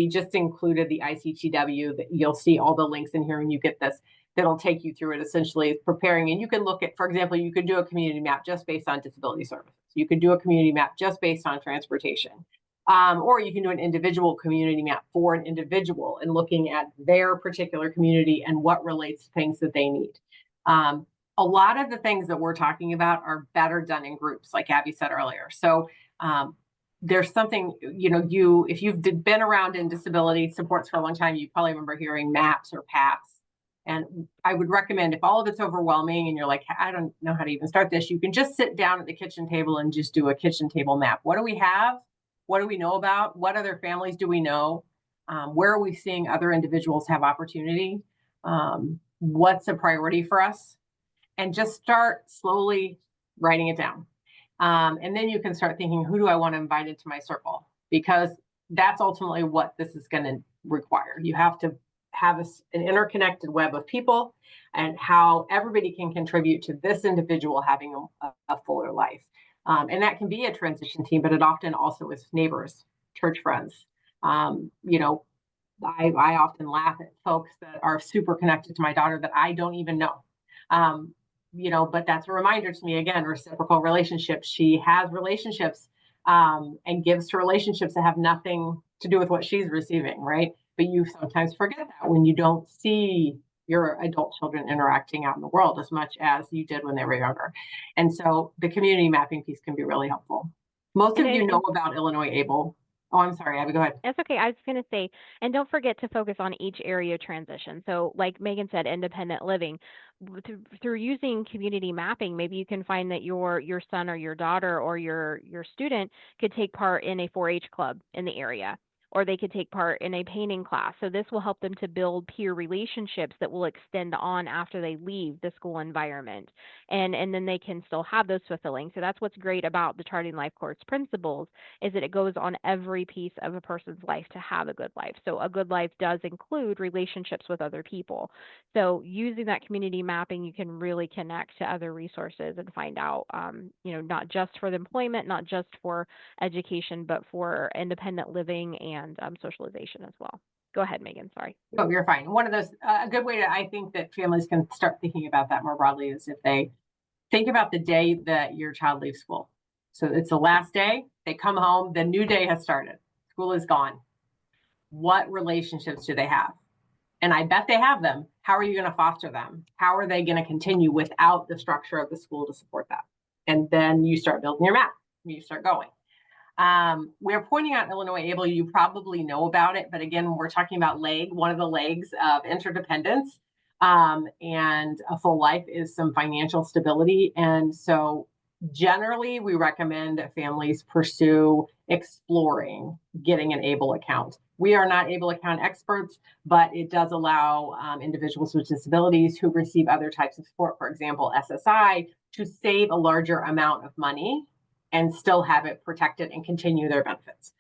just included the ICTW, that you'll see all the links in here when you get this, that'll take you through it. Essentially, it's preparing. And you can look at, for example, you could do a community map just based on disability services. You could do a community map just based on transportation. Or you can do an individual community map for an individual and looking at their particular community and what relates to things that they need. A lot of the things that we're talking about are better done in groups, like Abby said earlier. So there's something, if you've been around in disability supports for a long time, you probably remember hearing MAPS or PAPS. And I would recommend, if all of it's overwhelming and you're like, I don't know how to even start this, you can just sit down at the kitchen table and just do a kitchen table map. What do we have? What do we know about? What other families do we know? Where are we seeing other individuals have opportunity? What's a priority for us? And just start slowly writing it down. And then you can start thinking, who do I want to invite into my circle? Because that's ultimately what this is going to require. You have to have an interconnected web of people and how everybody can contribute to this individual having a fuller life. And that can be a transition team, but it often also is neighbors, church friends, I often laugh at folks that are super connected to my daughter that I don't even know. Um, but that's a reminder to me, again, reciprocal relationships. She has relationships and gives to relationships that have nothing to do with what she's receiving, right? But you sometimes forget that when you don't see your adult children interacting out in the world as much as you did when they were younger. And so the community mapping piece can be really helpful. Most And of you and know about Illinois Able. Oh, I'm sorry, Abby, go ahead. That's okay. I was going to say, and don't forget to focus on each area transition. So, like Megan said, independent living. Through using community mapping, maybe you can find that your son or your daughter or your student could take part in a 4-H club in the area, or they could take part in a painting class. So this will help them to build peer relationships that will extend on after they leave the school environment, and then they can still have those fulfilling. So that's what's great about the Charting Life Course principles is that it goes on every piece of a person's life to have a good life. So a good life does include relationships with other people. So using that community mapping, you can really connect to other resources and find out, not just for the employment, not just for education, but for independent living and socialization as well. Go ahead, Megan. Sorry. Oh, you're fine. One of those, a good way to, I think that families can start thinking about that more broadly is if they think about the day that your child leaves school. So it's the last day, they come home, the new day has started, school is gone. What relationships do they have? And I bet they have them. How are you going to foster them? How are they going to continue without the structure of the school to support that? And then you start building your map, you start going. We're pointing out Illinois Able, you probably know about it, but again, we're talking about one of the legs of interdependence and a full life is some financial stability. And so generally we recommend that families pursue exploring getting an ABLE account. We are not ABLE account experts, but it does allow individuals with disabilities who receive other types of support, for example, SSI, to save a larger amount of money and still have it protected and continue their benefits.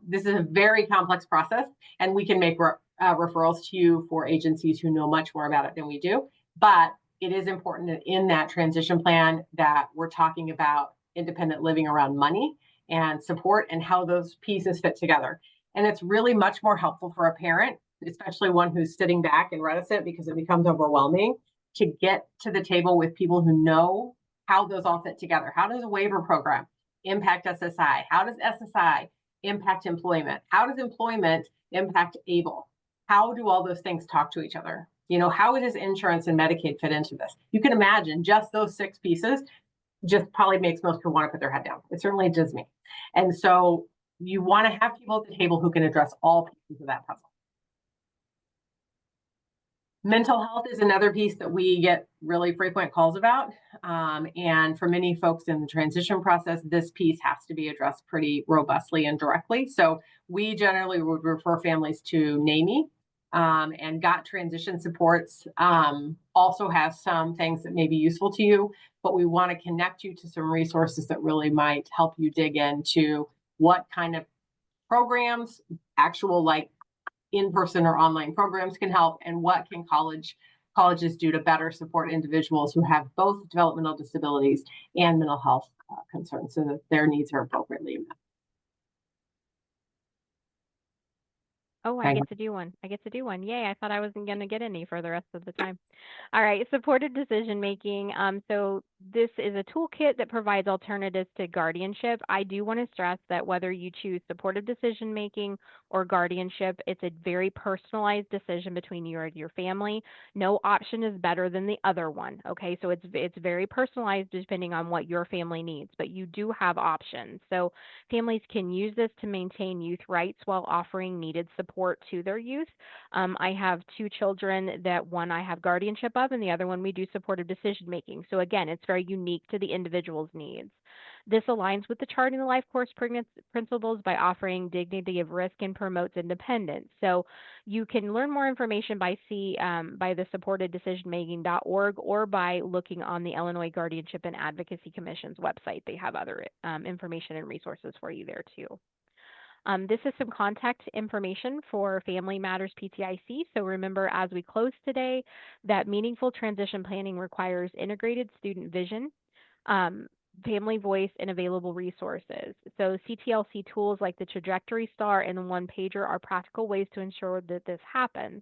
This is a very complex process, and we can make referrals to you for agencies who know much more about it than we do. But it is important that in that transition plan that we're talking about independent living around money and support and how those pieces fit together. And it's really much more helpful for a parent, especially one who's sitting back and reticent because it becomes overwhelming, to get to the table with people who know how those all fit together. How does a waiver program impact SSI? How does SSI impact employment? How does employment impact ABLE? How do all those things talk to each other? How does insurance and Medicaid fit into this? You can imagine just those 6 pieces just probably makes most people want to put their head down. It certainly does me. And so you want to have people at the table who can address all pieces of that puzzle. Mental health is another piece that we get really frequent calls about. And for many folks in the transition process, this piece has to be addressed pretty robustly and directly. So we generally would refer families to NAMI, and GOT Transition Supports also has some things that may be useful to you, but we want to connect you to some resources that really might help you dig into what kind of programs, actual like in-person or online programs can help, and what can colleges do to better support individuals who have both developmental disabilities and mental health concerns so that their needs are appropriately met. Oh, I get to do one. I get to do one. Yay, I thought I wasn't going to get any for the rest of the time. All right, supported decision making. So this is a toolkit that provides alternatives to guardianship. I do want to stress that whether you choose supportive decision making or guardianship, it's a very personalized decision between you and your family. No option is better than the other one. Okay, so it's very personalized depending on what your family needs, but you do have options. So families can use this to maintain youth rights while offering needed support to their youth. I have 2 children that one I have guardianship of and the other one we do supportive decision making. So again, it's very unique to the individual's needs. This aligns with the Charting the Life Course principles by offering dignity of risk and promotes independence. So you can learn more information by the supporteddecisionmaking.org or by looking on the Illinois Guardianship and Advocacy Commission's website. They have other information and resources for you there too. This is some contact information for Family Matters PTIC. So remember, as we close today, that meaningful transition planning requires integrated student vision, family voice and available resources. So CTLC tools like the trajectory star and the one pager are practical ways to ensure that this happens.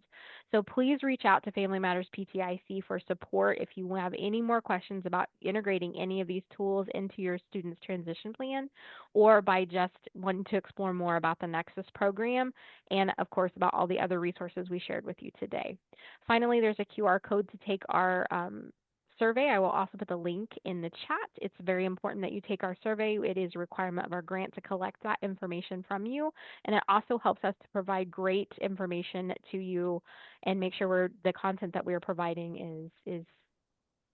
So please reach out to Family Matters PTIC for support if you have any more questions about integrating any of these tools into your student's transition plan, or by just wanting to explore more about the Nexus program and of course about all the other resources we shared with you today. Finally, there's a QR code to take our survey. I will also put the link in the chat. It's very important that you take our survey. It is a requirement of our grant to collect that information from you. And it also helps us to provide great information to you and make sure the content that we are providing is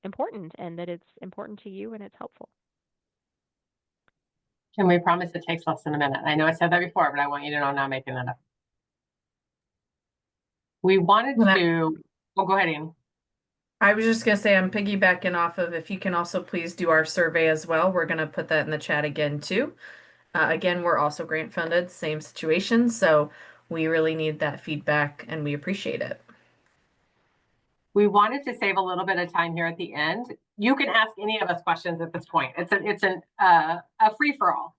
important and that it's important to you and it's helpful. Can we promise it takes less than a minute? I know I said that before, but I want you to know I'm not making that up. We wanted to, oh, go ahead, Annie. I was just gonna say I'm piggybacking off of if you can also please do our survey as well. We're gonna put that in the chat again too. Again, we're also grant funded, same situation, so we really need that feedback and we appreciate it. We wanted to save a little bit of time here at the end. You can ask any of us questions at this point. It's a free for all.